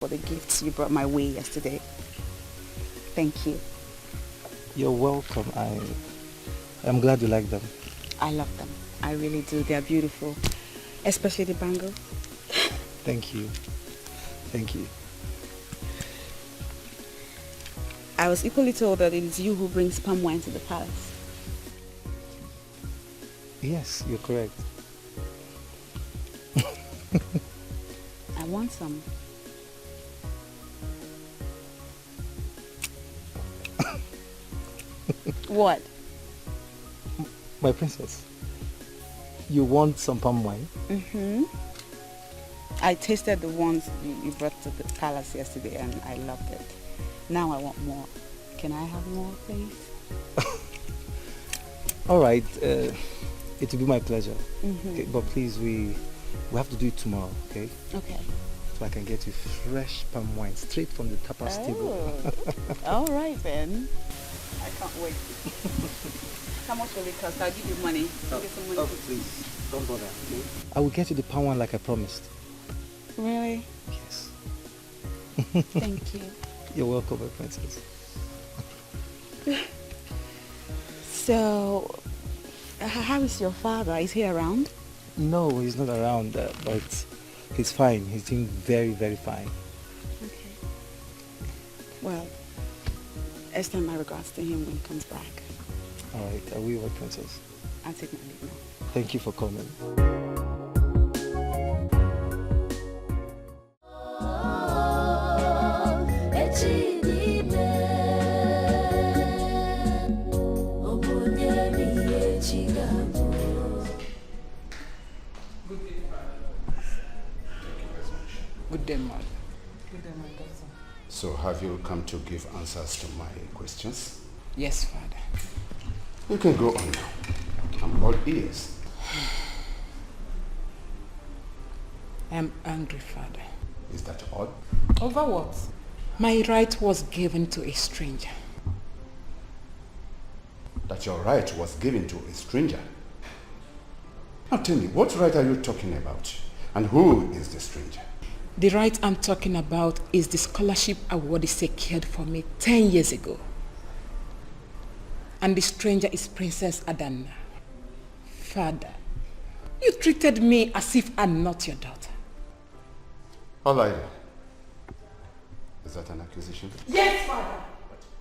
for the gifts you brought my way yesterday. Thank you. You're welcome. I'm glad you like them. I love them. I really do. They're beautiful. Especially the bangle. Thank you. Thank you. I was equally told that it is you who brings palm wine to the palace. Yes, you're correct. I want some. What? My princess, you want some palm wine? Mm-hmm. I tasted the ones you brought to the palace yesterday and I loved it. Now I want more. Can I have more, please? All right. It will be my pleasure. Mm-hmm. Okay, but please, we have to do it tomorrow, okay? Okay. So I can get you fresh palm wine straight from the tapas table. All right then. I can't wait. How much will it cost? I'll give you money. I'll get some money. Please, don't bother, okay? I will get you the palm wine like I promised. Really? Yes. Thank you. You're welcome, my princess. So, how is your father? Is he around? No, he's not around, but he's fine. He's doing very, very fine. Okay. Well, extend my regards to him when he comes back. All right, I will, my princess. I'll take my leave now. Thank you for coming. Good day, madam. Good day, my daughter. So have you come to give answers to my questions? Yes, father. You can go on now. I'm all ears. I am angry, father. Is that all? Over what? My right was given to a stranger. That your right was given to a stranger? Now tell me, what right are you talking about? And who is the stranger? The right I'm talking about is the scholarship award secured for me 10 years ago. And the stranger is Princess Adanna. Father, you treated me as if I'm not your daughter. All right. Is that an accusation? Yes, father.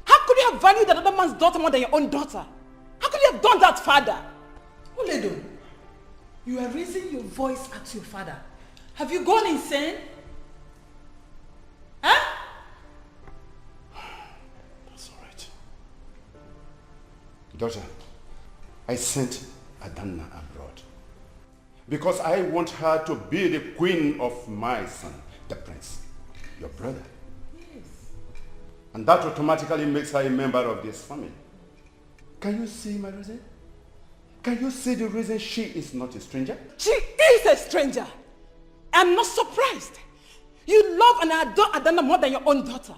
How could you have valued another man's daughter more than your own daughter? How could you have done that, father? Oledo, you are raising your voice at your father. Have you gone insane? Huh? That's all right. Daughter, I sent Adanna abroad because I want her to be the queen of my son, the prince, your brother. Yes. And that automatically makes her a member of this family. Can you see my reason? Can you see the reason she is not a stranger? She is a stranger. I'm not surprised. You love and adore Adanna more than your own daughter.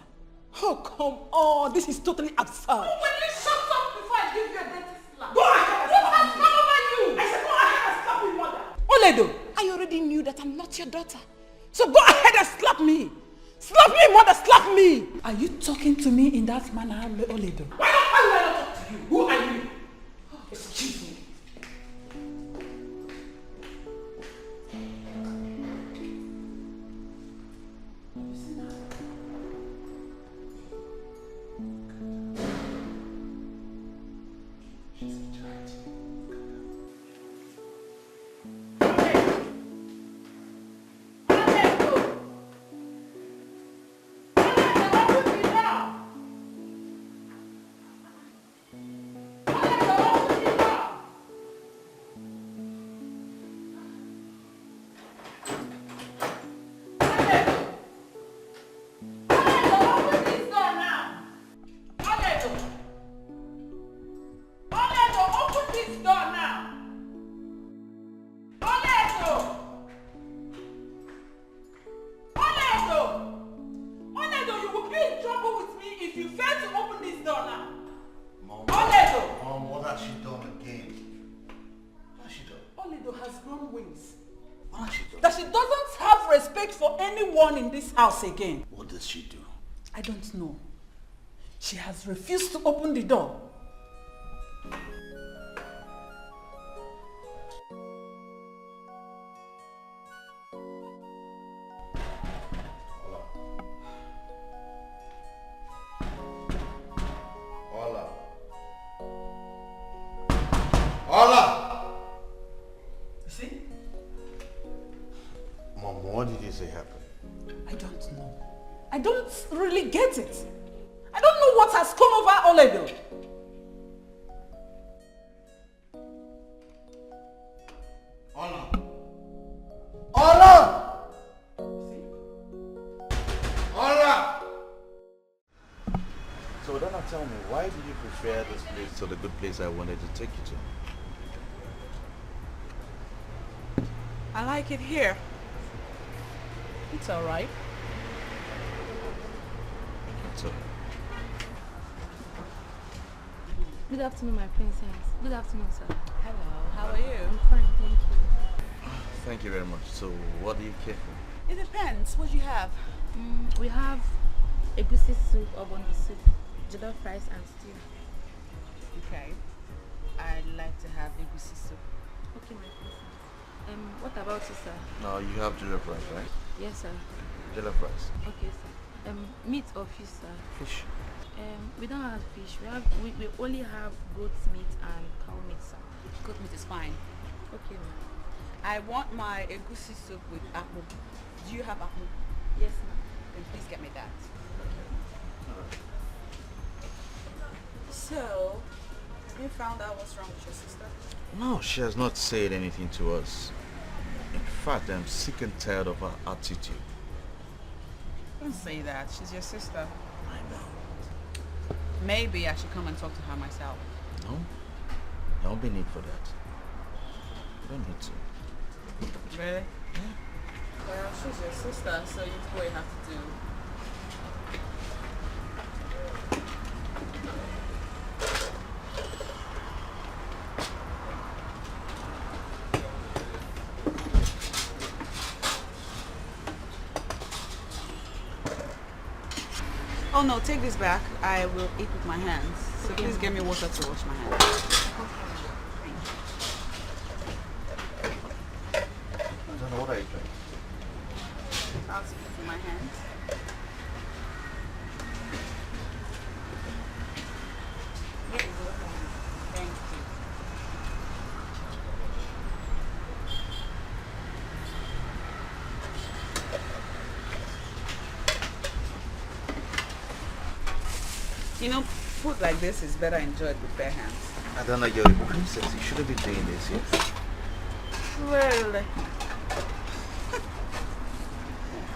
Oh, come on. This is totally absurd. Oh, will you shut up before I give you a dirty slap? Go ahead. What has come over you? I said go ahead and slap me, mother. Oledo, I already knew that I'm not your daughter. So go ahead and slap me. Slap me, mother, slap me. Are you talking to me in that manner, Oledo? Why do I not talk to you? Who are you? Oh, excuse me. That she doesn't have respect for anyone in this house again. What does she do? I don't know. She has refused to open the door. What did you say happened? I don't know. I don't really get it. I don't know what has come over Oledo. Ola! Ola! Ola! So then tell me, why did you prefer this place to the good place I wanted to take you to? I like it here. It's all right. So, Good afternoon, my princess. Good afternoon, sir. Hello, how are you? I'm fine, thank you. thank you very much. So, what do you care for? It depends. What do you have? We have egusi soup or bondi soup, jollof rice and stew. Okay. I'd like to have egusi soup. Okay, my princess. What about you, sir? No, you have jollof rice, right? Yes, sir. Jollof rice. Okay, sir. Meat or fish, sir? Fish. We don't have fish. We only have goat meat and cow meat, sir. Goat meat is fine. Okay, ma'am. I want my egusi soup with apple. Do you have apple? Yes, ma'am. Then please get me that. So, have you found out what's wrong with your sister? No, she has not said anything to us. In fact, I'm sick and tired of her attitude. Don't say that. She's your sister. I know. Maybe I should come and talk to her myself. No, there won't be need for that. You don't need to. Really? Yeah. Well, she's your sister, so you do what you have to do. Oh no, take this back. I will eat with my hands. So please get me water to wash my hands. I don't know what I drink. I'll speak with my hands. Here is water. Thank you. You know, food like this is better enjoyed with bare hands. I don't know, you're a princess. You shouldn't be doing this, yes? Well,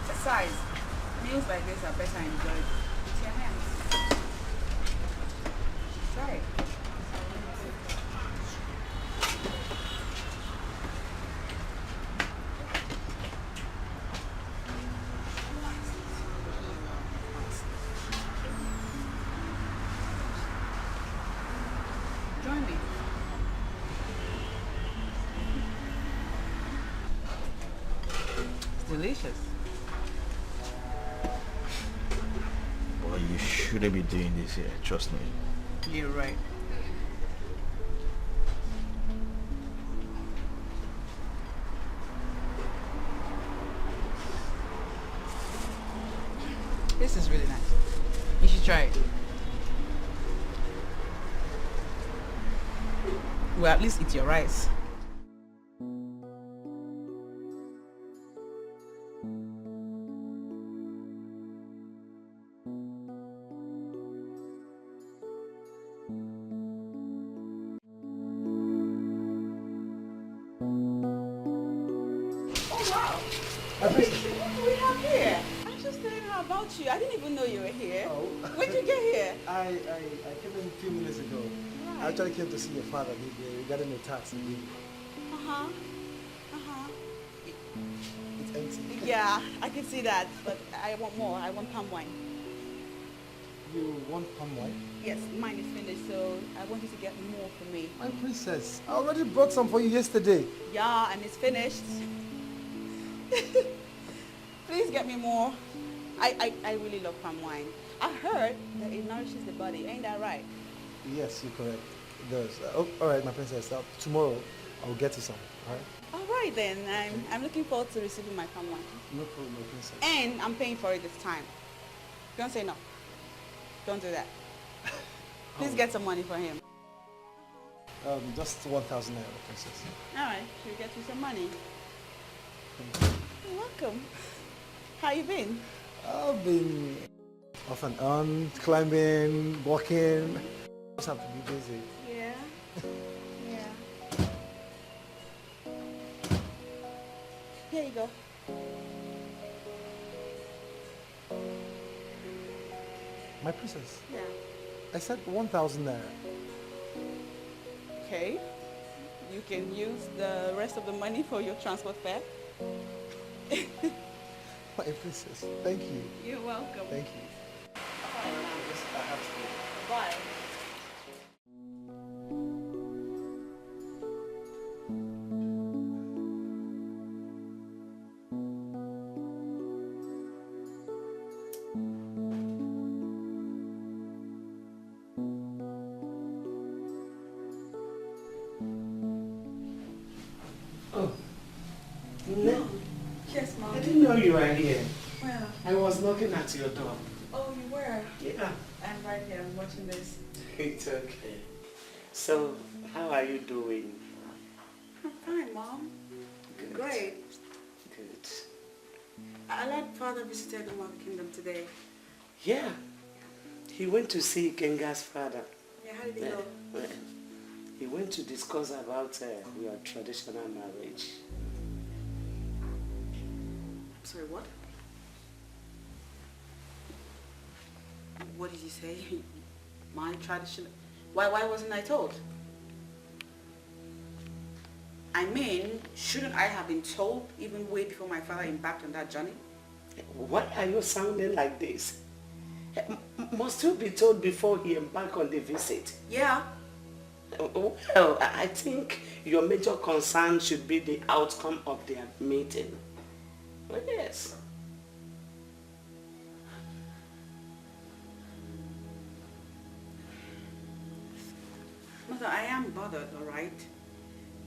besides, meals like this are better enjoyed with your hands. Try it. Join me. It's delicious. Well, you shouldn't be doing this here, trust me. You're right. This is really nice. You should try it. Well, at least eat your rice. What do we have here? I was just saying how about you. I didn't even know you were here. Oh. When did you get here? I came in a few minutes ago. I actually came to see your father regarding the tax. Uh-huh. Uh-huh. It's empty. Yeah, I can see that, but I want more. I want palm wine. You want palm wine? Yes, mine is finished, so I want you to get more for me. My princess, I already brought some for you yesterday. Yeah, and it's finished. Please get me more. I really love palm wine. I heard that it nourishes the body. Ain't that right? Yes, you're correct. It does. All right, my princess. Tomorrow, I'll get you some. All right? All right then. I'm looking forward to receiving my palm wine. No problem, my princess. And I'm paying for it this time. Don't say no. Don't do that. Please get some money for him. Just 1,000 naira, princess. All right. She'll get you some money. Thank you. You're welcome. How you been? I've been off and on, climbing, walking. Just have to be busy. Yeah. Yeah. Here you go. My princess, Yeah. I said 1,000 naira. Okay. You can use the rest of the money for your transport fare. My princess, thank you. You're welcome. Thank you. I have to go. Bye. Yes, Mom. I didn't know you were here. Well, I was knocking at your door. oh, you were? Yeah. I'm right here. I'm watching this. It's okay. So, how are you doing? I'm fine, Mom. Good. Great. Good. I let Father visited the Mother Kingdom today. Yeah. He went to see Kenga's father. Yeah, how did it go? Well, he went to discuss about your traditional marriage. Sorry, what? What did you say? My tradition? Why wasn't I told? I mean, shouldn't I have been told even way before my father embarked on that journey? Why are you sounding like this? Must you be told before he embarked on the visit? Yeah. Well, I think your major concern should be the outcome of their meeting. Well, yes. Mother, I am bothered, all right?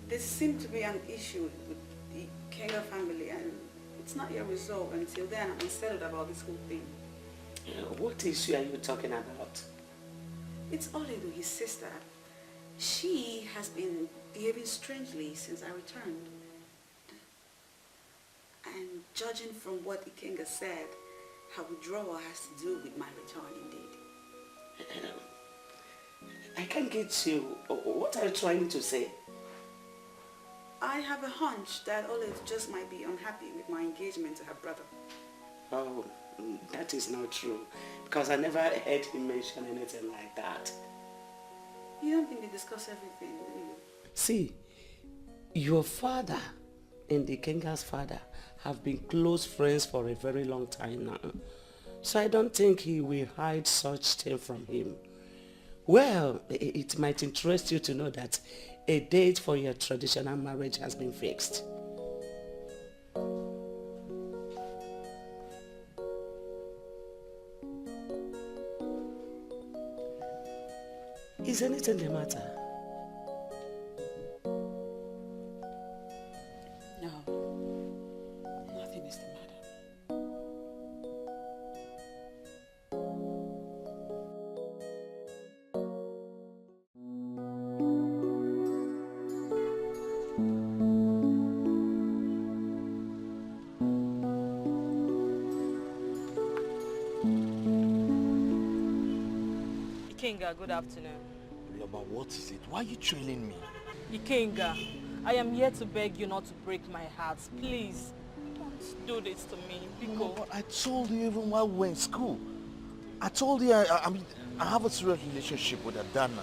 There seemed to be an issue with the Kenga family, and it's not yet resolved. Until then, I'm unsettled about this whole thing. What issue are you talking about? It's Oledo, his sister. She has been behaving strangely since I returned. And judging from what Ikenga said, her withdrawal has to do with my return indeed. I can't get you. What are you trying to say? I have a hunch that Oledo just might be unhappy with my engagement to her brother. Oh, that is not true. Because I never heard him mention anything like that. You don't think they discuss everything, do you? See, your father and the Kenga's father have been close friends for a very long time now. So I don't think he will hide such thing from him. Well, it might interest you to know that a date for your traditional marriage has been fixed. Is anything the matter? No, nothing is the matter. Ikenga, good afternoon. Loba, what is it? Why are you trailing me? Ikenga, I am here to beg you not to break my heart. Please, don't do this to me. No, but I told you even while we were in school. I told you, I mean, I have a serious relationship with Adana.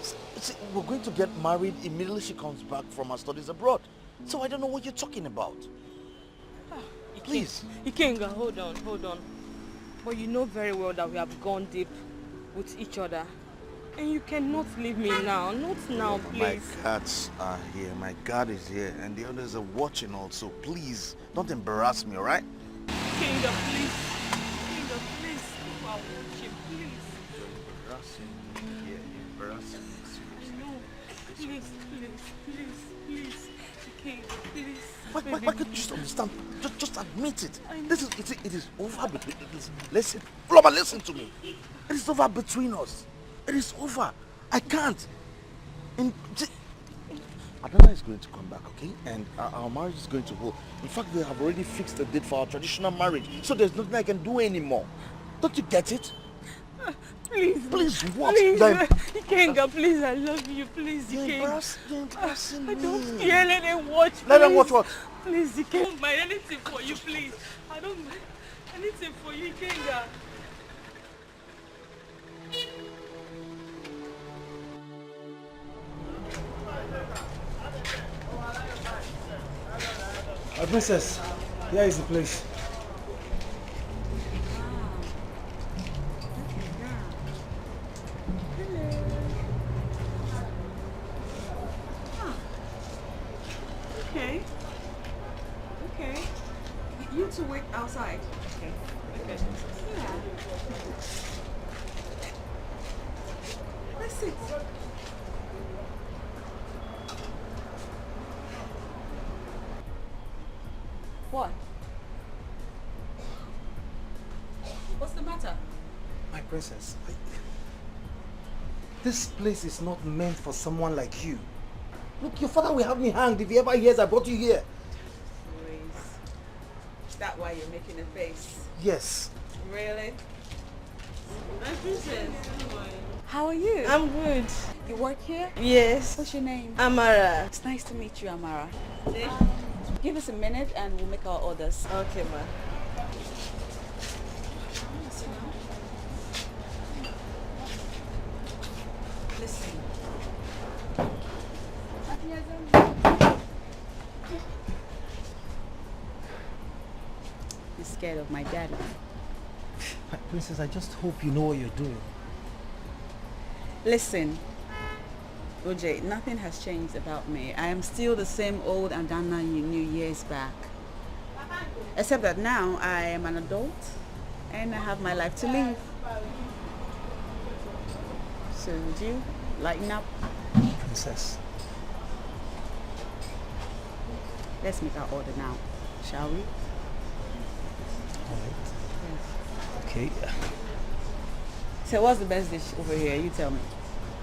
See, we're going to get married immediately she comes back from her studies abroad. So I don't know what you're talking about. Please. Ikenga, hold on. But you know very well that we have gone deep with each other. And you cannot leave me now. Not now, My please. cats are here. My guard is here. And the others are watching also. Please, don't embarrass me, alright? Kinga, please. Kinga, please. People are watching, please. You're embarrassing me. Yeah, you're embarrassing me. Seriously. No. Please, please. Kinga, please. Why can't you just understand? Just admit it. It is over between us. Listen. Loba, listen to me. It is over between us. It is over. I can't. Adana is going to come back, okay? And our marriage is going to hold. In fact, we have already fixed a date for our traditional marriage. So there's nothing I can do anymore. Don't you get it? Please. Please, what? Please. Ikenga, please, I love you. Please, You're Ikenga. embarrassing me. I don't care. Let them watch. Let them watch what? Please, Ikenga. I don't mind anything for you, please. I don't mind anything for you, Ikenga. Princess, here is the place. Okay. You two wait outside. Okay. Yeah. Let's sit. What? What's the matter? My princess, this place is not meant for someone like you. Look, your father will have me hanged if he ever hears I brought you here. Is that why you're making a face? Yes. Really? My princess. How are you? I'm good. You work here? Yes. What's your name? Amara. It's nice to meet you, Amara. Give us a minute and we'll make our orders. Okay, ma. Listen. You're scared of my daddy. Princess, I just hope you know what you're doing. Listen, OJ, nothing has changed about me. I am still the same old Adana you knew years back. Except that now I am an adult and I have my life to live. So would you lighten up? Princess. Let's make our order now, shall we? Alright. Okay. So what's the best dish over here? You tell me.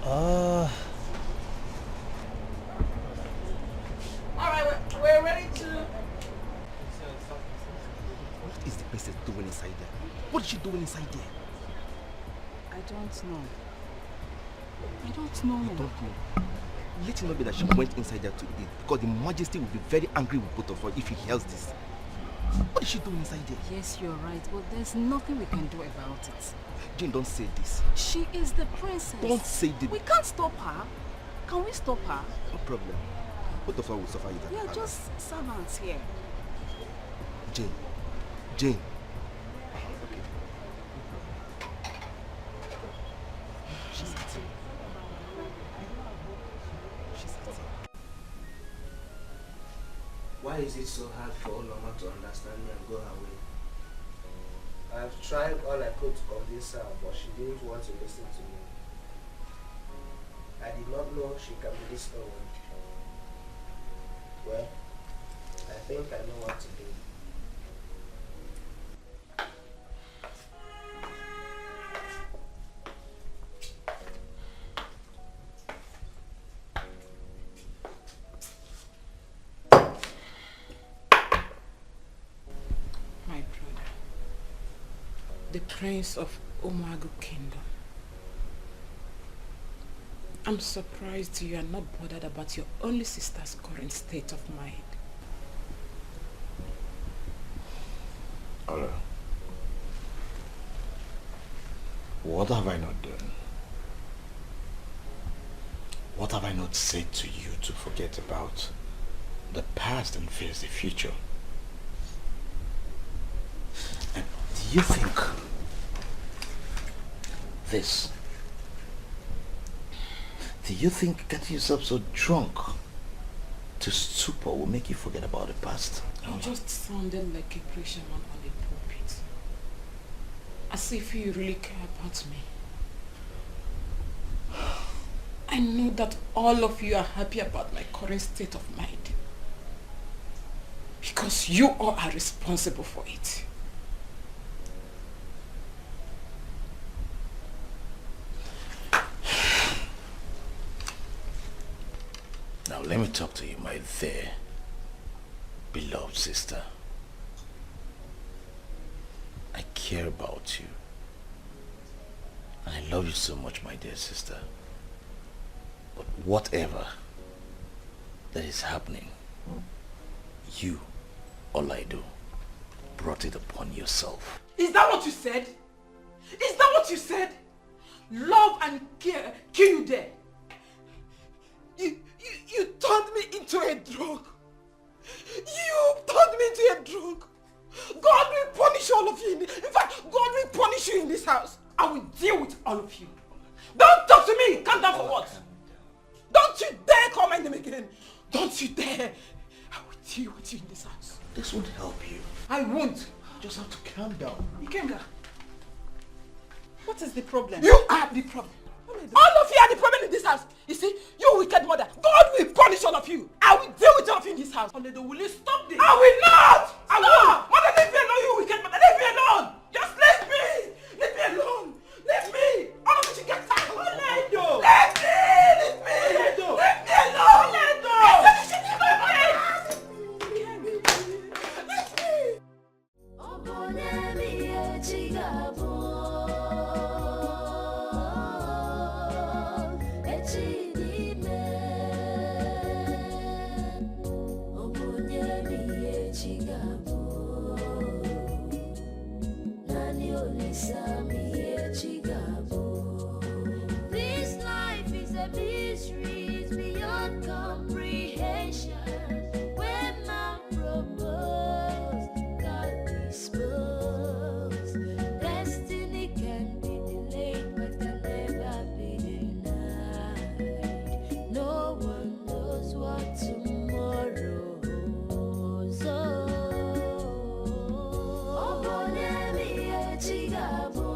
Uh, Alright, we're ready to... What is the princess doing inside there? What is she doing inside there? I don't know. You don't know. Let it not be that she went inside there to eat, because the Majesty will be very angry with both of her if he hears this. What is she doing inside there? Yes, you're right, but there's nothing we can do about it. Jane, don't say this. She is the princess. Don't say this. We can't stop her. Can we stop her? No problem. Both of her will suffer it. We are just servants here. Jane. She's eating. Why is it so hard for Oloma to understand me and go her way? I've tried all I could to convince her, but she didn't want to listen to me. I did not know she can be this stubborn. Well, I think I know what to do. My brother, the prince of Omagu Kingdom. I'm surprised you are not bothered about your only sister's current state of mind. Ola, what have I not done? What have I not said to you to forget about the past and face the future? And do you think this Do you think getting yourself so drunk to stupor will make you forget about the past? You just sounded like a preacher man on the pulpit. As if you really care about me. I know that all of you are happy about my current state of mind. Because you all are responsible for it. Now let me talk to you, my dear, beloved sister. I care about you. And I love you so much, my dear sister. But whatever that is happening, you, all I do, brought it upon yourself. Is that what you said? Is that what you said? Love and care kill you there. You turned me into a drunk. You turned me into a drunk. God will punish all of you. In fact, God will punish you in this house. I will deal with all of you. Don't talk to me. Calm down for what? Don't you dare call my name again. Don't you dare. I will deal with you in this house. This won't help you. I won't. You just have to calm down. Ikenga, What is the problem? you are the problem. All of you are the problem in this house. You see, you wicked mother. God will punish all of you. I will deal with all of you in this house. Oledo, will you stop this? I will not! I won't! Mother, leave me alone, you wicked mother. Leave me alone! Just leave me! Leave me alone! Leave me! All of you should get out! Oledo! Leave me! Leave me! Oledo! Leave me alone! Oledo! I said you should leave me! This life is a mystery, it's beyond comprehension. When man proposed, God disposed. Destiny can be delayed, but can never be denied. No one knows what tomorrow holds. Oh, Bonemi Echigabo.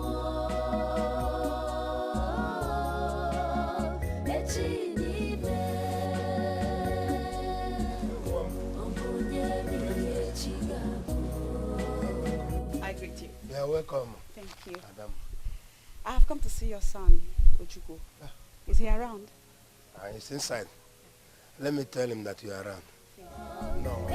I greet you. You are welcome. Thank you. Madam. I have come to see your son, Ojugo. Is he around? He's inside. Let me tell him that you are around. No.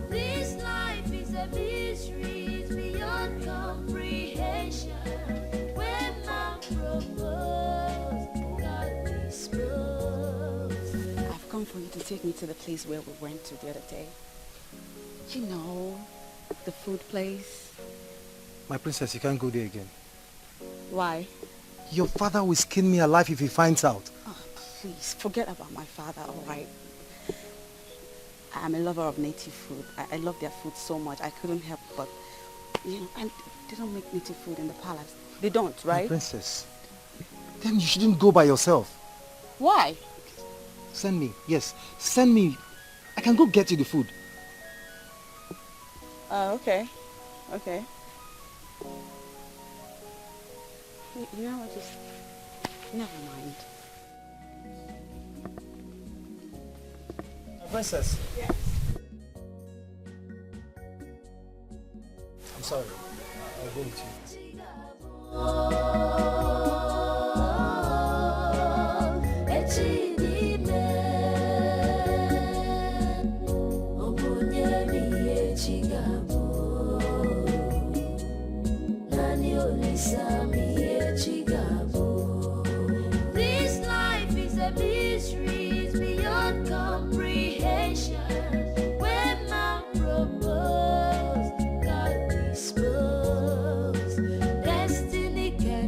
This life is a mystery, it's beyond comprehension. When man proposed, God disposed. I've come for you to take me to the place where we went to the other day. You know, the food place. My princess, you can't go there again. Why? Your father will skin me alive if he finds out. Oh, please, forget about my father, all right? I'm a lover of native food. I love their food so much. I couldn't help but, you know, and they don't make native food in the palace. They don't, right? My princess, then you shouldn't go by yourself. Why? Send me, yes, send me. I can go get you the food. Okay. Okay. You know what, just, never mind. Princess. Yes. I'm sorry. I'll go with you. This life is a mystery, it's beyond comprehension. When man proposed, God disposed. Destiny can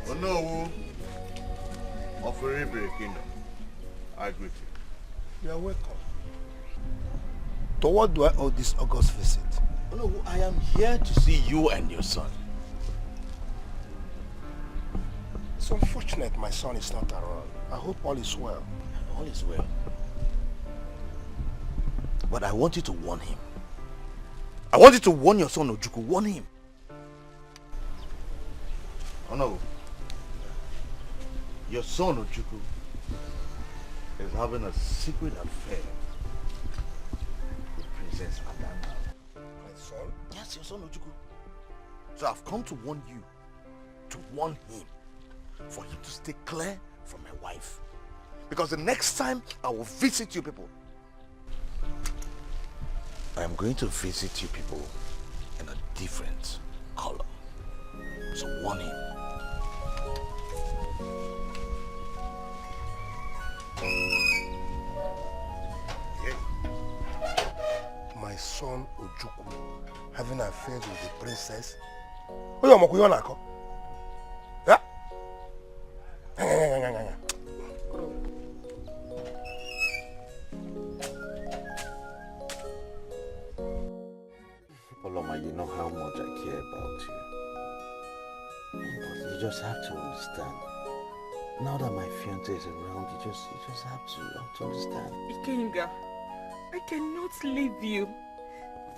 Onowu of Odimgbe Kingdom, I greet you. You are welcome. To what do I owe this August visit? Onowu, I am here to see you and your son. It's unfortunate my son is not around. I hope all is well. All is well. But I want you to warn him. I want you to warn your son Ojukwu. Warn him. Onowu, your son Ojukwu is having a secret affair with Princess Adana. My son? Yes, your son Ojukwu. So I've come to warn you, to warn him, for him to stay clear from my wife. Because the next time I will visit you people, I am going to visit you people in a different color. So warn him. My son Ojukwu having affairs with the princess? Oh, you're Mokuyo. Paloma, you know how much I care about you. But you just have to understand. Now that my fiancé is around, you just have to understand. Ikenga, I cannot leave you.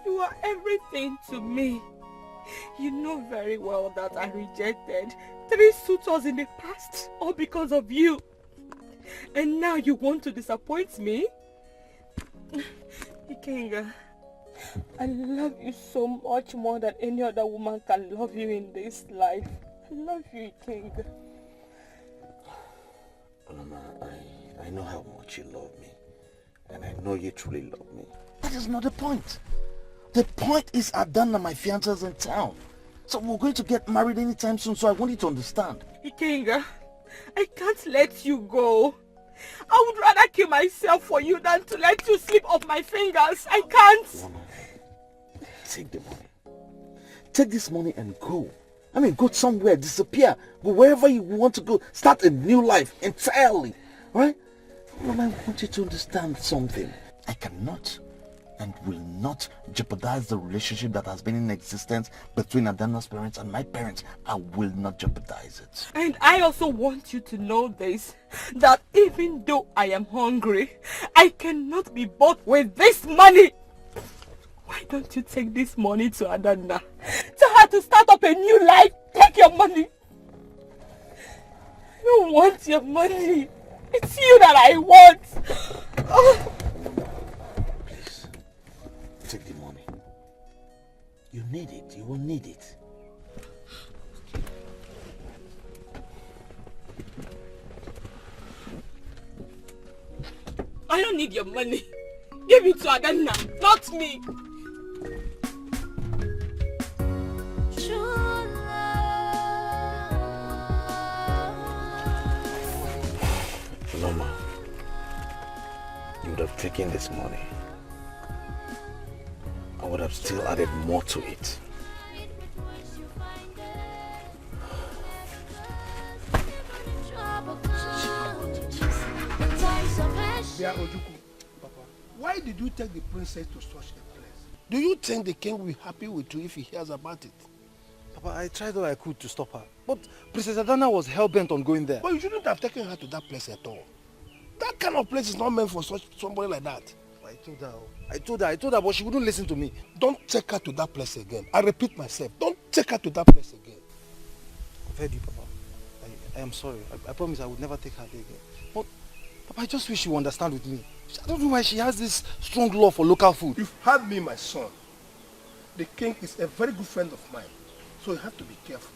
You are everything to me. You know very well that I rejected 3 suitors in the past, all because of you. And now you want to disappoint me? Ikenga, I love you so much more than any other woman can love you in this life. I love you, Ikenga. Paloma, I know how much you love me. And I know you truly love me. That is not the point. The point is Adana, my fiancé, is in town. So we're going to get married anytime soon, so I want you to understand. Ikenga, I can't let you go. I would rather kill myself for you than to let you slip off my fingers. I can't. Mama, take the money. Take this money and go. I mean, go somewhere, disappear. Go wherever you want to go. Start a new life entirely. Right? Mama, I want you to understand something. I cannot and will not jeopardize the relationship that has been in existence between Adana's parents and my parents. I will not jeopardize it. And I also want you to know this, that even though I am hungry, I cannot be bought with this money. Why don't you take this money to Adana? Tell her to start up a new life. Take your money. I don't want your money. It's you that I want. Oh. Please, take the money. You need it. You will need it. I don't need your money. Give it to Adana, not me. Paloma, you would have taken this money. I would have still added more to it. Dear Ojukwu, Papa, why did you take the princess to such a place? Do you think the king will be happy with you if he hears about it? Papa, I tried all I could to stop her. But Princess Adana was hell-bent on going there. But you shouldn't have taken her to that place at all. That kind of place is not meant for somebody like that. I told her, but she wouldn't listen to me. Don't take her to that place again. I repeat myself, don't take her to that place again. I've heard you, Papa. I am sorry. I promise I would never take her there again. But, Papa, I just wish you understand with me. I don't know why she has this strong love for local food. You've heard me, my son. The king is a very good friend of mine. So you have to be careful.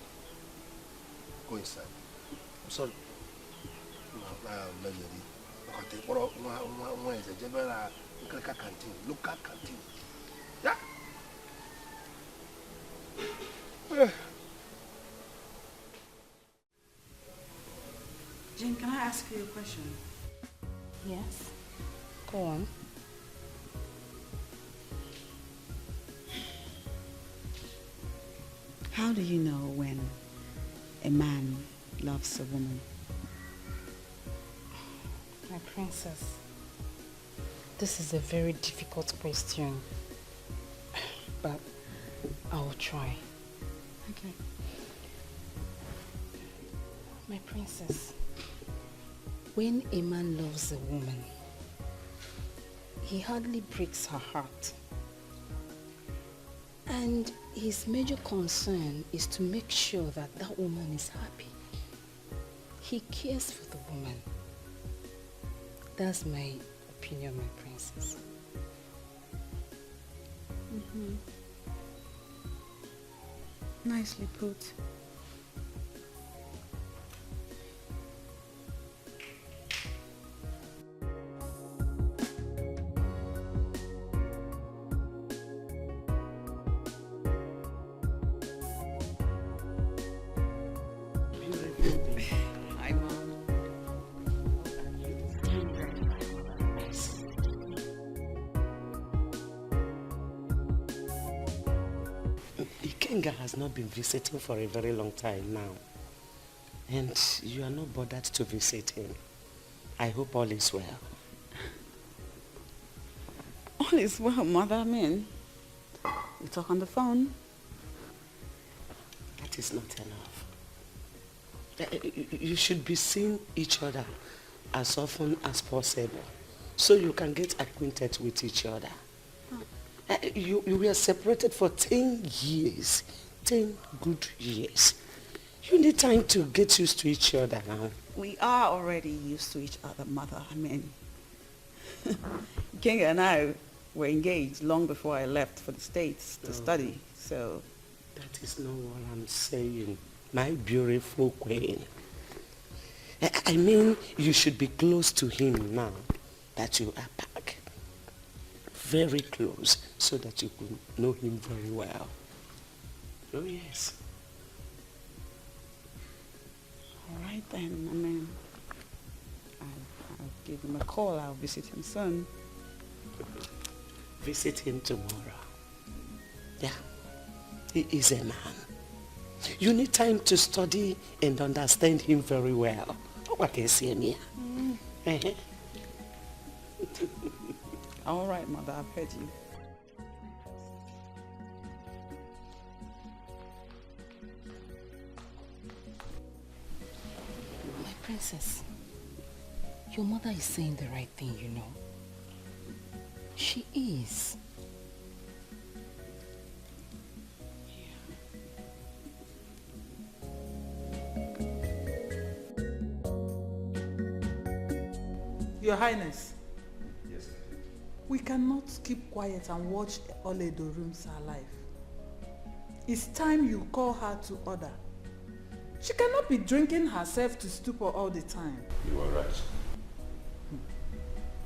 Go inside. I'm sorry. Local canteen. Yeah? Jane, can I ask you a question? Yes. Go on. How do you know when a man loves a woman? My princess, this is a very difficult question, but I'll try. Okay. My princess, when a man loves a woman, he hardly breaks her heart. And his major concern is to make sure that that woman is happy. He cares for the woman. That's my opinion, my princess. Nicely put. Hi, Mom. Ikenga has not been visiting for a very long time now. And you are not bothered to visit him. I hope all is well. All is well, Mother. I mean, we talk on the phone. That is not enough. You should be seeing each other as often as possible so you can get acquainted with each other. You were separated for 10 years. 10 good years. You need time to get used to each other now. We are already used to each other, Mother. I mean, Kinga and I were engaged long before I left for the States to study, so... That is not what I'm saying, my beautiful queen. I mean, you should be close to him now that you are back. Very close, so that you could know him very well. Oh, yes. All right then, I mean, I'll give him a call. I'll visit him soon. Visit him tomorrow. Yeah, he is a man. You need time to study and understand him very well. What can you see me? All right, Mother, I've heard you. My princess, your mother is saying the right thing, you know. She is. Your Highness. Yes. We cannot keep quiet and watch Oledo ruins her life. It's time you call her to order. She cannot be drinking herself to stupor all the time. You are right.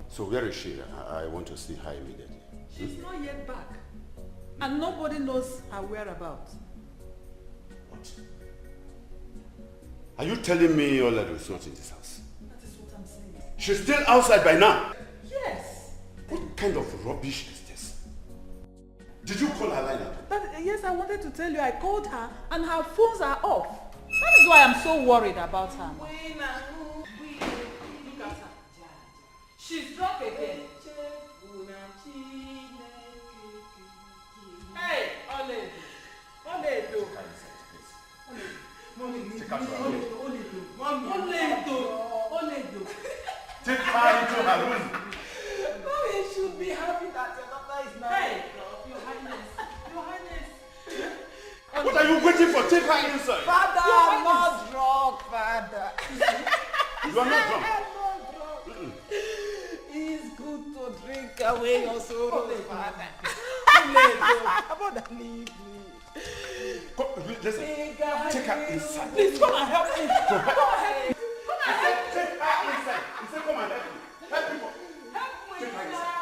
So where is she? I want to see her immediately. She's not yet back. And nobody knows her whereabouts. What? Are you telling me Oledo is not in this house? That is what I'm saying. She's still outside by now? Yes. What kind of rubbish is this? Did you call her line up? But yes, I wanted to tell you I called her and her phones are off. That is why I'm so worried about her. Look at her. She's drunk again. Hey, Oledo. Oledo. Oledo. Take her into her room. Mommy should be happy that your daughter is married. Hey, Your Highness. Your Highness. What are you waiting for? Take her inside. Father, I'm not drunk, Father. You are not drunk. I'm not drunk. It's good to drink away your sorrow, Father. About leave me. Listen, take her inside. Please come and help me. Come and help me. Take her inside. He said come and help me. Help me. Help me. Take her inside.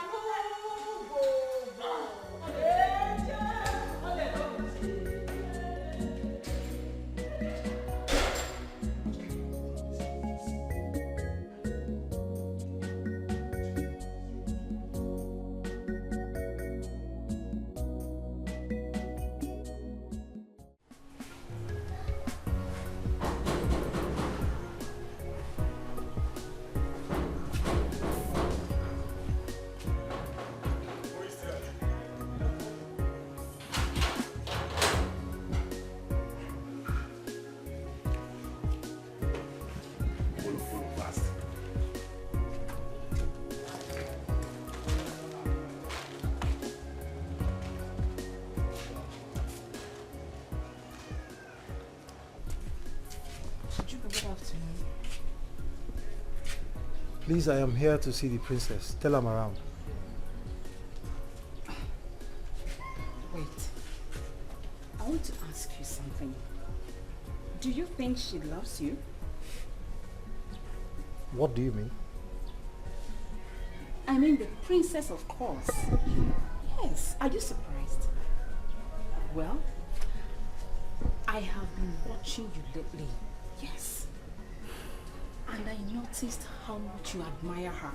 Please, I am here to see the princess. Tell her I'm around. Wait. I want to ask you something. Do you think she loves you? What do you mean? I mean the princess, of course. Yes. Are you surprised? Well, I have been watching you lately. Yes. And I noticed how much you admire her.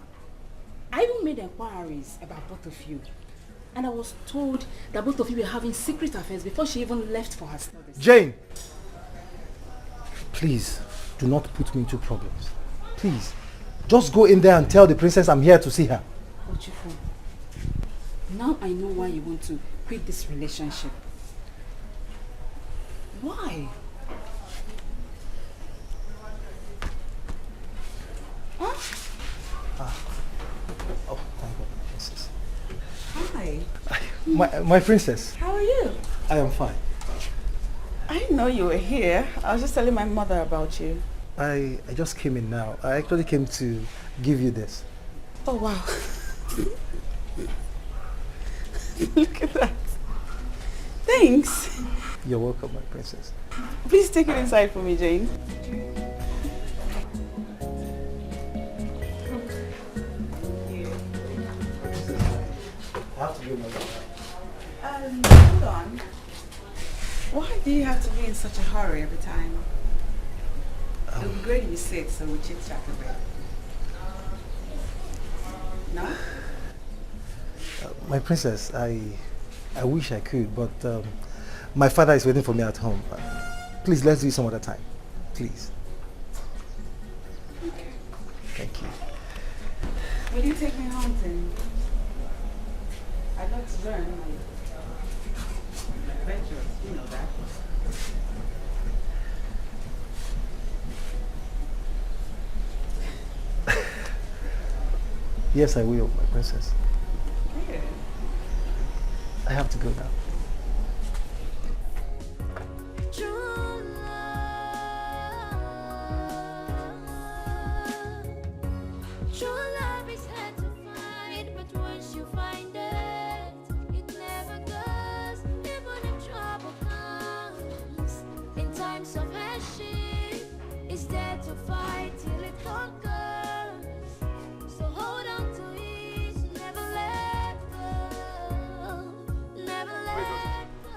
I even made inquiries about both of you. And I was told that both of you were having secret affairs before she even left for her studies. Jane! Please, do not put me into problems. Please, just go in there and tell the princess I'm here to see her. Ochifu, now I know why you want to quit this relationship. Why? Huh? Oh, thank God, princess. Hi. My princess. How are you? I am fine. I didn't know you were here. I was just telling my mother about you. I just came in now. I actually came to give you this. Oh, wow. Look at that. Thanks. You're welcome, my princess. Please take it inside for me, Jane. I have to go now. Hold on. Why do you have to be in such a hurry every time? It would be great if you sit so we chit chat a bit. No? My princess, I wish I could, but my father is waiting for me at home. Please, let's do it some other time. Please. Okay. Thank you. Will you take me home then? I'd like to learn my adventures, you know that. Yes, I will, my princess. Yeah. I have to go now. True love is hard to find, but once you find it, it never goes. Even if trouble comes, in times of hardship, it's there to fight till it conquers. So hold on to it, never let go, never let go.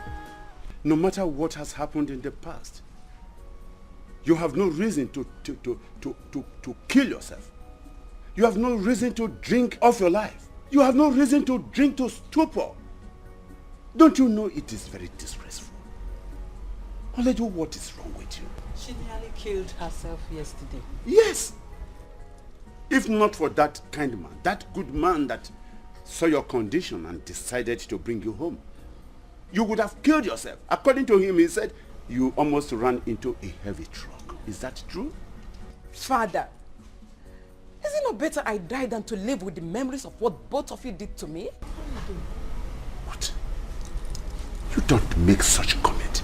No matter what has happened in the past, you have no reason to kill yourself. You have no reason to drink off your life. You have no reason to drink to stupor. Don't you know it is very disgraceful? Oledo, what is wrong with you? She nearly killed herself yesterday. Yes. If not for that kind man, that good man that saw your condition and decided to bring you home, you would have killed yourself. According to him, he said you almost ran into a heavy truck. Is that true? Father, is it not better I die than to live with the memories of what both of you did to me? What? You don't make such comment.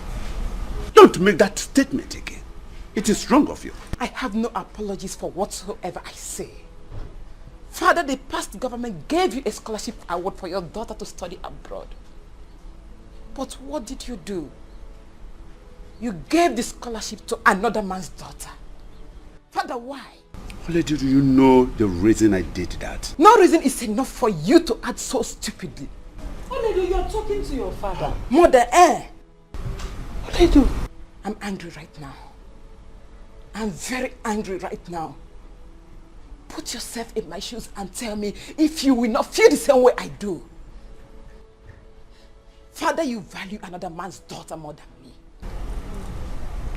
Don't make that statement again. It is wrong of you. I have no apologies for whatsoever I say. Father, the past government gave you a scholarship award for your daughter to study abroad. But what did you do? You gave the scholarship to another man's daughter. Father, why? Oledo, do you know the reason I did that? No reason is enough for you to act so stupidly. Oledo, you're talking to your father. Mother, Oledo. I'm angry right now. I'm very angry right now. Put yourself in my shoes and tell me if you will not feel the same way I do. Father, you value another man's daughter more than me.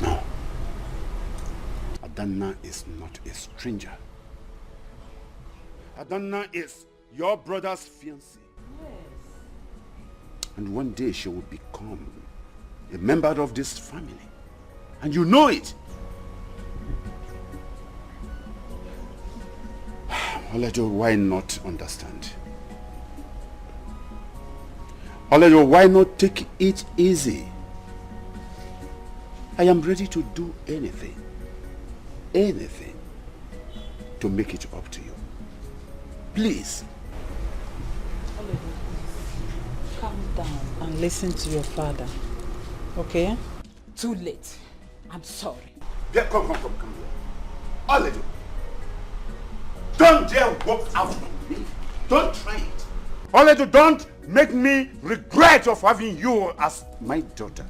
No. Adanna is not a stranger. Adanna is your brother's fiancée. Yes. And one day she will become a member of this family. And you know it. Oledo, why not understand? Oledo, why not take it easy? I am ready to do anything to make it up to you. Please. Calm down and listen to your father. Okay? Too late. I'm sorry. Yeah, come here. Oledo. Don't dare walk out on me. Don't try it. Oledo, don't make me regret of having you as my daughter.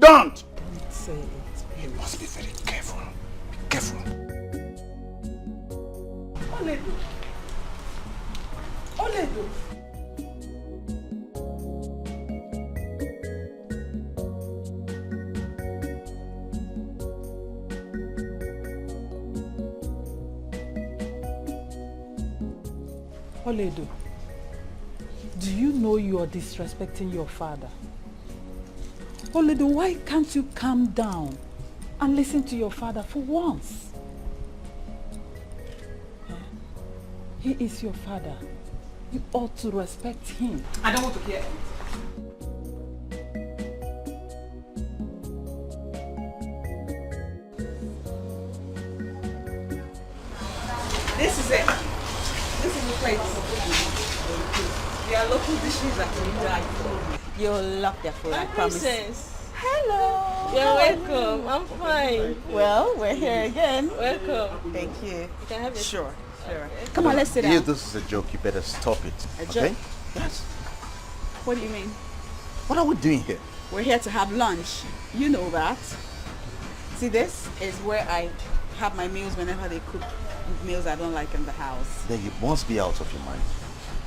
Don't! Don't say it. You must be very careful. Be careful. Oledo. Oledo. Oledo, do you know you are disrespecting your father? Oledo, why can't you calm down and listen to your father for once? He is your father. You ought to respect him. I don't want to hear anything. This is it. This is the place. There are local dishes that you like. You'll love their food, I promise. Princess. Hello. You're welcome. I'm fine. Well, we're here again. Welcome. Thank you. You can have it. Sure. Come on, let's sit down. If this is a joke, you better stop it. A Okay? joke? Yes. What do you mean? What are we doing here? We're here to have lunch. You know that. See, this is where I have my meals whenever they cook meals I don't like in the house. Then you must be out of your mind.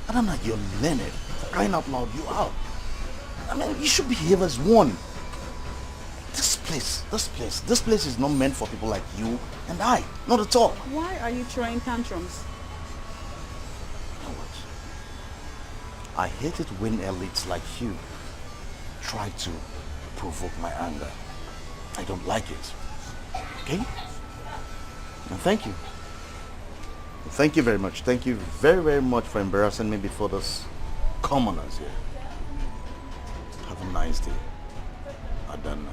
Adana, you're learned. For crying out loud, you are. I mean, you should behave as one. This place is not meant for people like you and I. Not at all. Why are you throwing tantrums? You know what? I hate it when elites like you try to provoke my anger. I don't like it. Okay? And thank you. Thank you very much. Thank you very, very much for embarrassing me before those commoners here. Have a nice day, Adana.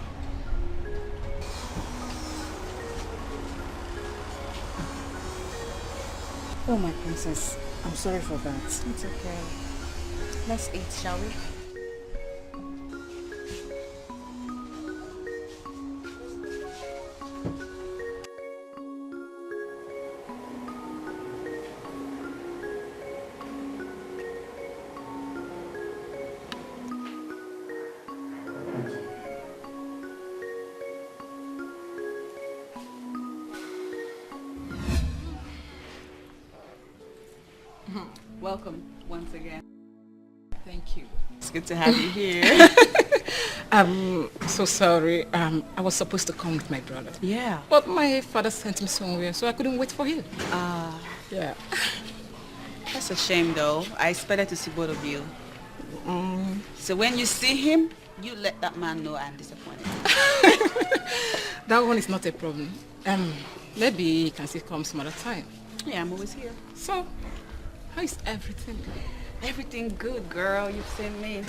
Oh, my princess. I'm sorry for that. It's okay. Let's eat, shall we? Welcome once again. Thank you. It's good to have you here. I'm so sorry. I was supposed to come with my brother. Yeah. But my father sent me somewhere, so I couldn't wait for him. Yeah. That's a shame, though. I expected to see both of you. So when you see him, you let that man know I'm disappointed. That one is not a problem. Maybe he can still come some other time. Yeah, I'm always here. So, how is everything? Everything good, girl. You've seen me.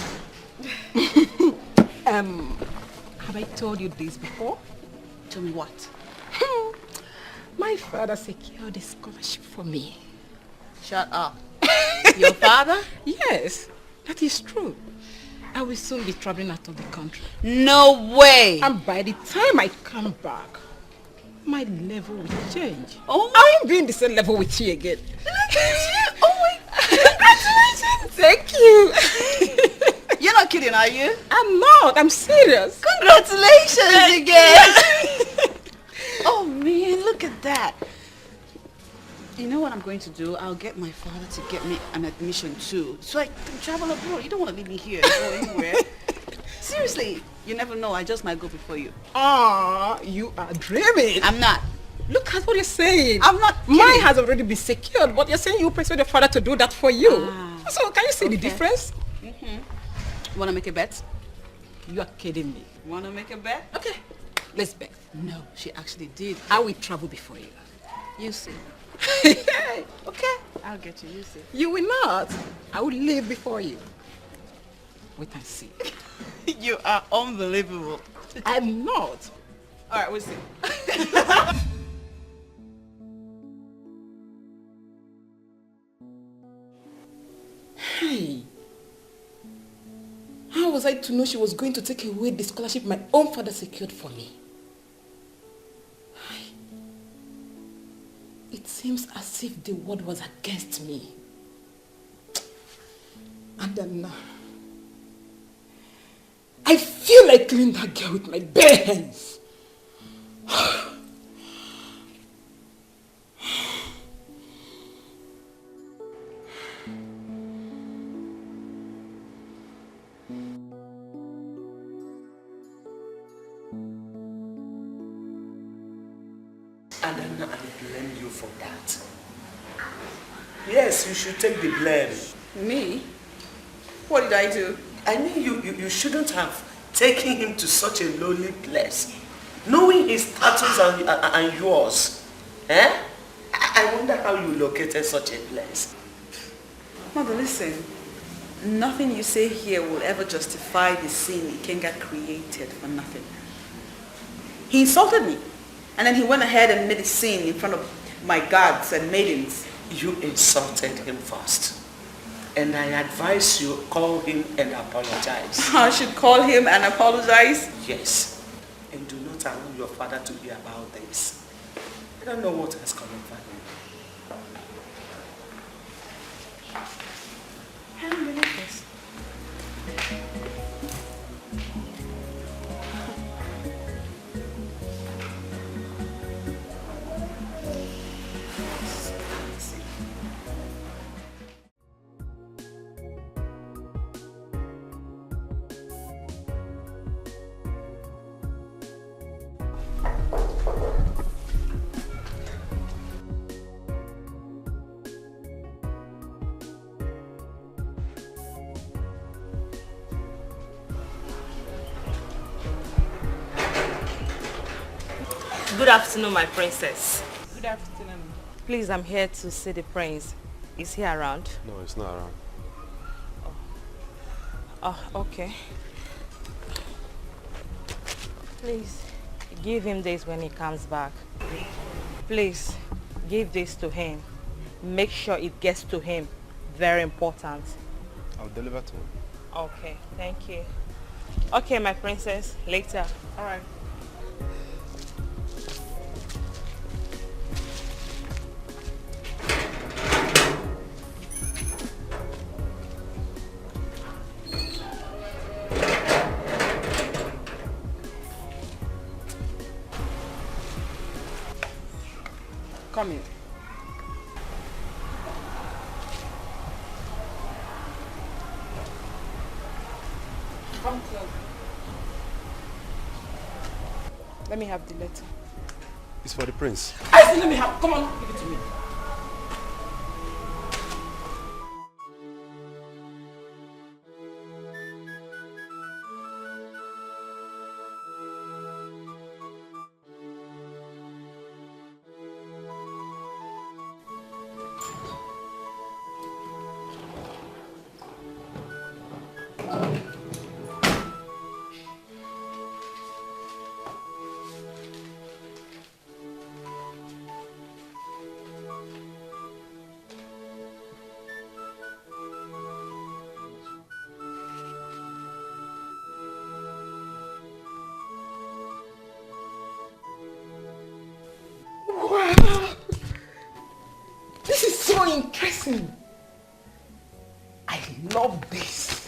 Have I told you this before? Tell me what? My father secured a scholarship for me. Shut up. Your father? Yes, that is true. I will soon be traveling out of the country. No way! And by the time I come back, my level will change. Oh, I won't be in the same level with you again. Look at you! Oh my! Congratulations! Thank you. You're not kidding, are you? I'm not. I'm serious. Congratulations again! Oh man, look at that. You know what I'm going to do? I'll get my father to get me an admission too, so I can travel abroad. You don't want to leave me here and go anywhere. Seriously, you never know. I just might go before you. You are dreaming. I'm not. Look at what you're saying. I'm not kidding. Mine has already been secured, but you're saying you persuade your father to do that for you. So can you see the difference? Want to make a bet? You are kidding me. Want to make a bet? Okay, let's bet. No, she actually did. I will travel before you. You see. Okay. I'll get you. You see. You will not. I will leave before you. Wait and see. You are unbelievable. I'm not. All right, we'll see. Hey. How was I to know she was going to take away the scholarship my own father secured for me? It seems as if the world was against me. And then now, I feel like killing that girl with my bare hands. And then I blame you for that. Yes, you should take the blame. Me? What did I do? I mean, you shouldn't have taken him to such a lonely place. Knowing his status and yours. Eh? I wonder how you located such a place. Mother, listen. Nothing you say here will ever justify the sin Ikenga created for nothing. He insulted me. And then he went ahead and made a scene in front of my gods and maidens. You insulted him first. And I advise you call him and apologize. I should call him and apologize? Yes. And do not allow your father to hear about this. I don't know what has come over him. Good afternoon, my princess. Good afternoon. Please, I'm here to see the prince. Is he around? No, it's not around. Oh, okay. Please, give him this when he comes back. Please, give this to him. Make sure it gets to him. Very important. I'll deliver to him. Okay, thank you. Okay, my princess, later. All right. Come in. Come close. Let me have the letter. It's for the prince. I said let me have. Come on, give it to me. Wow! This is so interesting. I love this.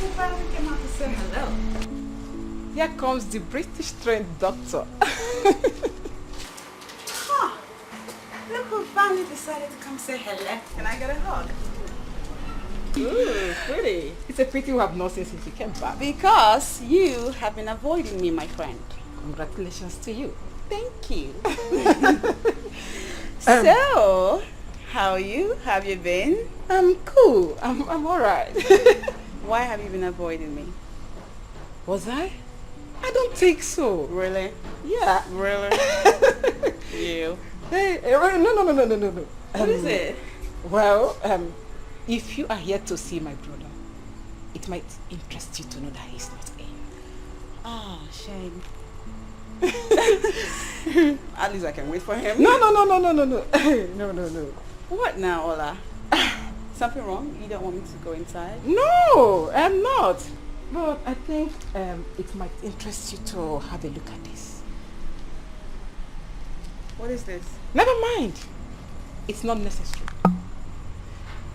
who finally came out to say hello. Here comes the British trained doctor. Huh. Look who finally decided to come say hello. Can I get a hug? Ooh, pretty. It's a pity we have not seen since you came back. Because you have been avoiding me, my friend. Congratulations to you. Thank you. So, how are you? Have you been? I'm cool. I'm alright. Why have you been avoiding me? Was I? I don't think so. Really? Yeah. Really? You. Hey, no. What is it? Well, if you are here to see my brother, it might interest you to know that he's not in. Ah, shame. At least I can wait for him. No. No. What now, Ola? Something wrong? You don't want me to go inside? No, I'm not. But I think it might interest you to have a look at this. What is this? Never mind. It's not necessary.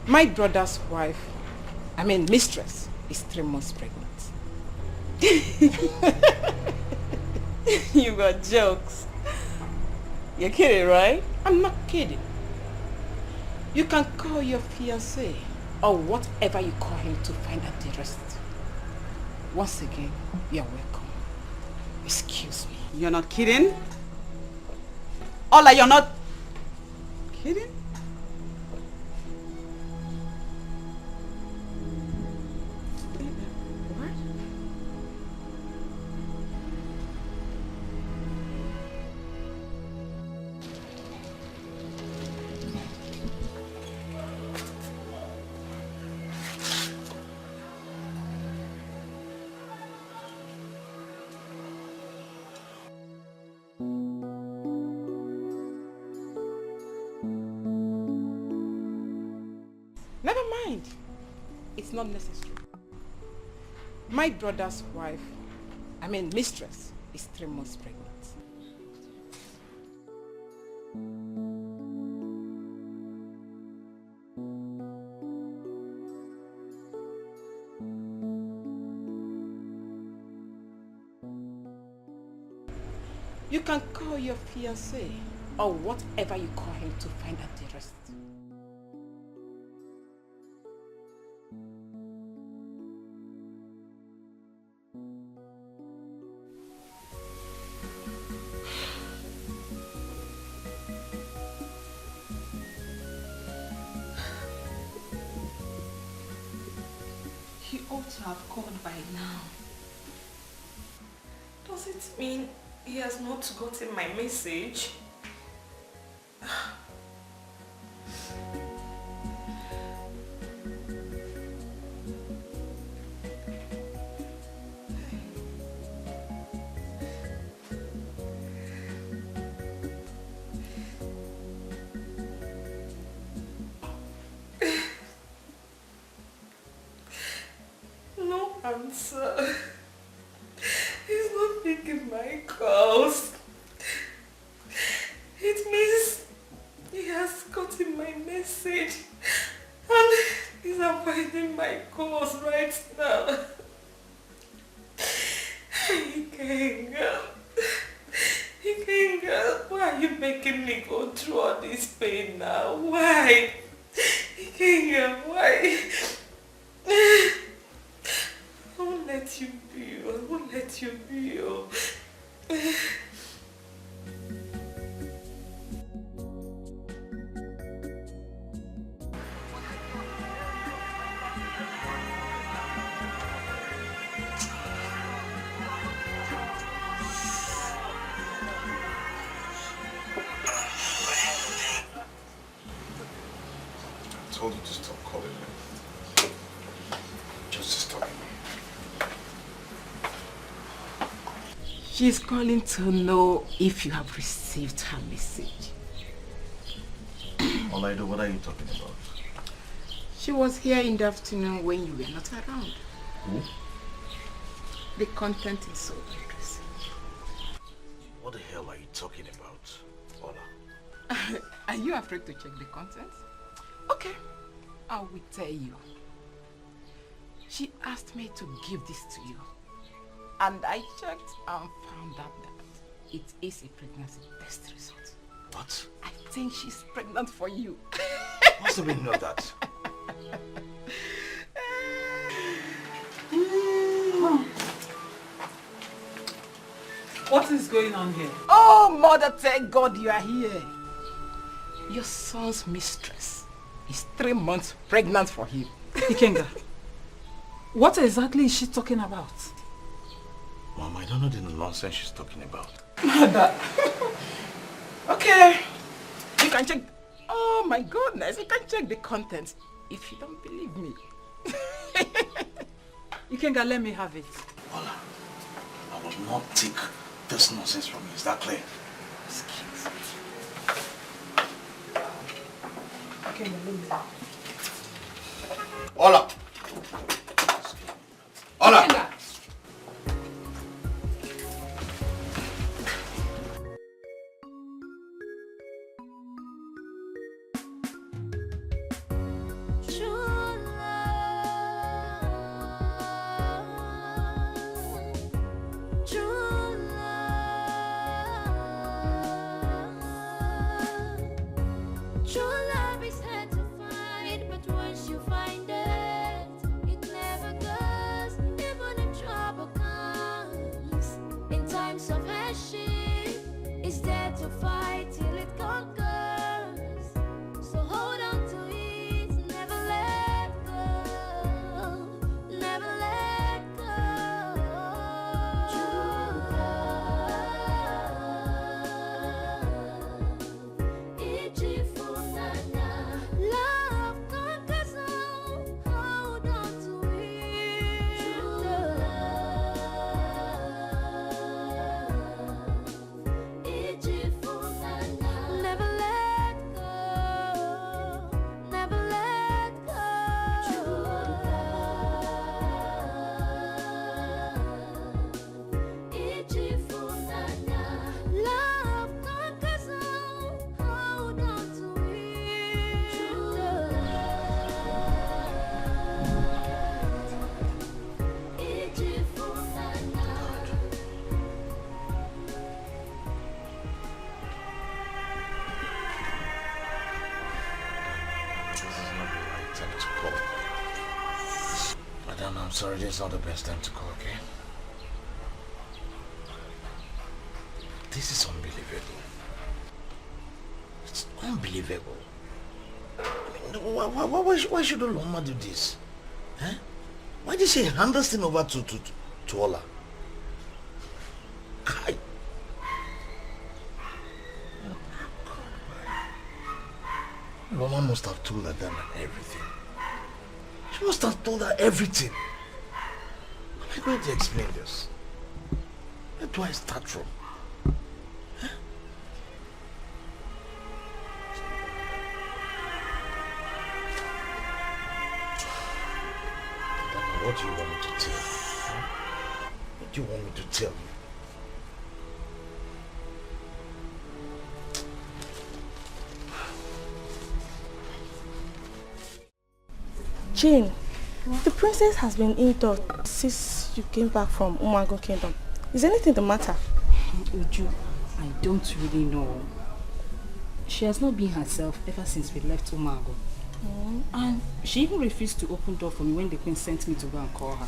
My brother's wife, mistress, is 3 months pregnant. You got jokes. You're kidding, right? I'm not kidding. You can call your fiancé or whatever you call him to find out the rest. Once again, you're welcome. Excuse me. You're not kidding? Ola, you're not kidding? What? Never mind. It's not necessary. My brother's wife, mistress, is 3 months pregnant. You can call your fiancé or whatever you call him to find out the rest. He ought to have called by now. Does it mean he has not gotten my message? No answer. He's not picking my calls. It means he has gotten my message and he's avoiding my calls right now. Ikenga, why are you making me go through all this pain now? Why? Ikenga, why? I won't let you be. I won't let you be. I told you to stop calling me. Just stop me. She's calling to know if you have received her message. Olaido, what are you talking about? She was here in the afternoon when you were not around. Who? The content is so interesting. What the hell are you talking about, Ola? Are you afraid to check the content? Okay, I will tell you. She asked me to give this to you. And I checked and found out that it is a pregnancy test result. What? I think she's pregnant for you. What's the meaning of that? What is going on here? Oh, Mother, thank God you are here. Your son's mistress is 3 months pregnant for him. Ikenga, what exactly is she talking about? Mom, I don't know the nonsense she's talking about. Mother. Okay. You can check. Oh my goodness. You can check the contents if you don't believe me. Ikenga, let me have it. Ola, I will not take this nonsense from you. Is that clear? Okay, let me have it. Ola! Ola! I'm sorry, this is not the best time to call, okay? This is unbelievable. It's unbelievable. I mean, why should Oloma do this? Huh? Why did she hand this thing over to Ola? Oloma must have told her that and everything. She must have told her everything. How am I going to explain this? Where do I start from? Huh? Dana, what do you want me to tell you? Huh? What do you want me to tell you? Jane, the princess has been indoors since you came back from Umago Kingdom. Is anything the matter? Uju, I don't really know. She has not been herself ever since we left Umago. And she even refused to open the door for me when the queen sent me to go and call her.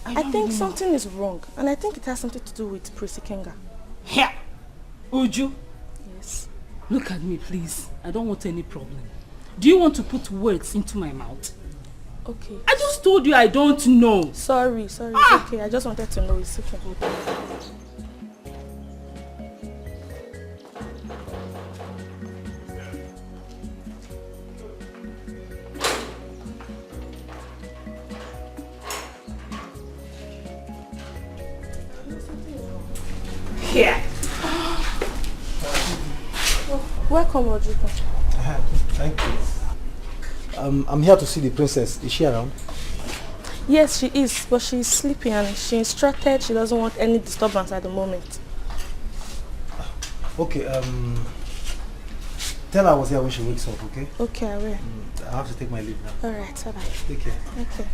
I think something is wrong, and I think it has something to do with Prince Ikenga. Here! Uju! Yes. Look at me, please. I don't want any problem. Do you want to put words into my mouth? Okay. I just told you I don't know. Sorry. It's okay. I just wanted to know. It's okay. Here. Welcome, Rodrigo. Thank you. I'm here to see the princess. Is she around? Yes, she is, but she's sleeping and she instructed she doesn't want any disturbance at the moment. Okay, Tell her I was here when she wakes up, okay? Okay, I will. I have to take my leave now. Alright, bye-bye. Take care. Okay.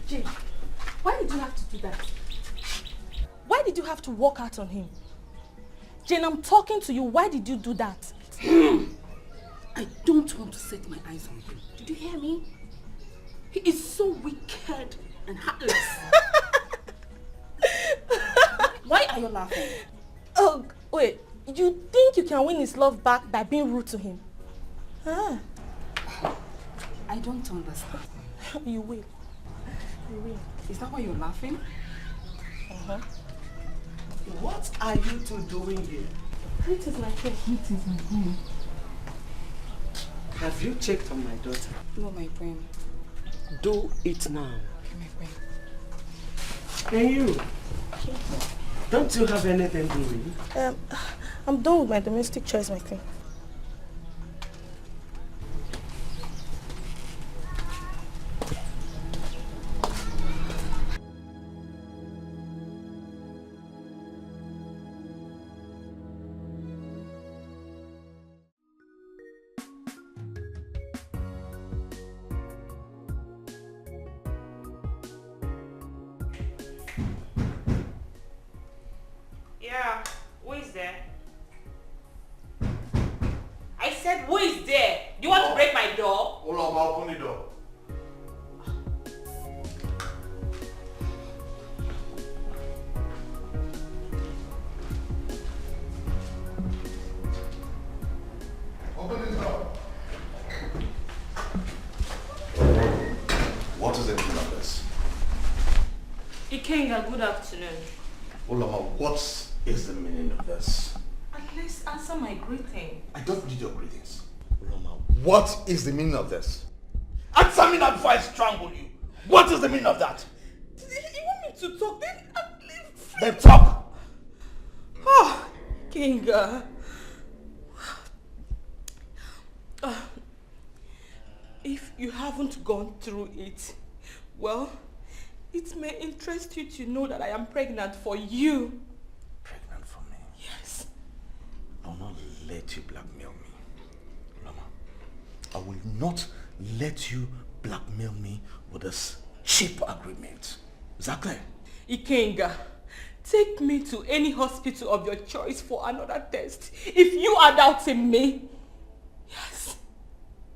Jane, why did you have to do that? Why did you have to walk out on him? Jane, I'm talking to you. Why did you do that? I don't want to set my eyes on him. Did you hear me? He is so wicked and heartless. Why are you laughing? Oh, wait. You think you can win his love back by being rude to him? Ah. I don't understand. You will. You will. Is that why you're laughing? Uh-huh. What are you two doing here? It is my phone. It is my phone. Have you checked on my daughter? No, my brain. Do it now. Okay, my brain. And you? Don't you have anything doing? I'm done with my domestic chores, my queen. Yeah, who is there? I said, who is there? Do you want to break my door? Hold on, I'll open the door. Open this door. What is the meaning of this? Ikenga, good afternoon. Ulama, what is the meaning of this? At least answer my greeting. I don't need your greetings. Ulama, what is the meaning of this? Answer me now before I strangle you. What is the meaning of that? You want me to talk? Then at least... Then talk! Oh, Kinga. If you haven't gone through it, well, it may interest you to know that I am pregnant for you. Pregnant for me? Yes. I will not let you blackmail me. Ulama, I will not let you blackmail me with this cheap agreement. Is that clear? Ikenga, take me to any hospital of your choice for another test. If you are doubting me, yes.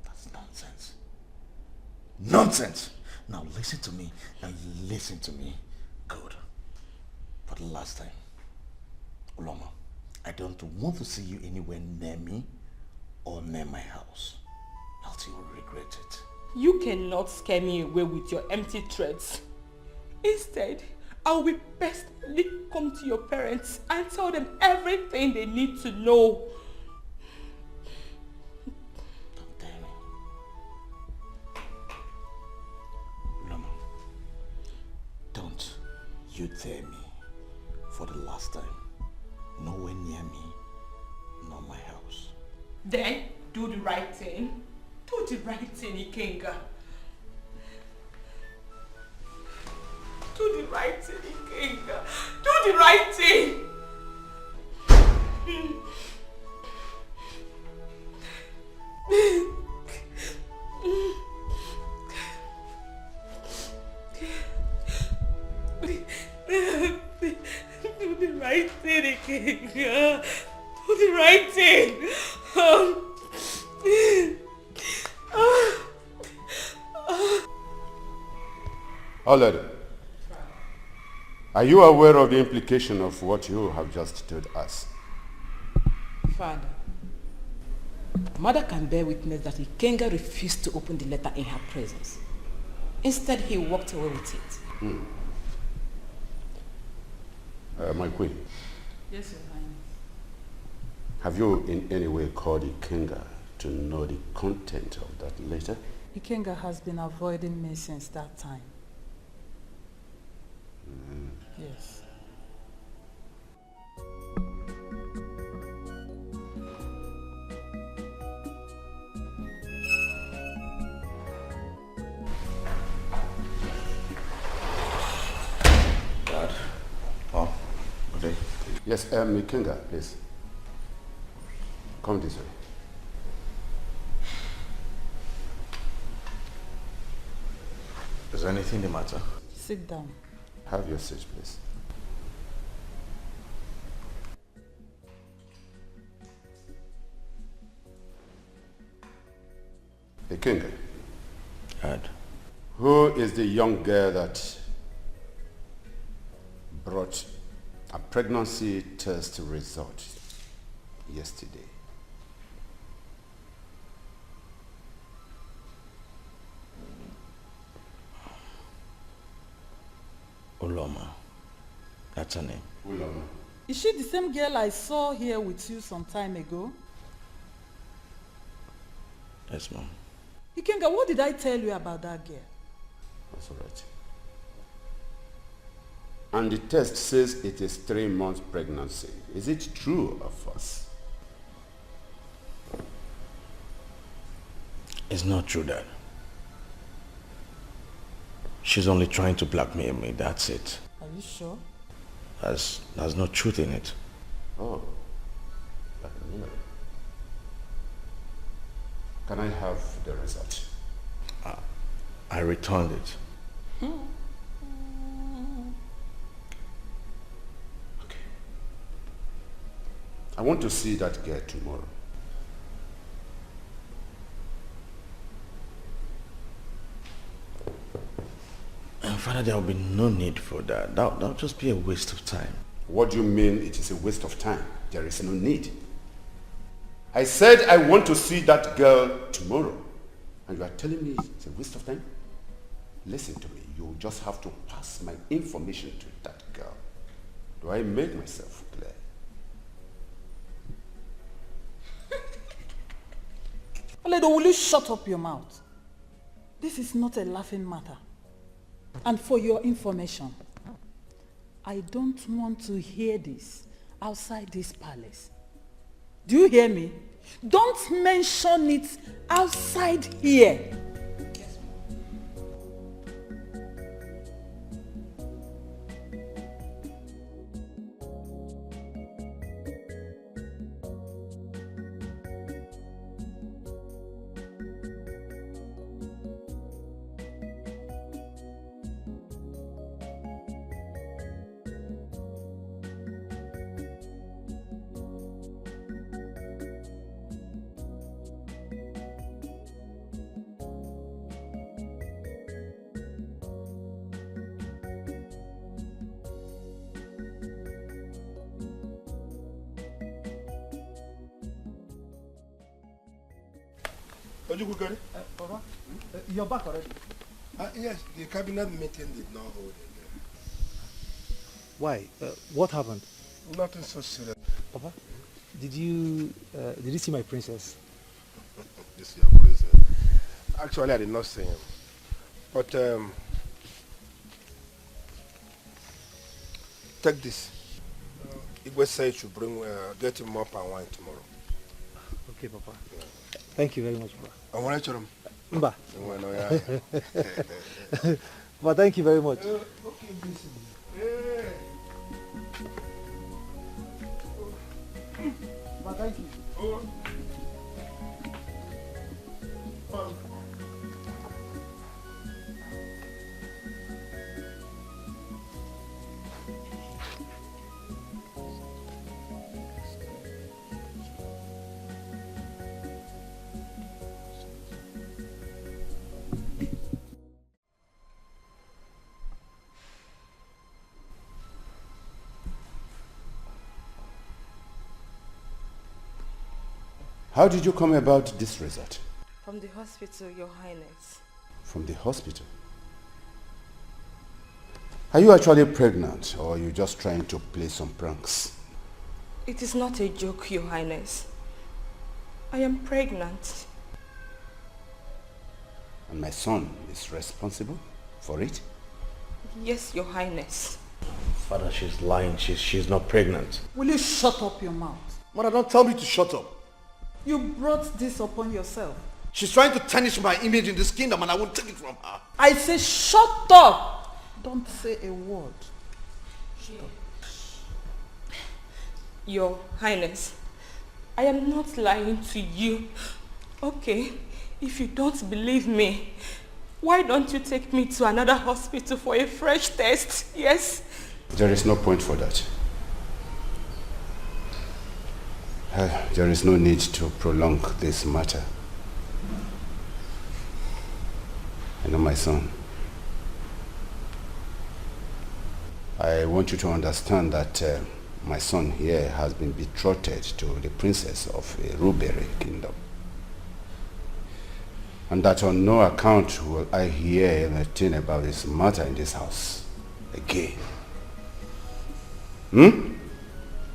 That's nonsense. Nonsense! Now listen to me and listen to me good. For the last time, Ulama, I don't want to see you anywhere near me or near my house. Else you will regret it. You cannot scare me away with your empty threats. Instead, I will personally come to your parents and tell them everything they need to know. Don't dare me. Ulama, don't you dare me for the last time. Nowhere near me, nor my house. Then, do the right thing. Do the right thing, Ikenga. Do the right thing, Ikenga. Do the right thing. Do the right thing, Ikenga. Do the right thing. Oled, are you aware of the implication of what you have just told us? Father, Mother can bear witness that Ikenga refused to open the letter in her presence. Instead, he walked away with it. My queen, Yes, Your Highness. have you in any way called Ikenga to know the content of that letter? Ikenga has been avoiding me since that time. Yes. Yes, Ikenga, please. Come this way. Is anything the matter? Sit down. Have your seat, please. Ikenga. Ed. Who is the young girl that brought a pregnancy test result yesterday? Uloma. That's her name. Uloma. Is she the same girl I saw here with you some time ago? Yes, ma'am. Ikenga, what did I tell you about that girl? That's all right. And the test says it is 3 months pregnancy. Is it true or false? It's not true, Dad. She's only trying to blackmail me, that's it. Are you sure? There's no truth in it. Oh, blackmail. Can I have the result? I returned it. I want to see that girl tomorrow. Father, there will be no need for that. That'll just be a waste of time. What do you mean it is a waste of time? There is no need. I said I want to see that girl tomorrow. And you are telling me it's a waste of time? Listen to me. You just have to pass my information to that girl. Do I make myself clear? Oledo, will you shut up your mouth? This is not a laughing matter. And for your information, I don't want to hear this outside this palace. Do you hear me? Don't mention it outside here. Papa, you're back already. Yes, the cabinet meeting did not hold again. Why? What happened? Nothing so serious. Papa, did you see my princess? This is your princess. Actually, I did not see him. But take this. Igwe said you should bring get him up and wine tomorrow. Okay, Papa. Yeah. Thank you very much, Papa. I want to Mba. But thank you very much. Okay, But thank you. How did you come about this result? From the hospital, Your Highness. From the hospital? Are you actually pregnant, or are you just trying to play some pranks? It is not a joke, Your Highness. I am pregnant. And my son is responsible for it? Yes, Your Highness. Father, she's lying. She's not pregnant. Will you shut up your mouth? Mother, don't tell me to shut up. You brought this upon yourself. She's trying to tarnish my image in this kingdom and I won't take it from her. I say shut up! Don't say a word. Shut up. Your Highness, I am not lying to you. Okay, if you don't believe me, why don't you take me to another hospital for a fresh test? Yes? There is no point for that. There is no need to prolong this matter. I know, my son. I want you to understand that my son here has been betrothed to the princess of a Rubere kingdom. And that on no account will I hear anything about this matter in this house again.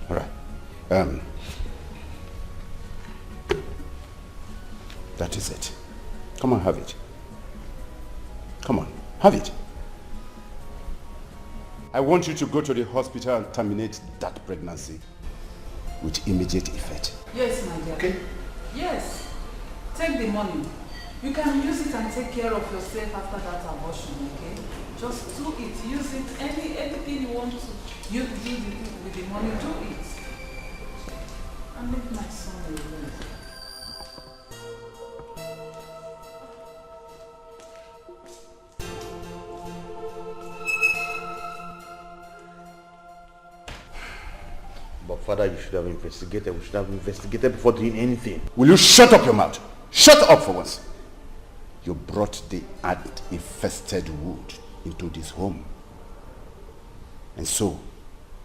All right. That is it. Come on, have it. Come on, have it. I want you to go to the hospital and terminate that pregnancy with immediate effect. Yes, my dear. Okay? Yes. Take the money. You can use it and take care of yourself after that abortion, okay? Just do it. Use it. Anything you want to do with the money, do it. And leave my son alone. But Father, you should have investigated. We should have investigated before doing anything. Will you shut up your mouth? Shut up for once. You brought the ant-infested wood into this home. And so,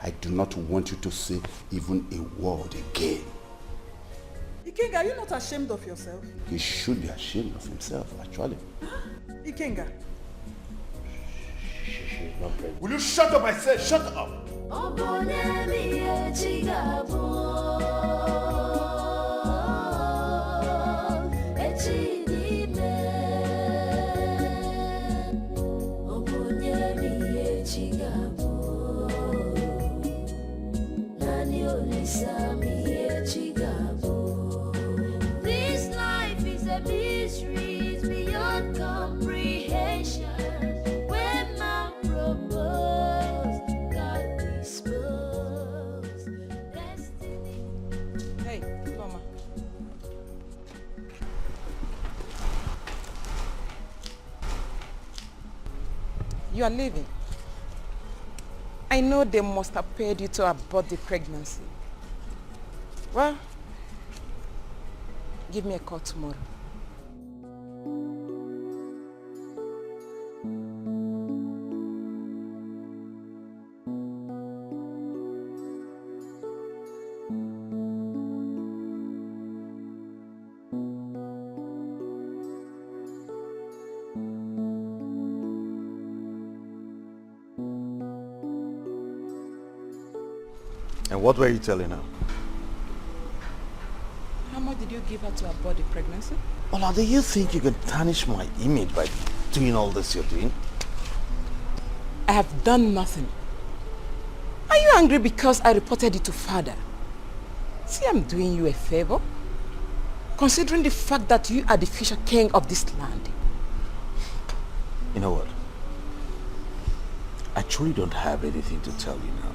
I do not want you to say even a word again. Ikenga, are you not ashamed of yourself? He should be ashamed of himself, actually. Ikenga. She's not pregnant. Will you shut up, I said, shut up! This life is a mystery, it's beyond comprehension. When man proposed, God disposed. Destiny. Hey, Mama. You are leaving. I know they must have paid you to abort the pregnancy. Well, give me a call tomorrow. And what were you telling her? How much did you give her to abort the pregnancy? Ola, do you think you can tarnish my image by doing all this you're doing? I have done nothing. Are you angry because I reported it to Father? See, I'm doing you a favor. Considering the fact that you are the future king of this land. You know what? I truly don't have anything to tell you now.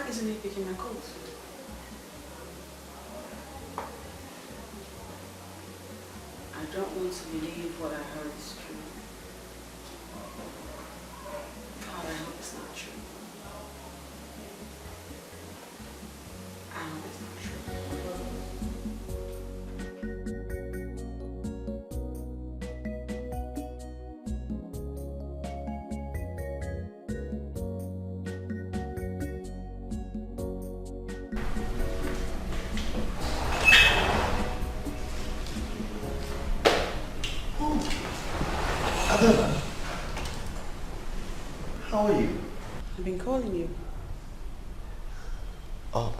Isn't he picking my calls? I don't want want to believe what I heard is true. God, I hope it's not true. I hope it's not true. Adela, how are you? I've been calling you. Oh,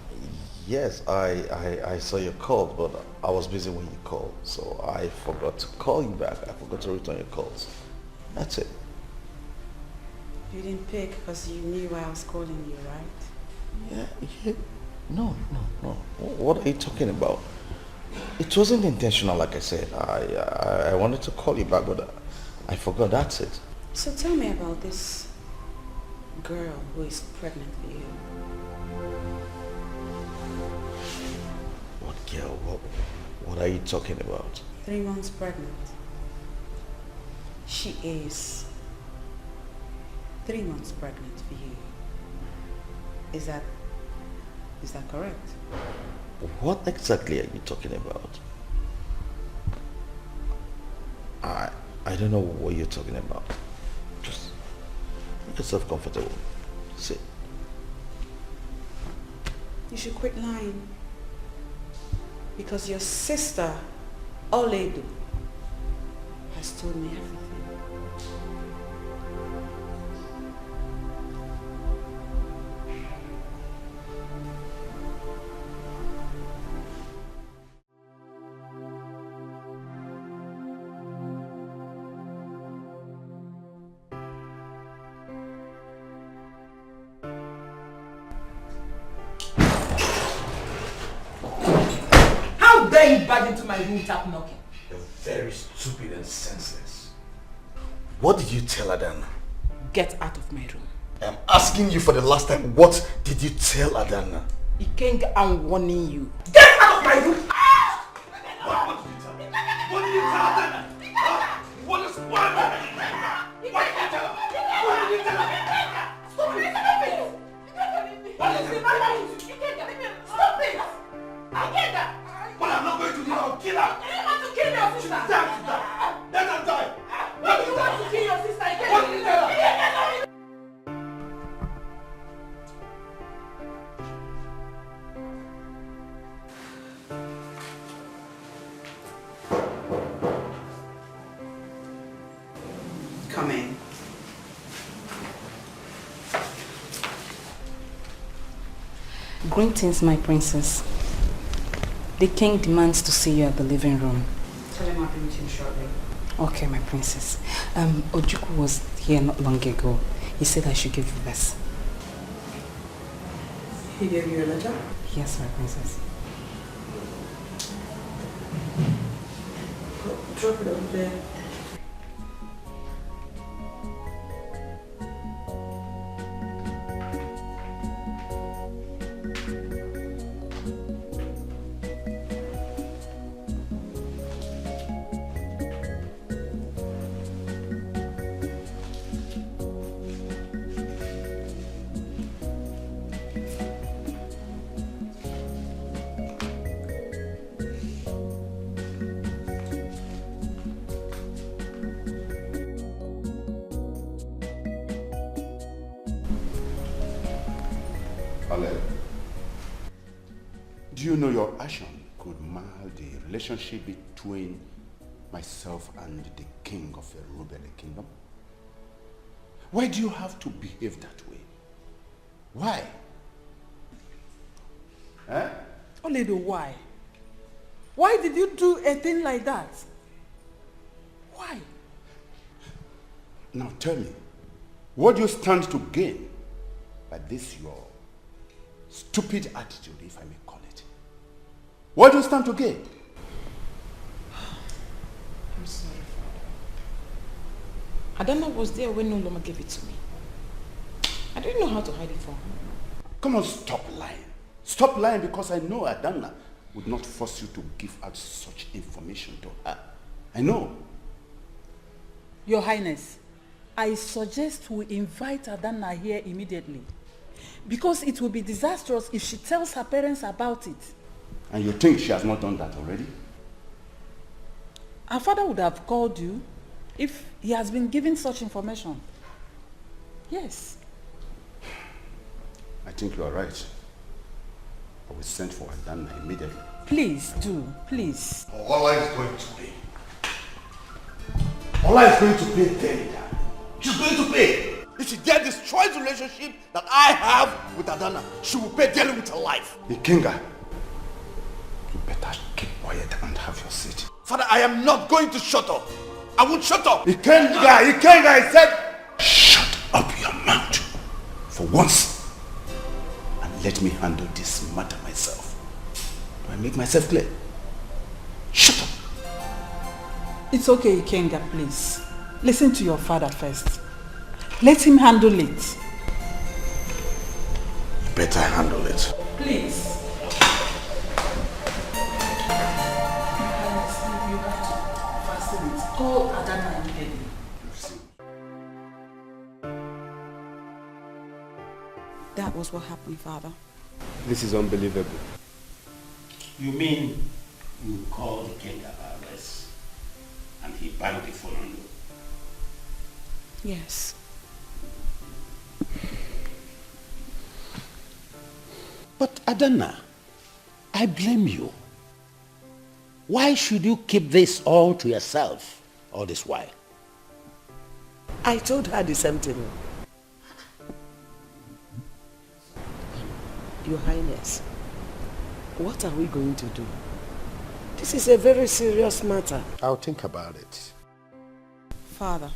yes, I saw your call, but I was busy when you called, so I forgot to call you back. I forgot to return your calls. That's it. You didn't pick because you knew I was calling you, right? Yeah. No. What are you talking about? It wasn't intentional, like I said. I wanted to call you back, but I forgot. That's it. So tell me about this girl who is pregnant with you. What girl? What are you talking about? 3 months pregnant. She is 3 months pregnant for you. Is that correct? What exactly are you talking about? I don't know what you're talking about. Just make yourself comfortable. Sit. You should quit lying. Because your sister, Ini Edo, has told me everything. Then you barge into my room without knocking. You're very stupid and senseless. What did you tell Adana? Get out of my room. I'm asking you for the last time, what did you tell Adana? Ikenga, I'm warning you. Get out of my room! What did you tell me? What did you tell Adana? What did you tell her? What did you tell her? Stop it! What is it? Stop it! Ikenga! But I'm not going to do I'll kill her! You want to kill your sister? She's dead, she's dead. Let her die! What do you want to kill your sister? What did you tell her? Come in. Greetings, my princess. The king demands to see you at the living room. Tell him I'll be with him shortly. Okay, my princess. Ojukwu was here not long ago. He said I should give you this. He gave you a letter? Yes, my princess. Drop it over there. Do you know your action could mar the relationship between myself and the king of the Rubele kingdom? Why do you have to behave that way? Why? Eh? Ini Edo, why? Why did you do a thing like that? Why? Now tell me, what do you stand to gain by this your stupid attitude, if I may call it? What do you stand to gain? I'm sorry, Father. Adana was there when Noloma gave it to me. I didn't know how to hide it from her. Come on, stop lying. Stop lying, because I know Adana would not force you to give out such information to her. I know. Your Highness, I suggest we invite Adanna here immediately. Because it will be disastrous if she tells her parents about it. And you think she has not done that already? Her father would have called you if he has been given such information. Yes. I think you are right. I will send for Adanna immediately. Please do, please. Ola is going to pay. Ola is going to pay daily. She's going to pay. If she dare destroy the relationship that I have with Adanna, she will pay daily with her life. Ikenga, you better keep quiet and have your seat. Father, I am not going to shut up. I won't shut up. Ikenga, I said, shut up your mouth for once and let me handle this matter myself. Do I make myself clear? Shut up. It's okay, Ikenga, please. Listen to your father first. Let him handle it. You better handle it. Please. You have to fasten it. Call Adanna immediately. That was what happened, Father. This is unbelievable. You mean you called the king about this and he banged the phone on you? Yes. But Adanna, I blame you. Why should you keep this all to yourself all this while? I told her the same thing. Your Highness, what are we going to do? This is a very serious matter. I'll think about it. Father,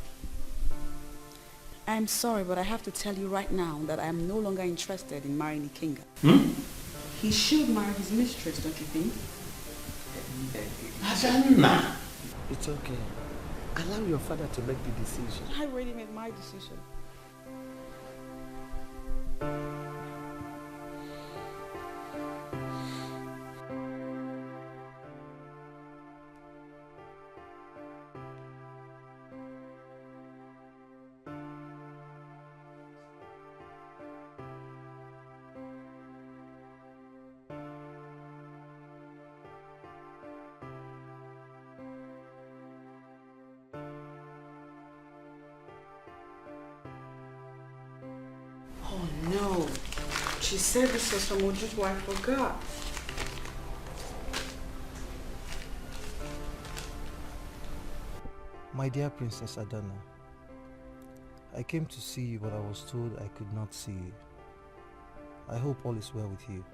I'm sorry, but I have to tell you right now that I am no longer interested in marrying Ikenga. He should marry his mistress, don't you think? Adanna! It's okay. Allow your father to make the decision. I already made my decision. Oh no, she said this was from Ojukwu, I forgot. My dear Princess Adanna, I came to see you, but I was told I could not see you. I hope all is well with you.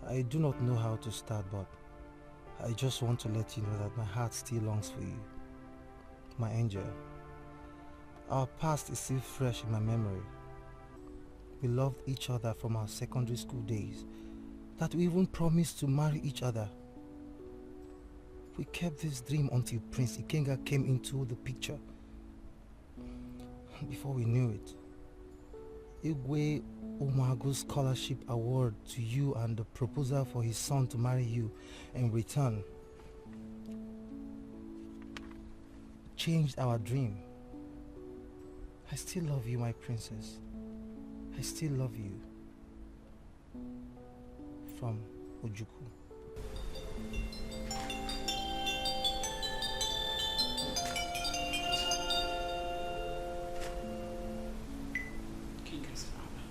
I do not know how to start, but I just want to let you know that my heart still longs for you. My angel, our past is still fresh in my memory. We loved each other from our secondary school days, that we even promised to marry each other. We kept this dream until Prince Ikenga came into the picture. Before we knew it, Igwe Umagu's scholarship award to you and the proposal for his son to marry you in return changed our dream. I still love you, my princess. I still love you. From Ojukwu. King's father.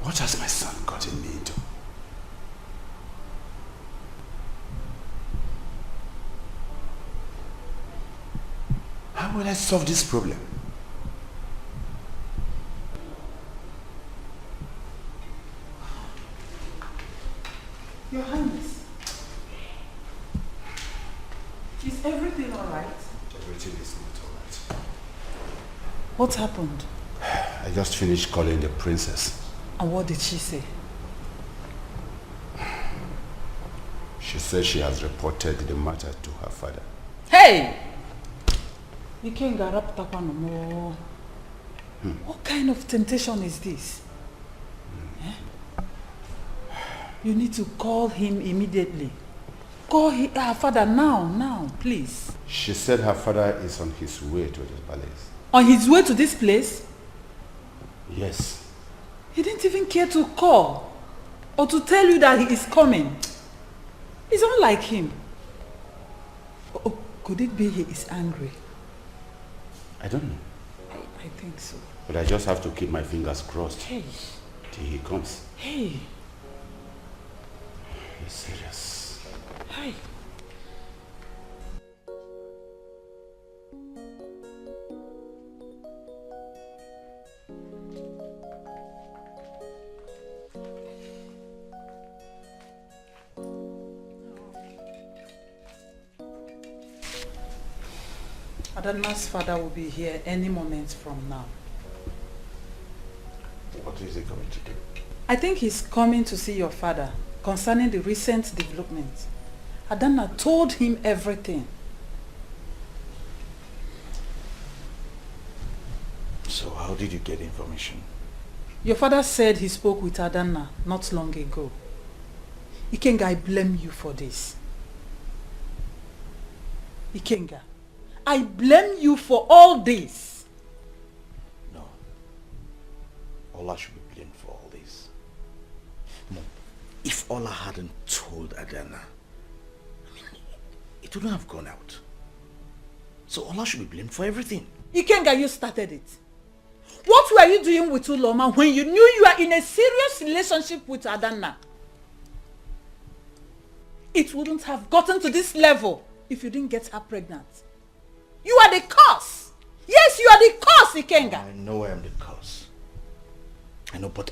What has my son gotten me into? How will I solve this problem? Your Highness, is everything alright? Everything is not alright. What happened? I just finished calling the princess. And what did she say? She says she has reported the matter to her father. Hey! You can't get up no more. What kind of temptation is this? Eh? You need to call him immediately. Call her father now, please. She said her father is on his way to the palace. On his way to this place? Yes. He didn't even care to call or to tell you that he is coming. It's unlike him. Oh, could it be he is angry? I don't know. I think so. But I just have to keep my fingers crossed Hey. till he comes. Hey. He's serious. Hey. Adanna's father will be here any moment from now. What is he coming to do? I think he's coming to see your father concerning the recent development. Adanna told him everything. So how did you get information? Your father said he spoke with Adanna not long ago. Ikenga, I blame you for this. Ikenga, I blame you for all this. No. Ola should be blamed for all this. Mom, if Ola hadn't told Adanna, it wouldn't have gone out. So Ola should be blamed for everything. Ikenga, you started it. What were you doing with Uloma when you knew you were in a serious relationship with Adanna? It wouldn't have gotten to this level if you didn't get her pregnant. You are the cause. Yes, you are the cause, Ikenga. I know I am the cause. I know, but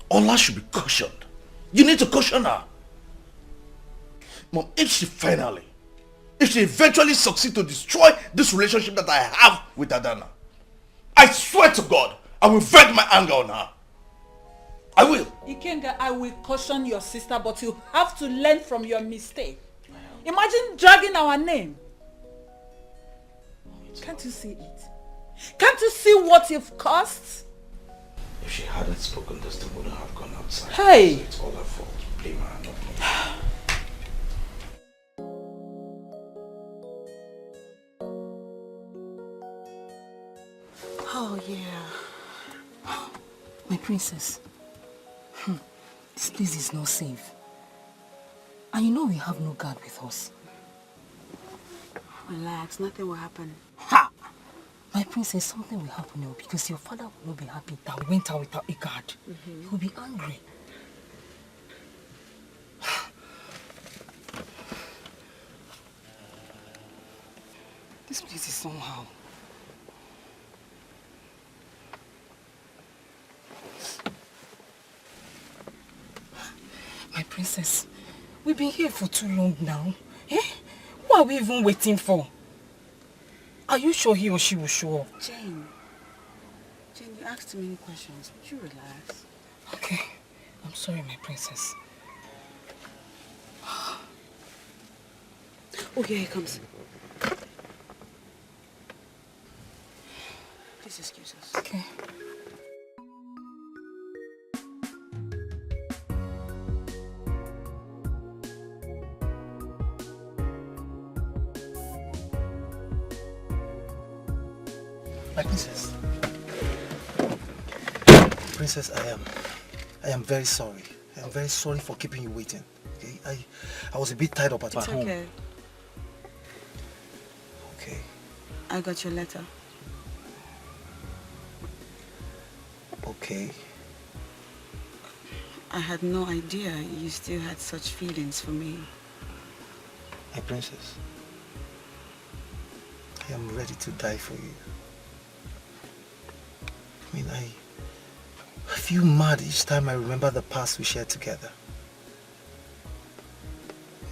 Ola should be cautioned. You need to caution her. Mom, if she eventually succeeds to destroy this relationship that I have with Adanna, I swear to God, I will vent my anger on her. I will. Ikenga, I will caution your sister, but you have to learn from your mistake. Imagine dragging our name. Can't you see it? Can't you see what you've caused? If she hadn't spoken, this thing wouldn't have gone outside. Hey! So it's all her fault. Blame her, not me. Oh, yeah. My princess. This place is not safe. And you know we have no guard with us. Relax, nothing will happen. Ha! My princess, something will happen now because your father will not be happy that we went out without a guard. He will be angry. This place is somehow. My princess, we've been here for too long now. Eh? What are we even waiting for? Are you sure he or she will show up? Jane, you asked too many questions. Would you relax? Okay. I'm sorry, my princess. Oh, here he comes. Please excuse us. Okay. My princess. Princess, I am very sorry. I am very sorry for keeping you waiting. Okay? I was a bit tied up at It's home. okay. Okay. I got your letter. Okay. I had no idea you still had such feelings for me. My princess, I am ready to die for you. I mean, I feel mad each time I remember the past we shared together.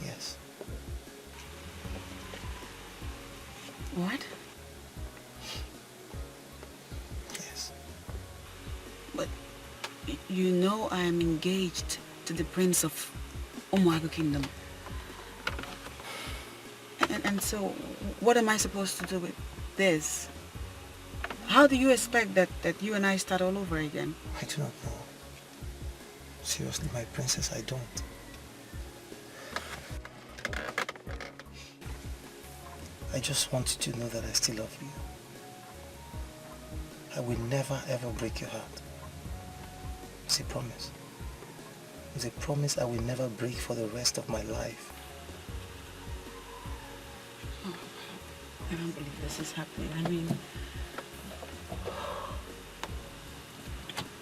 Yes. What? Yes. But You know I am engaged to the prince of Umuagu Kingdom. And so, what am I supposed to do with this? How do you expect that you and I start all over again? I do not know. Seriously, my princess, I don't. I just want you to know that I still love you. I will never ever break your heart. It's a promise. It's a promise I will never break for the rest of my life. Oh, I don't believe this is happening. I mean,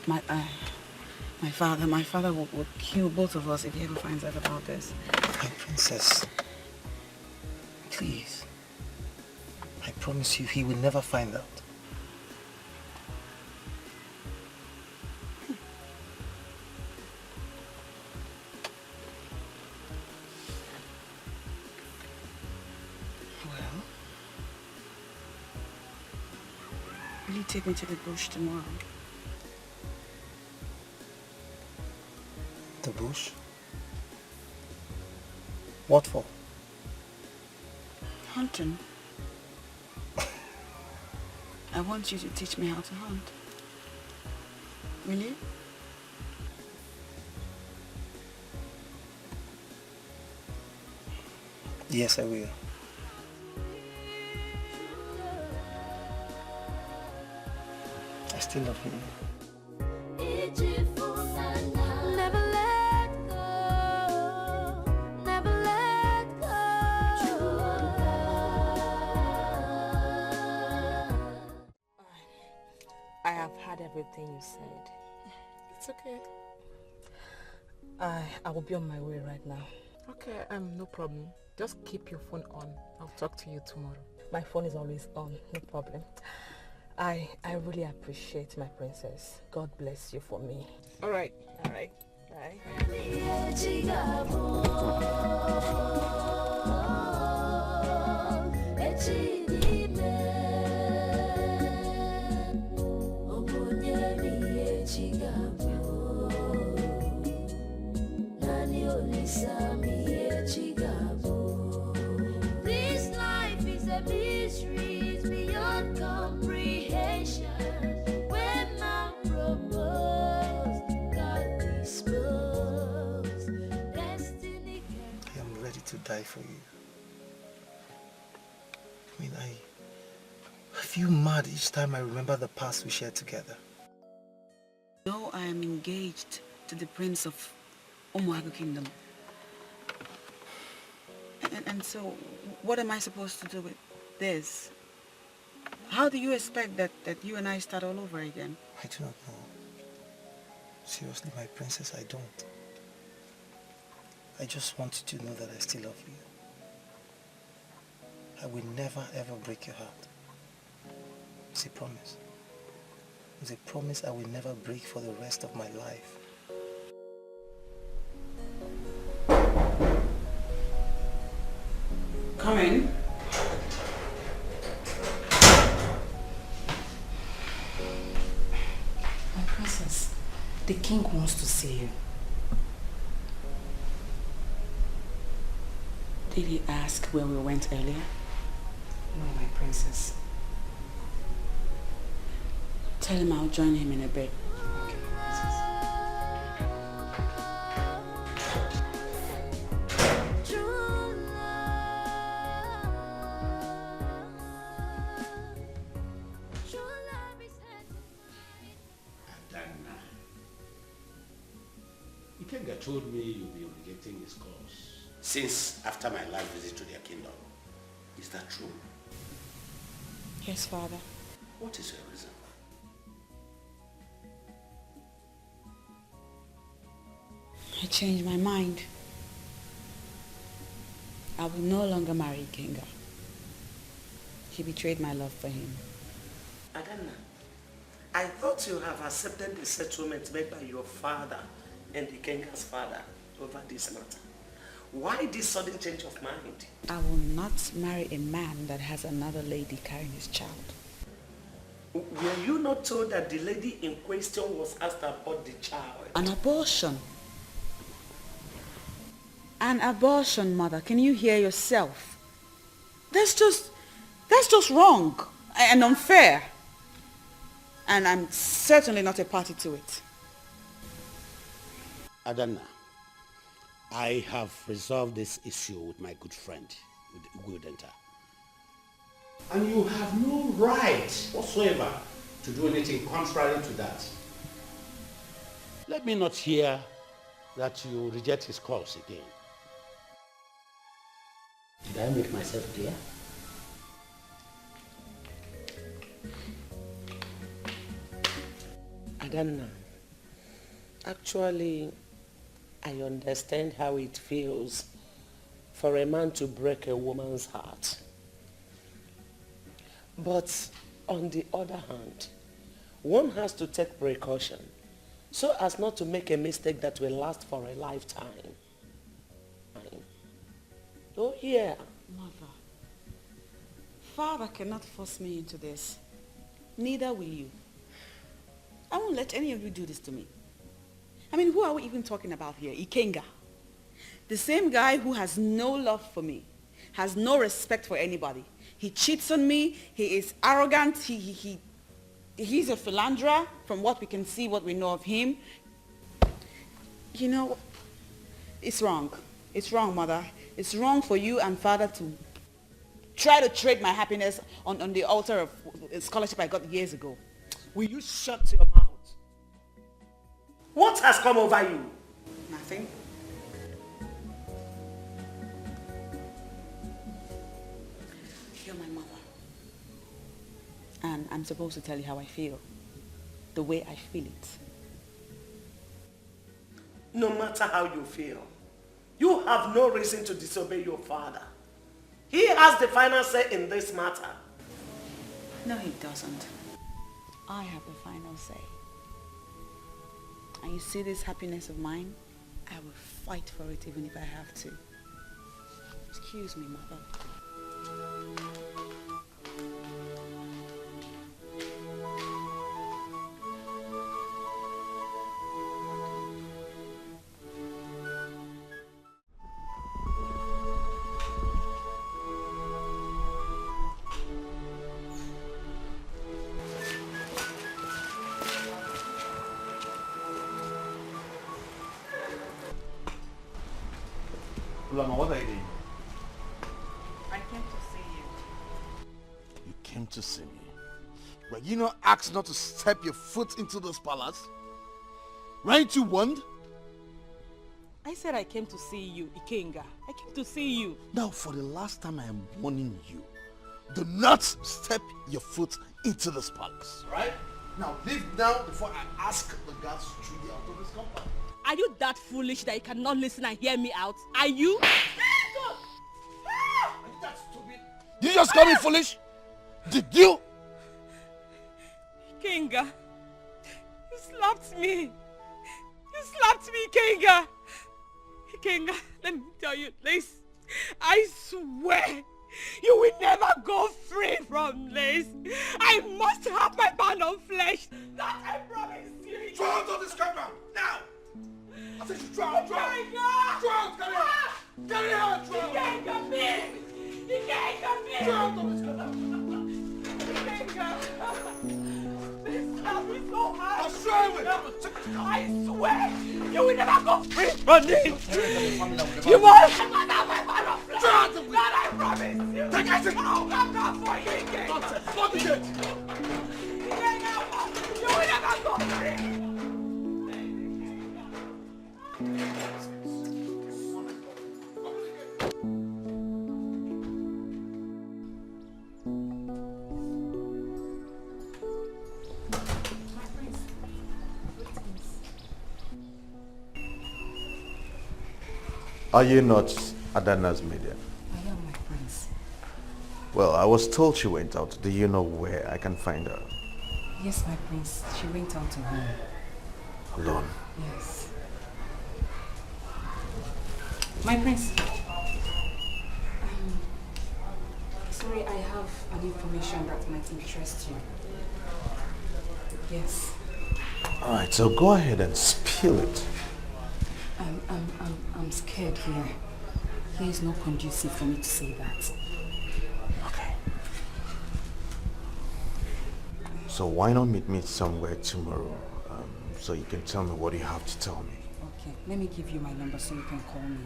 my father would kill both of us if he ever finds out about this. My princess, please. I promise you he will never find out. Well, will you take me to the bush tomorrow? The bush? What for? Hunting. I want you to teach me how to hunt. Will you? Yes, I will. I still love you. Never let go, never let go. I have heard everything you said. It's okay. I will be on my way right now. Okay, no problem. Just keep your phone on. I'll talk to you tomorrow. My phone is always on, no problem. I really appreciate my princess. God bless you for me. All right. Bye. This life is a mystery, it's beyond comprehension. When man proposed, God disposed. Destiny I am ready to die for you. I mean, I feel mad each time I remember the past we shared together. No, I am engaged to the prince of Umuagu Kingdom. And so, what am I supposed to do with this? How do you expect that you and I start all over again? I do not know. Seriously, my princess, I don't. I just want you to know that I still love you. I will never ever break your heart. It's a promise. It's a promise I will never break for the rest of my life. Come in. My princess, the king wants to see you. Did he ask where we went earlier? No, my princess. Tell him I'll join him in a bit. Ikenga told me you'll be rejecting his cause. Since after my last visit to their kingdom. Is that true? Yes, Father. What is your reason? I changed my mind. I will no longer marry Kenga. He betrayed my love for him. Adanna, I thought you have accepted the settlement made by your father and the Kenga's father over this matter. Why this sudden change of mind? I will not marry a man that has another lady carrying his child. Were you not told that the lady in question was asked about the child? An abortion. An abortion, mother. Can you hear yourself? That's just wrong and unfair. And I'm certainly not a party to it. Adanna, I have resolved this issue with my good friend, with Ugudenta. And you have no right whatsoever to do anything contrary to that. Let me not hear that you reject his calls again. Did I make myself clear? Adanna, actually, I understand how it feels for a man to break a woman's heart. But on the other hand, one has to take precaution so as not to make a mistake that will last for a lifetime. Oh yeah. Mother, Father cannot force me into this. Neither will you. I won't let any of you do this to me. I mean, who are we even talking about here? Ikenga. The same guy who has no love for me, has no respect for anybody. He cheats on me, he is arrogant, he's a philanderer from what we can see, what we know of him. You know, it's wrong. It's wrong, Mother. It's wrong for you and Father to try to trade my happiness on the altar of a scholarship I got years ago. Will you shut your mouth? What has come over you? Nothing. You're my mother. And I'm supposed to tell you how I feel. The way I feel it. No matter how you feel, you have no reason to disobey your father. He has the final say in this matter. No, he doesn't. I have the final say. And you see this happiness of mine? I will fight for it even if I have to. Excuse me, Mother. Ulama, what are you doing? I came to see you. You came to see me? Were you not asked not to step your foot into this palace? Weren't you warned? I said I came to see you, Ikenga. I came to see you. Now, for the last time, I am warning you. Do not step your foot into this palace. Right? Now, leave now before I ask the guards to throw you out of this compound. Are you that foolish that you cannot listen and hear me out? Are you? Are you that stupid? Did you just call me foolish? Did you? Ikenga, you slapped me. You slapped me, Ikenga. Ikenga, let me tell you this. I swear you will never go free from this. I must have my pound of flesh. That I promise you. Throw out of this compound now! I said you throw out, throw out! Throw out, get it! Get it out, throw out! Ikenga, please! Ikenga, please! Throw out of this compound! This slap is so hard. I'll show it! I swear you will never go free from this. You must have my pound of flesh. That I promise you. Take it! I'll come down for you, Ikenga. Nonsense! What is it? Ikenga, you will never go free. Are you not Adanna's media? I am, my prince. Well, I was told she went out. Do you know where I can find her? Yes, my prince. She went out alone. Alone? Yes. My prince. Sorry, I have an information that might interest you. Yes. Alright, so go ahead and spill it. I'm scared here. Here is not conducive for me to say that. Okay. So why not meet me somewhere tomorrow, so you can tell me what you have to tell me. Okay, let me give you my number so you can call me.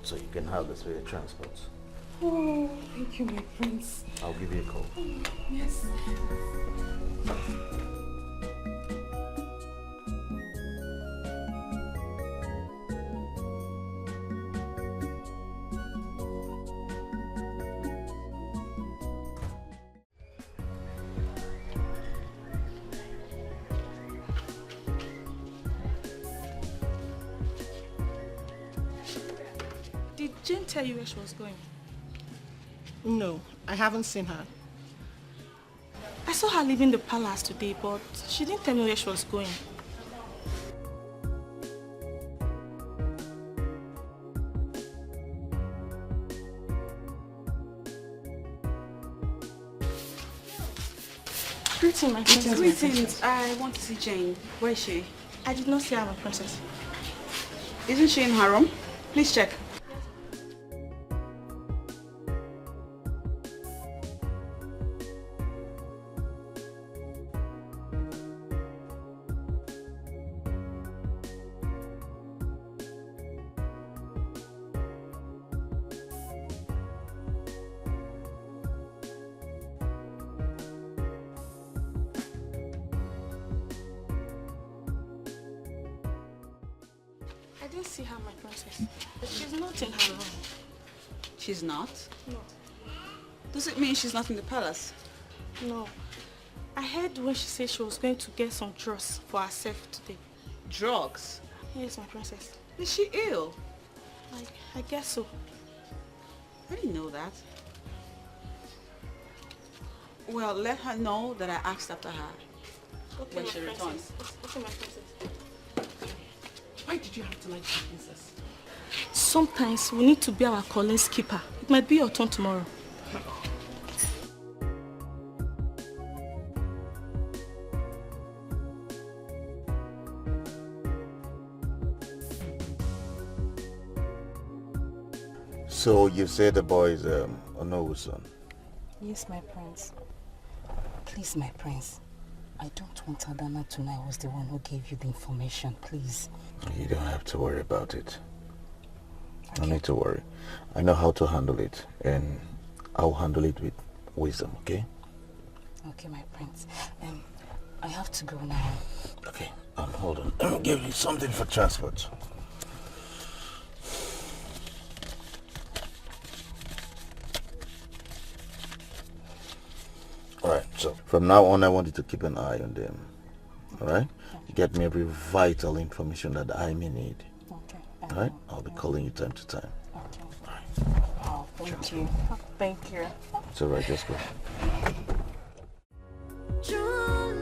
So you can have this for your transport. Oh, thank you, my prince. I'll give you a call. Yes. Did Jane tell you where she was going? No, I haven't seen her. I saw her leaving the palace today, but she didn't tell me where she was going. Greetings, my princess. Greetings. I want to see Jane. Where is she? I did not see her, my princess. Isn't she in her room? Please check. I didn't see her, my princess. But she's not in her room. She's not? No. Does it mean she's not in the palace? No. I heard when she said she was going to get some drugs for herself today. Drugs? Yes, my princess. Is she ill? I guess so. I didn't know that. Well, let her know that I asked after her Okay, when my she princess. returns. Okay, my princess. Why did you have to lie to the princess? Sometimes we need to be our Colin's keeper. It might be your turn tomorrow. So you say the boy is Onowo's son? Yes, my prince. Please, my prince. I don't want Adana to know I was the one who gave you the information, please. You don't have to worry about it. Okay. No need to worry. I know how to handle it, and I'll handle it with wisdom, okay? Okay, my prince. I have to go now. Okay, hold on. Let me give you something for transport. Alright, so from now on I want you to keep an eye on them. Alright? Get me every vital information that I may need. Okay. Alright? I'll be calling you time to time. Okay. Oh, thank you. Thank you. It's alright, just go. True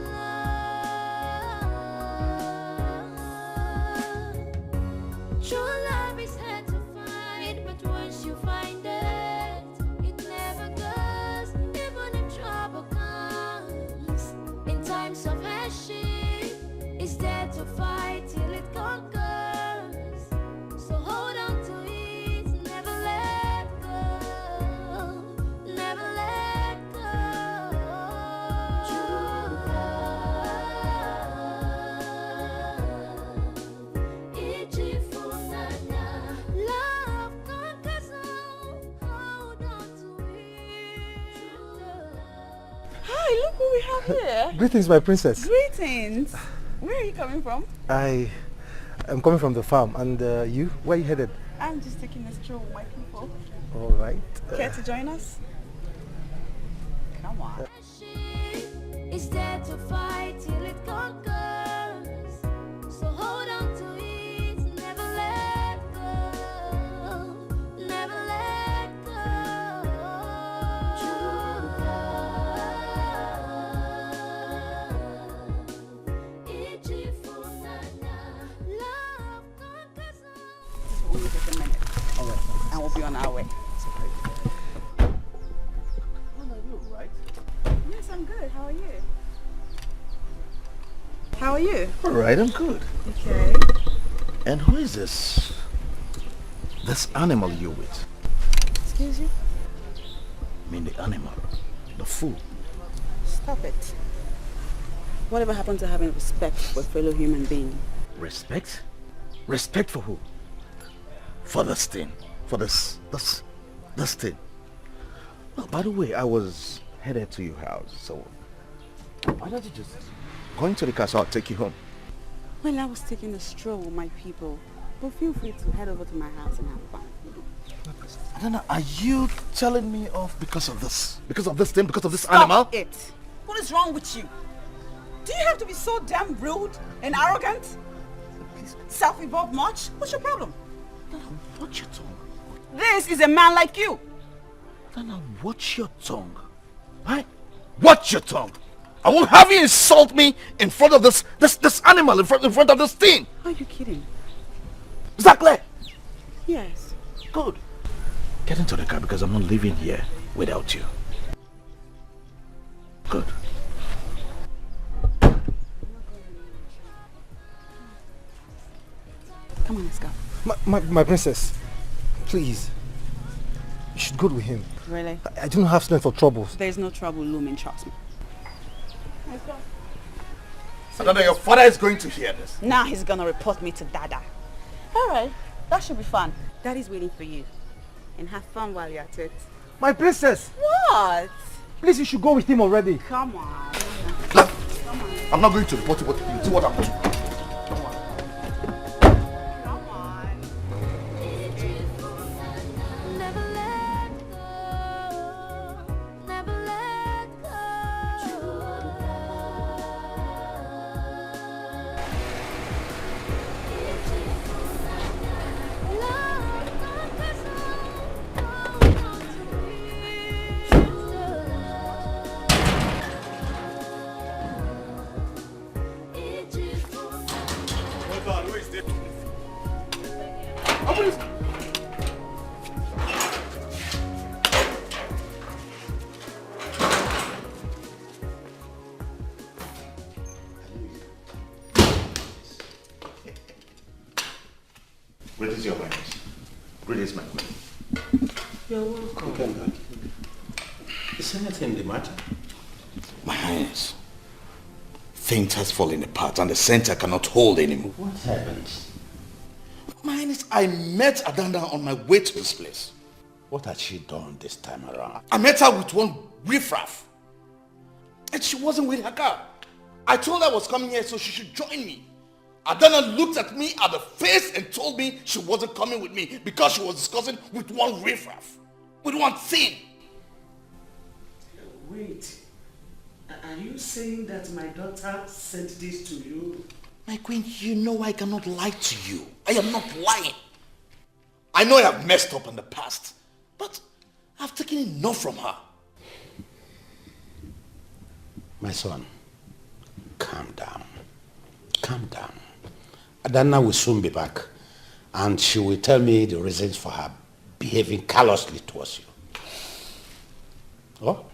love is hard to find, but once you find it, it never goes, even if trouble comes. In times of hardship, it's there to fight till it conquers. So hold on to it, never let go, never let go. True love, it's for nana. Love conquers all, hold on to it. True love. Hi, look who we have here. Greetings, my princess. Greetings. Where are you coming from? I am coming from the farm, and you? Where are you headed? I'm just taking a stroll with my people. All right. Care to join us? Come on. It's there to fight till it conquers. So hold on to it, never let go, never let go. Just a minute. All right. And we'll be on our way. Right. Yes, I'm good. How are you? How are you? All right, I'm good. Okay. And who is this? This animal you're with? Excuse you? I mean the animal, the fool. Stop it. Whatever happened to having respect for a fellow human being? Respect? Respect for who? For this thing. For this thing. Oh, by the way, I was headed to your house, so why don't you just go into the car so I'll take you home? Well, I was taking a stroll with my people. But feel free to head over to my house and have fun. I don't know, are you telling me off because of this? Because of this thing? Because of this Stop animal? it! What is wrong with you? Do you have to be so damn rude and arrogant? Self-involved much? What's your problem? Watch your tongue. This is a man like you. Dana, watch your tongue. Right? Watch your tongue. I won't have you insult me in front of this animal, in front of this thing. Are you kidding? Exactly. Yes. Good. Get into the car because I'm not leaving here without you. Good. Come on, let's go. My princess, please. You should go with him. Really? I don't have strength for troubles. There's no trouble looming, trust me. Let's go. Dada, your father is going to hear this. Now he's gonna report me to Dada. Alright, that should be fun. Daddy's waiting for you. And have fun while you're at it. My princess! What? Please, you should go with him already. Come on. I'm not going to report you, but you see what I'm doing. Greetings, Your Highness. Greetings, my queen. You're welcome. Is anything the matter? My Highness, things has fallen apart and the center cannot hold anymore. What happened? My Highness, I met Adana on my way to this place. What had she done this time around? I met her with one riffraff. And she wasn't with her car. I told her I was coming here so she should join me. Adana looked at me at the face and told me she wasn't coming with me because she was discussing with one riffraff. With one thing. Wait. Are you saying that my daughter sent this to you? My queen, you know I cannot lie to you. I am not lying. I know I have messed up in the past, but I've taken enough from her. My son, calm down. Calm down. Adana will soon be back and she will tell me the reasons for her behaving callously towards you. Oh?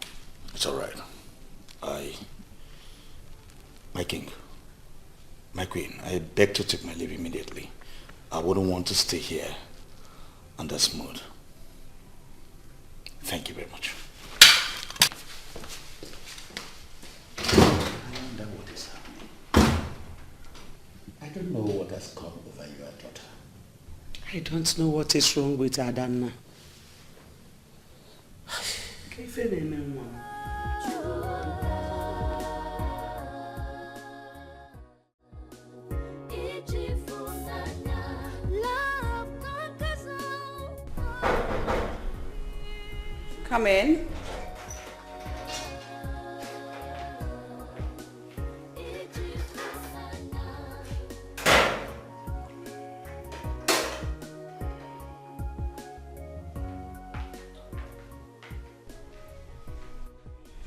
It's all right. My king, my queen, I beg to take my leave immediately. I wouldn't want to stay here on this mood. Thank you very much. I wonder what is happening. I don't know what has come over your daughter. I don't know what is wrong with Adana. Come in.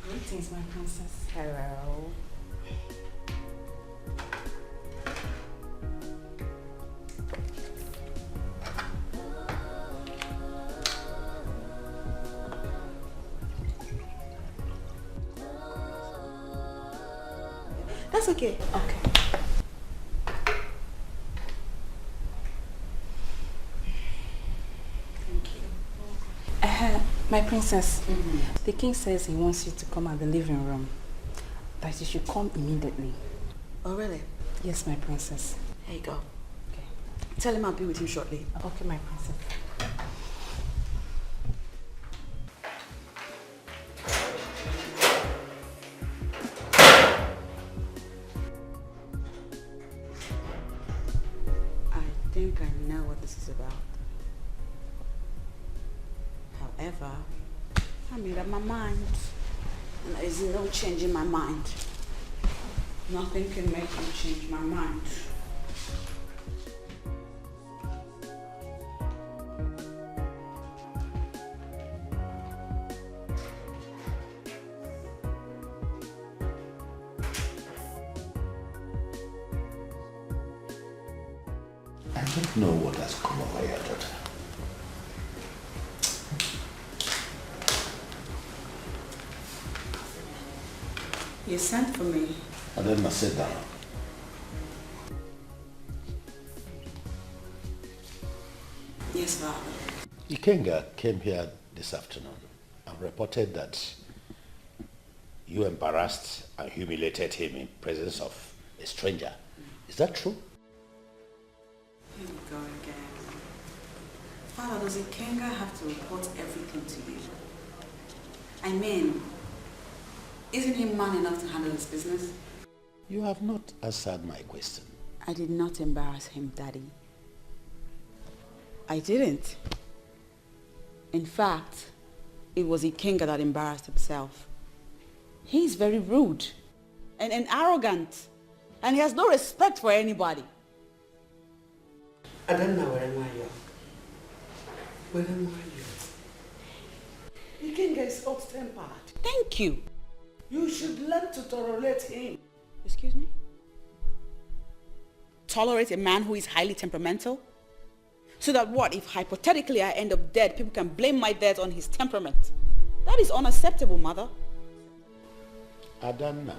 Greetings, my princess. Hello. That's okay. Okay. My princess, the king says he wants you to come at the living room. That you should come immediately. Oh, really? Yes, my princess. Here you go. Okay. Tell him I'll be with him shortly. Okay, my princess. I think I know what this is about. However, I made up my mind. And there is no change in my mind. Nothing can make me change my mind. I don't know what has come over your daughter. You sent for me. And then I sit down. Yes, Father. Ikenga came here this afternoon and reported that you embarrassed and humiliated him in presence of a stranger. Is that true? Here we go again. Father, does Ikenga have to report everything to you? I mean, isn't he man enough to handle his business? You have not answered my question. I did not embarrass him, Daddy. I didn't. In fact, it was Ikenga that embarrassed himself. He's very rude and arrogant, and he has no respect for anybody. I don't know where am I. Where am I? Ikenga is hot-tempered. Thank you. You should learn to tolerate him. Excuse me? Tolerate a man who is highly temperamental? So that what, if hypothetically I end up dead, people can blame my death on his temperament? That is unacceptable, Mother. Adana,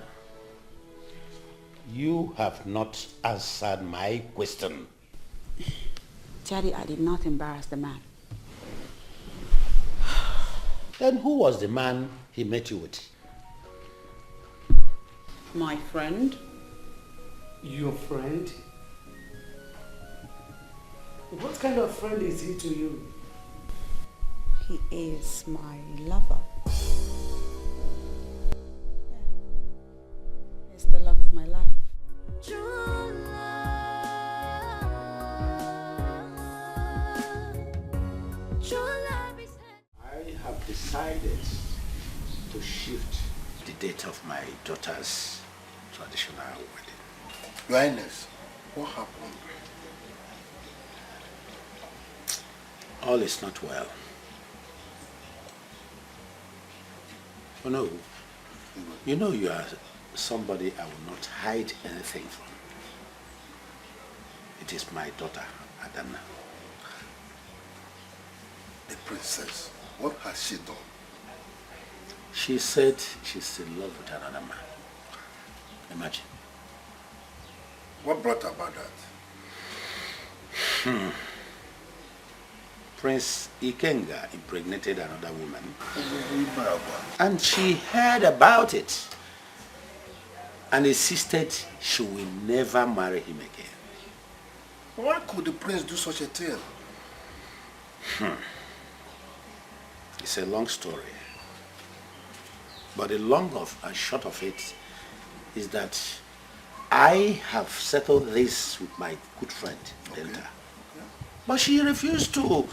you have not answered my question. Daddy, I did not embarrass the man. Then who was the man he met you with? My friend. Your friend? What kind of friend is he to you? He is my lover. Yeah. He's the love of my life. I have decided to shift the date of my daughter's traditional wedding. Your Highness, what happened? All is not well. Oh no, you know you are somebody I will not hide anything from. It is my daughter, Adana. The princess, what has she done? She said she's in love with another man. Imagine. What brought about that? Prince Ikenga impregnated another woman. And she heard about it and insisted she will never marry him again. Why could the prince do such a thing? It's a long story. But the long and short of it is that I have settled this with my good friend, Delta. But she refused to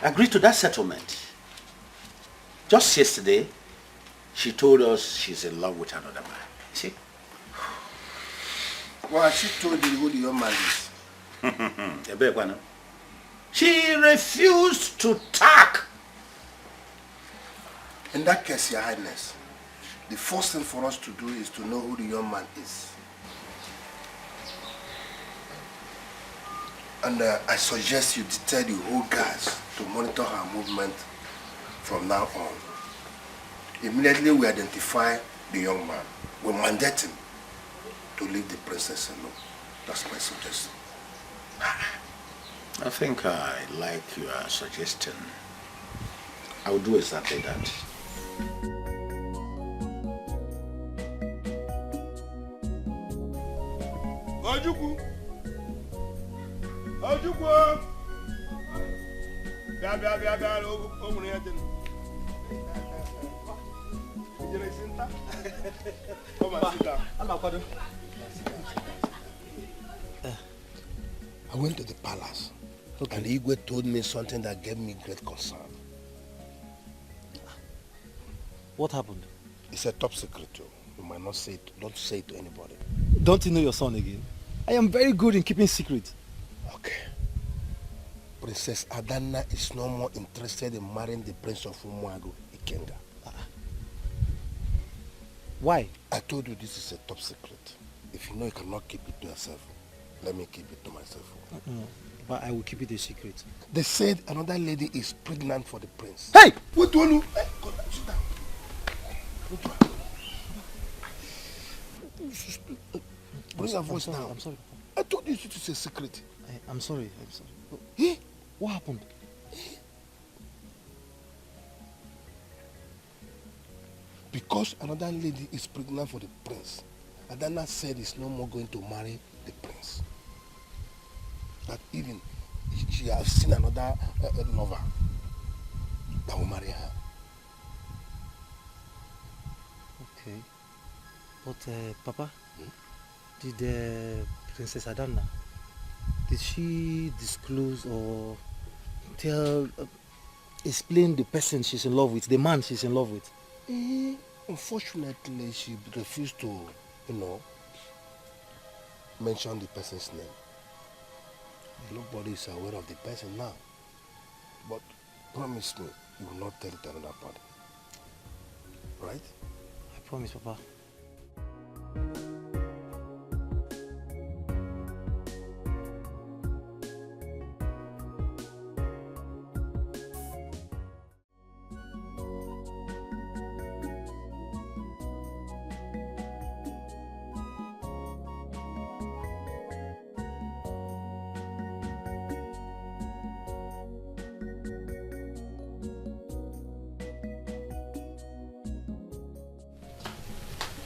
agree to that settlement. Just yesterday, she told us she's in love with another man. You see? Well, she told you who the young man is. She refused to talk. In that case, Your Highness, the first thing for us to do is to know who the young man is. And I suggest you tell the whole guards to monitor her movement from now on. Immediately we identify the young man. We mandate him to leave the princess alone. That's my suggestion. I think I like your suggestion. I will do exactly that. Ojukwu! Ojukwu! Bịa, o nwere ya dị. Ijere isi nta? Come and sit down. I went to the palace, and Igwe told me something that gave me great concern. What happened? It's a top secret, too. You might not say it. Don't say it to anybody. Don't you know your son again? I am very good in keeping secrets. Okay. Princess Adana is no more interested in marrying the Prince of Umuago, Ikenga. Why? I told you this is a top secret. If you know you cannot keep it to yourself, let me keep it to myself. No, but I will keep it a secret. They said another lady is pregnant for the prince. Hey! What do you hey, go down, sit down. Bring your voice down. I'm sorry. I told you it is a secret. I'm sorry. I'm sorry. Hey? What happened? Because another lady is pregnant for the prince, Adana said he's no more going to marry the prince. That even she has seen another lover that will marry her. Okay. But, Papa, did Princess Adana, did she disclose or tell, explain the person she's in love with, the man she's in love with? Unfortunately, she refused to, mention the person's name. Nobody is aware of the person now. But promise me, you will not tell it to another party. Right? I promise, Papa.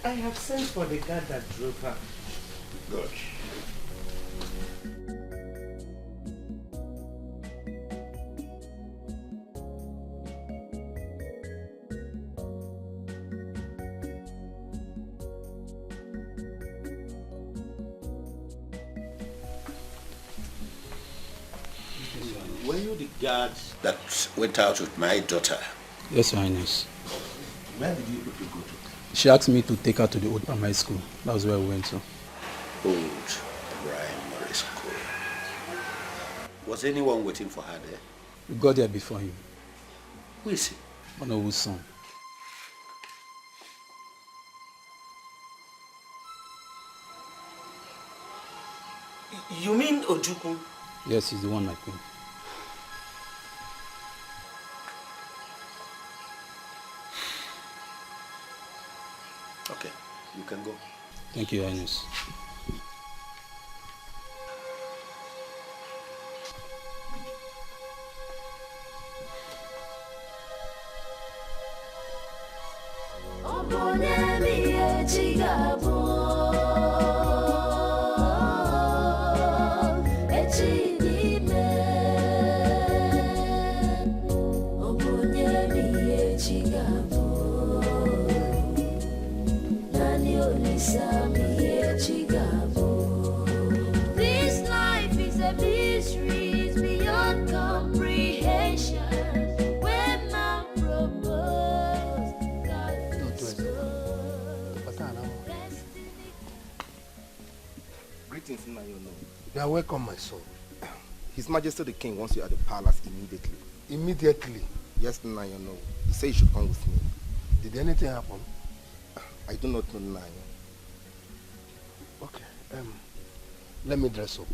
I have sent for the guy that drove her. Good. Were you the guard that went out with my daughter? Yes, Your Highness. Where did you people go to? She asked me to take her to the old primary school. That was where we went to. Old primary school. Was anyone waiting for her there? We got there before him. Who is he? Honorable's son. You mean Ojukwu? Yes, he's the one, my queen. Okay, you can go. Thank you, Your Highness. This life is a mystery, it's beyond comprehension. When man proposed, God spoke. Greetings, Nayono. You are welcome, my son. His Majesty the King wants you at the palace immediately. Immediately? Yes, Nayono. He said you should come with me. Did anything happen? I do not know, Nayo. Okay. Let me dress up.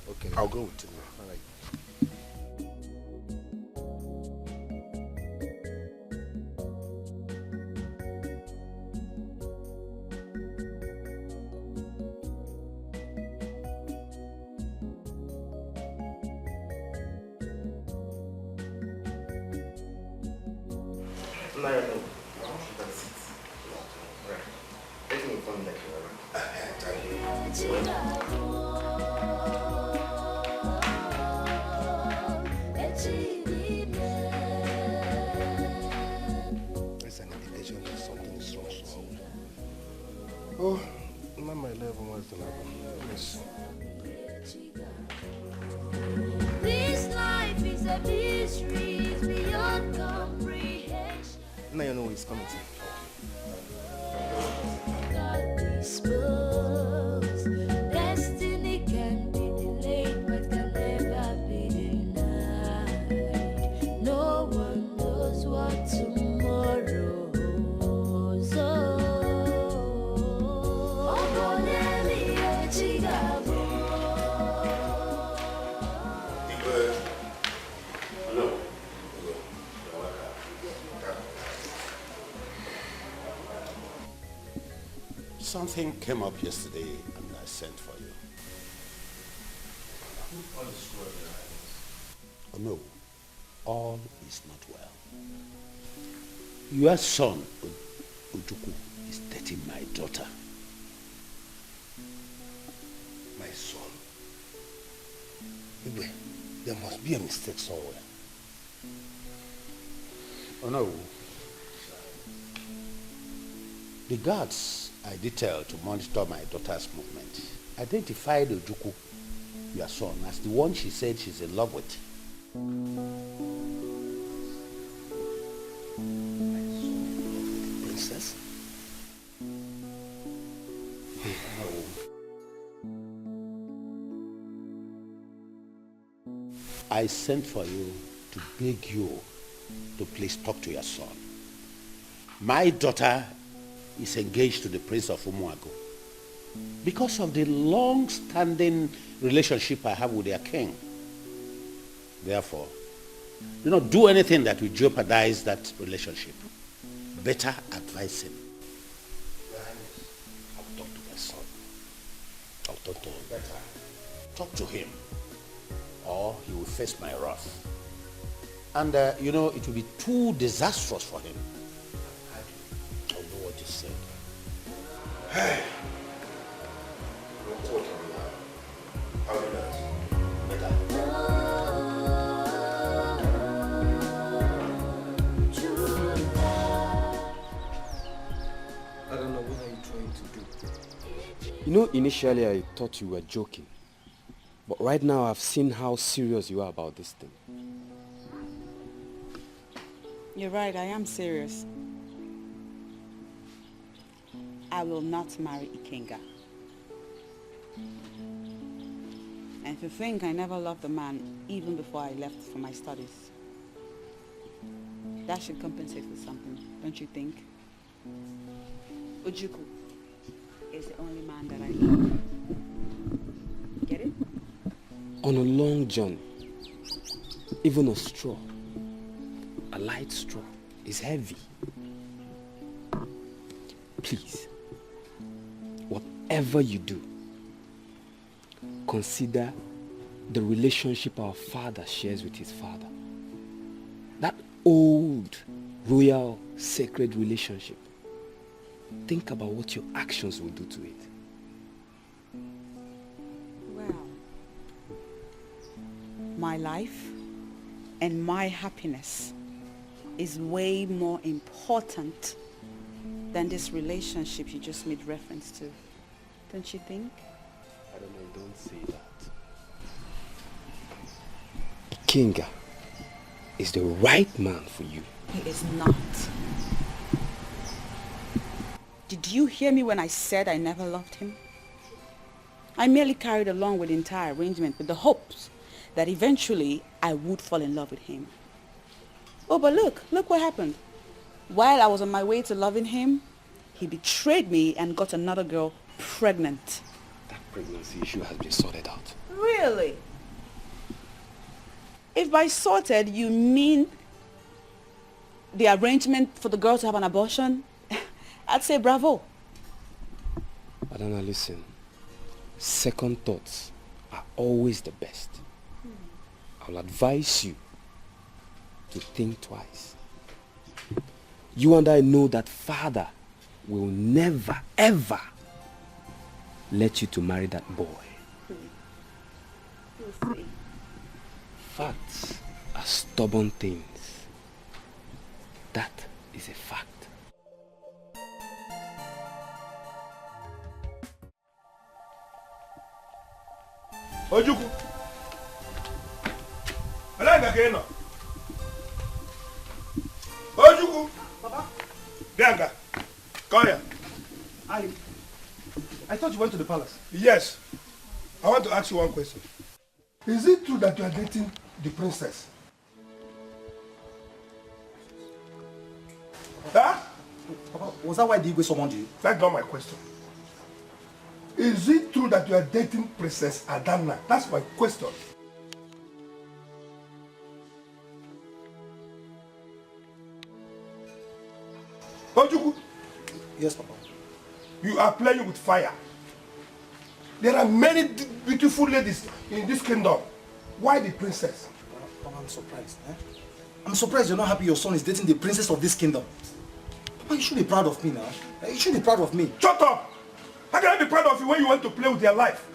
Okay. I'll go with you. All right. No, no. You can sit. Right. Let me inform you that you are It's an indication that something is wrong somewhere. Oh, Mama 11 was the level. Yes. This life is a mystery, it's beyond comprehension. Now you know he's coming to. God dispose. Destiny can be delayed, but can never be denied. No one knows what tomorrow holds. Something came up yesterday and I sent for you. Oh no, all is not well. Your son, Ujuku, is dating my daughter. My son. Igwe, there must be a mistake somewhere. Oh no. The guards I detailed to monitor my daughter's movement identified Ujuku, your son, as the one she said she's in love with. Princess? No. I sent for you to beg you to please talk to your son. My daughter is engaged to the Prince of Umuago because of the long-standing relationship I have with their king. Therefore, do not do anything that will jeopardize that relationship. Better advise him. I'll talk to my son. I'll talk to him. Better talk to him, or he will face my wrath. And it will be too disastrous for him. I know what you said. Hey! I'll do that. Better. I don't know, what are you trying to do? You know, initially I thought you were joking. But right now I've seen how serious you are about this thing. You're right, I am serious. I will not marry Ikenga. And if you think I never loved a man even before I left for my studies, that should compensate for something, don't you think? Ujuku is the only man that I love. Get it? On a long journey, even a straw, a light straw, is heavy. Please, whatever you do, consider the relationship our father shares with his father. That old, royal, sacred relationship. Think about what your actions will do to it. Well, my life and my happiness is way more important than this relationship you just made reference to. Don't you think? I don't know, don't say that. Kinga is the right man for you. He is not. Did you hear me when I said I never loved him? I merely carried along with the entire arrangement with the hopes that eventually I would fall in love with him. Oh, but look what happened. While I was on my way to loving him, he betrayed me and got another girl pregnant. That pregnancy issue has been sorted out. Really? If by sorted you mean the arrangement for the girl to have an abortion, I'd say bravo. Adana, listen. Second thoughts are always the best. I'll advise you to think twice. You and I know that father will never, ever let you to marry that boy. We'll see. Facts are stubborn things. That is a fact. Ojuku. Alanga keno. Ojuku. Papa. Bianca. Come here. I thought you went to the palace. Yes. I want to ask you one question. Is it true that you are dating the princess? Huh? Papa, was that why Dikeh summoned you? That's not my question. Is it true that you are dating Princess Adana? That's my question. Ojuku. Yes, Papa. You are playing with fire. There are many beautiful ladies in this kingdom. Why the princess? Papa, I'm surprised. I'm surprised you're not happy your son is dating the princess of this kingdom. Papa, you should be proud of me now. You should be proud of me. Shut up! How can I be proud of you when you want to play with your life?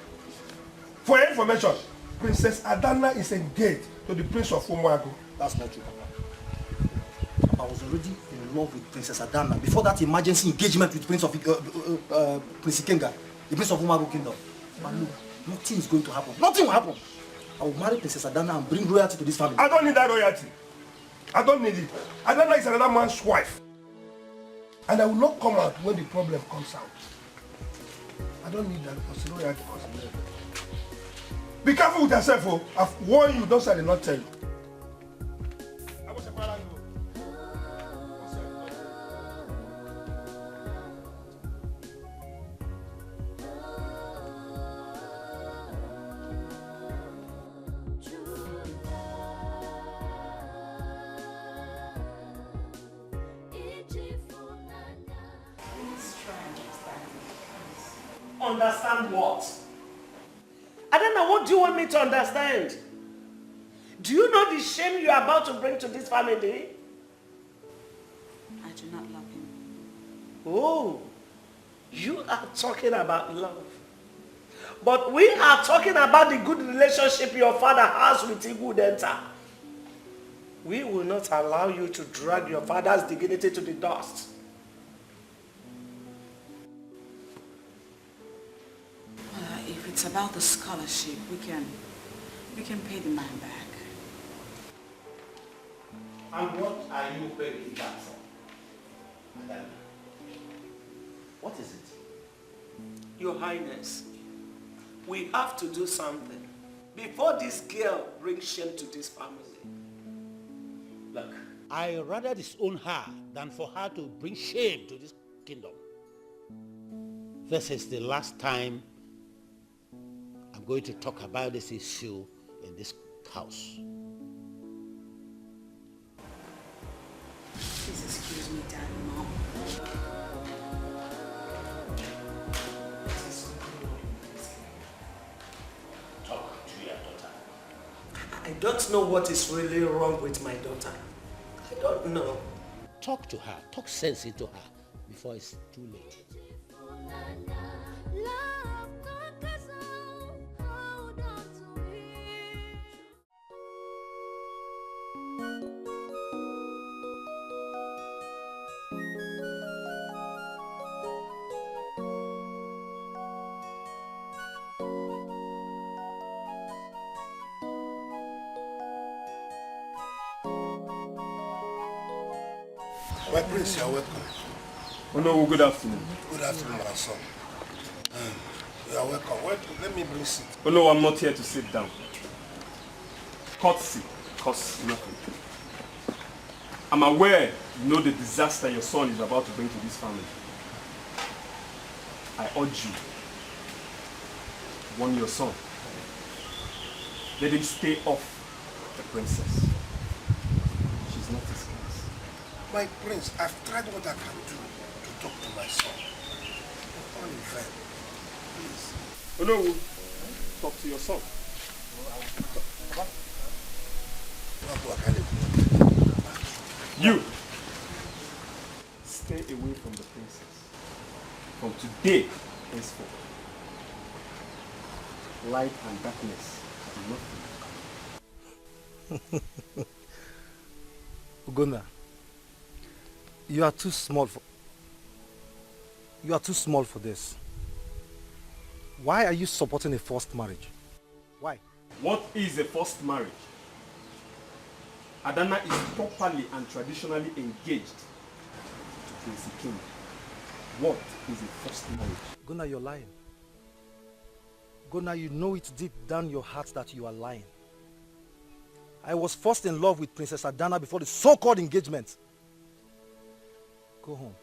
For your information, Princess Adana is engaged to the Prince of Umuagu. That's not true, Papa. Papa, I was already in love with Princess Adana before that emergency engagement with Prince Ikenga, the Prince of Umuagu Kingdom. But look, nothing is going to happen. Nothing will happen. I will marry Princess Adana and bring royalty to this family. I don't need that royalty. I don't need it. Adana is another man's wife. And I will not come out when the problem comes out. I don't need that because royalty comes out. Be careful with yourself, oh. I've warned you, those I did not tell you. Understand what? I don't know, what do you want me to understand? Do you know the shame you are about to bring to this family? I do not love him. Oh, you are talking about love. But we are talking about the good relationship your father has with Igudenta. We will not allow you to drag your father's dignity to the dust. If it's about the scholarship, we can pay the man back. And what are you paying back for, Madam? What is it? Your Highness, we have to do something before this girl brings shame to this family. Look, I rather disown her than for her to bring shame to this kingdom. This is the last time I'm going to talk about this issue in this house. Please excuse me, Dad and Mom. Talk to your daughter. I don't know what is really wrong with my daughter. I don't know. Talk to her. Talk sense into her before it's too late. My prince, you are welcome. Oh no, good afternoon. Good afternoon, my son. You are welcome. Wait, let me bring seat. Oh no, I'm not here to sit down. Courtesy costs nothing. I'm aware you know the disaster your son is about to bring to this family. I urge you, warn your son. Let him stay off the princess. She's not his case. My prince, I've tried what I can do to talk to my son. All in vain. Please. Oh no, talk to your son. You, away from the princess. From today, henceforth, light and darkness have nothing. Ugonna, you are too small for this. Why are you supporting a forced marriage? Why? What is a forced marriage? Adana is properly and traditionally engaged to Prince King. What is a forced marriage? Ugonna, you're lying. Ugonna, you know it deep down your heart that you are lying. I was first in love with Princess Adana before the so-called engagement. Go home.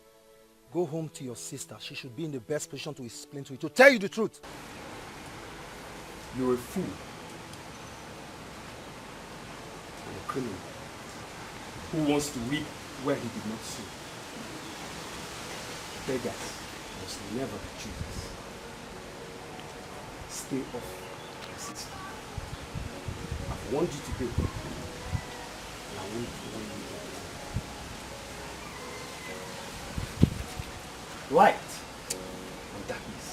Go home to your sister. She should be in the best position to explain to you, to tell you the truth. You're a fool. And a criminal who wants to reap where he did not sow. Beggars must never be choosers. Stay off my sister. I've warned you today, and I won't warn you again. Light and darkness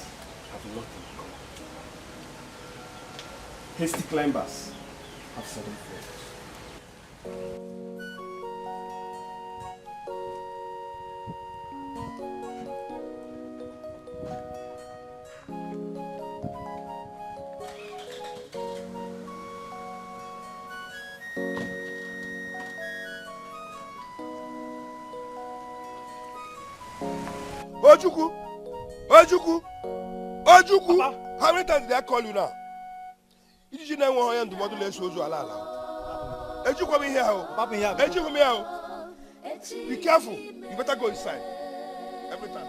have nothing in common. Hasty climbers have sudden falls. Ojuku! Ojuku! Ojuku! How many times did I call you now? Did you know one hand to model less shows you alala? Ojuku, come in here. Ojuku, come here. Be careful. You better go inside. Every time.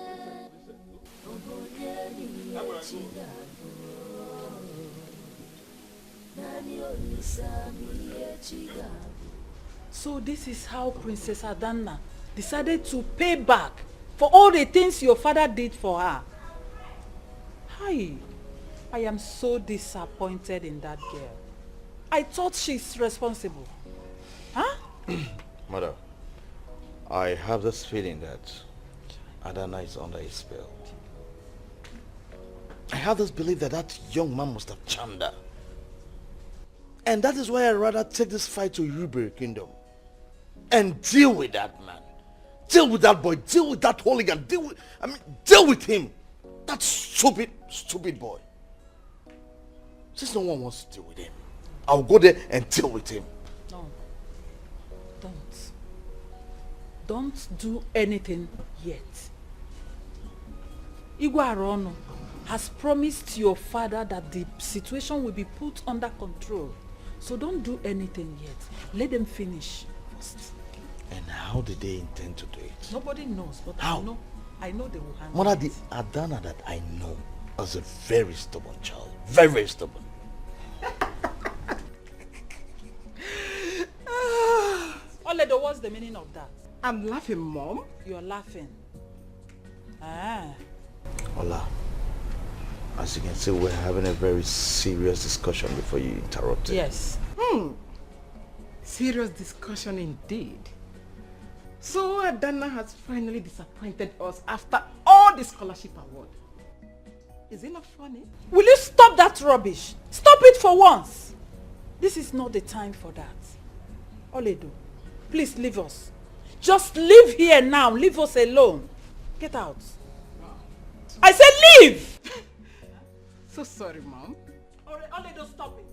So this is how Princess Adana decided to pay back for all the things your father did for her. Hi, I am so disappointed in that girl. I thought she's responsible. Huh? Mother, I have this feeling that Adana is under a spell. I have this belief that that young man must have charmed her. And that is why I'd rather take this fight to Yoruba Kingdom and deal with that man. Deal with that boy. Deal with that hooligan. Deal with him. That stupid boy. Since no one wants to deal with him, I'll go there and deal with him. No. Don't do anything yet. Igwe Arono has promised your father that the situation will be put under control. So don't do anything yet. Let them finish first. And how did they intend to do it? Nobody knows, but How? I know they will handle Mother, it. the Adana that I know is a very stubborn child. Very, very stubborn. Oledo, what's the meaning of that? I'm laughing, Mom. You're laughing. Ah. Ola, as you can see, we're having a very serious discussion before you interrupt it. Yes. Serious discussion indeed. So Adana has finally disappointed us after all the scholarship award. Is it not funny? Will you stop that rubbish? Stop it for once. This is not the time for that. Oledo, please leave us. Just leave here now. Leave us alone. Get out. I said leave! So sorry, Mom. Oledo, stop it.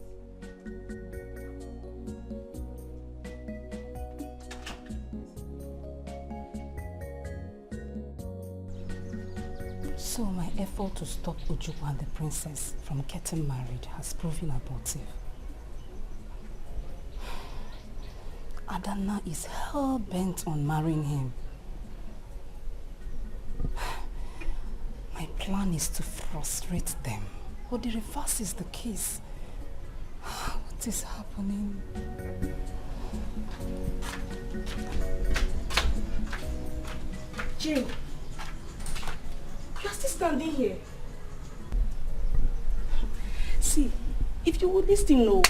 So my effort to stop Ojukwu and the princess from getting married has proven abortive. Adana is hell-bent on marrying him. My plan is to frustrate them, but the reverse is the case. What is happening? Jane, you're still standing here. See, if you would listen, no,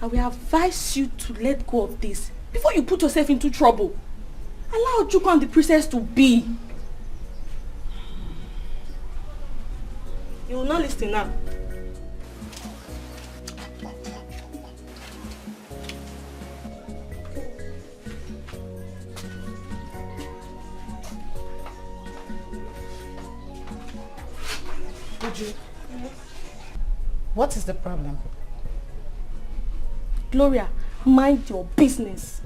I will advise you to let go of this before you put yourself into trouble. Allow Ojukwu and the princess to be. You will not listen now. What is the problem? Gloria, mind your business.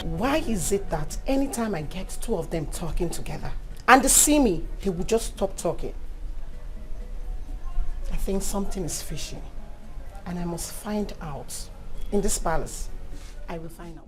Why is it that anytime I get two of them talking together and they see me, they will just stop talking? I think something is fishy and I must find out. In this palace, I will find out.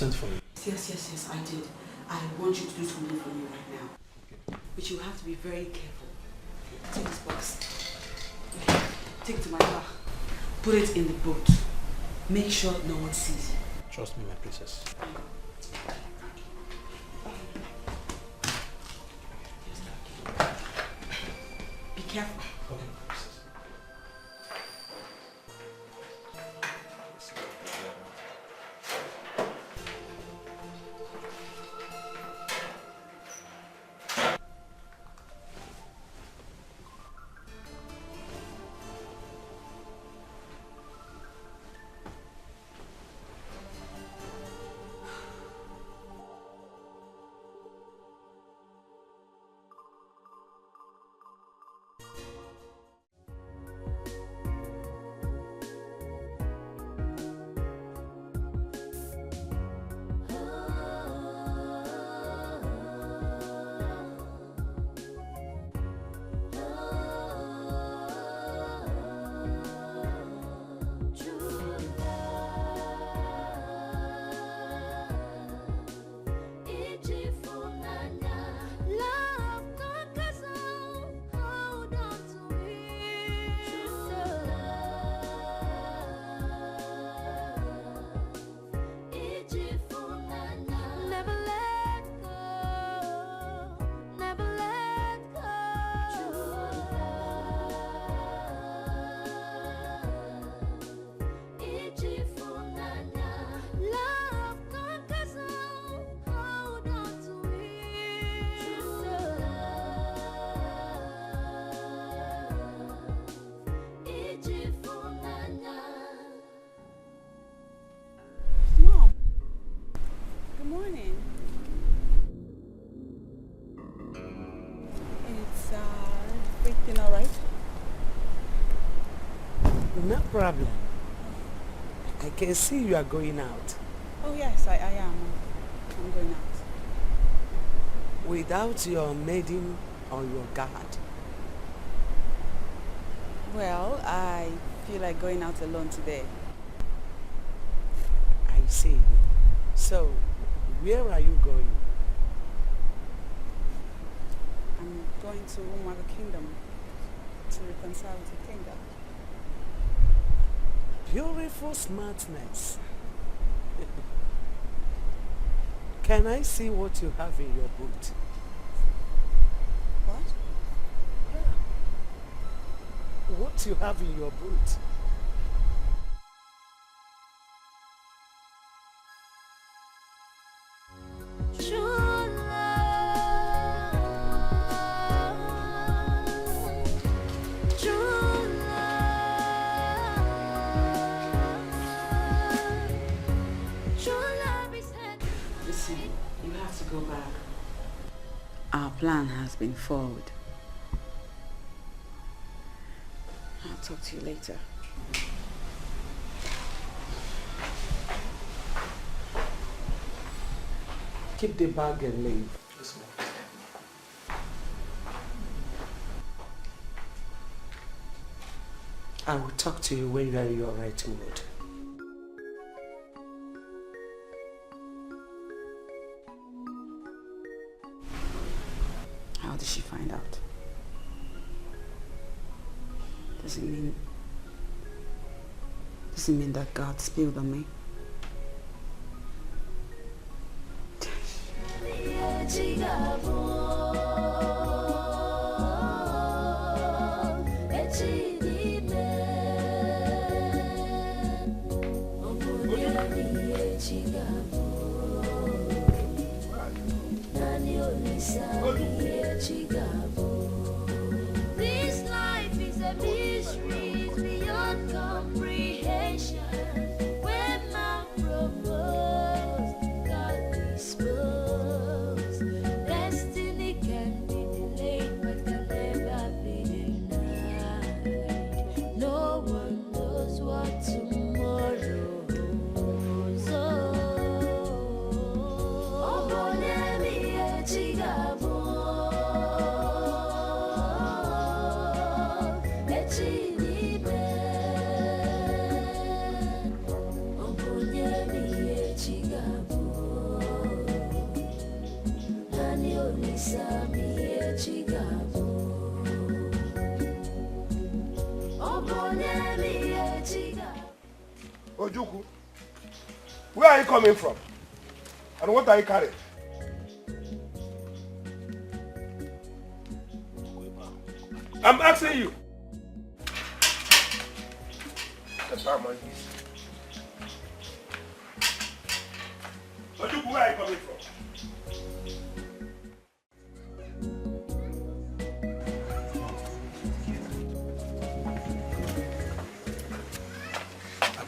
For me. Yes, I did. I want you to do something for me right now. Okay. But you have to be very careful. Take this box. Take it to my car. Put it in the boat. Make sure no one sees you. Trust me, my princess. Be careful. Okay. No problem. I can see you are going out. Oh yes, I am. I'm going out. Without your maiden or your guard? Well, I feel like going out alone today. I see. So, where are you going? I'm going to Umuaga Kingdom to reconcile with the kingdom. Beautiful smartness. Can I see what you have in your boot? What? What you have in your boot? Go back. Our plan has been forward. I'll talk to you later. Keep the bag and leave. Yes, ma'am. I will talk to you when you are in your right mood. How did she find out? Does it mean that God spilled on me? This life is a mystery beyond comprehension. When man proposed, God disposed. Destiny can be delayed, but can never be denied. No one knows what tomorrow holds. Oh, Bonemi Echigabo. Ojuku, where are you coming from? And what are you carrying? I'm asking you. Ojuku, where are you coming from?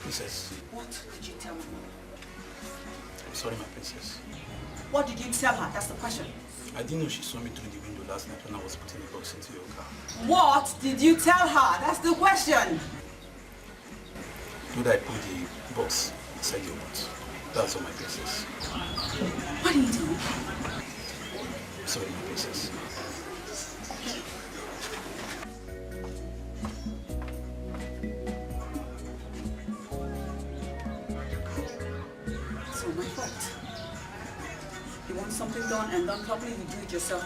Princess. What did you tell me? I'm sorry, my princess. What did you tell her? That's the question. I didn't know she saw me through the window last night when I was putting the box into your car. What did you tell her? That's the question. Did I put the box inside your box? That's all, my princess. What are you doing? I'm sorry, my princess. So my fault. You want something done and done properly, you do it yourself,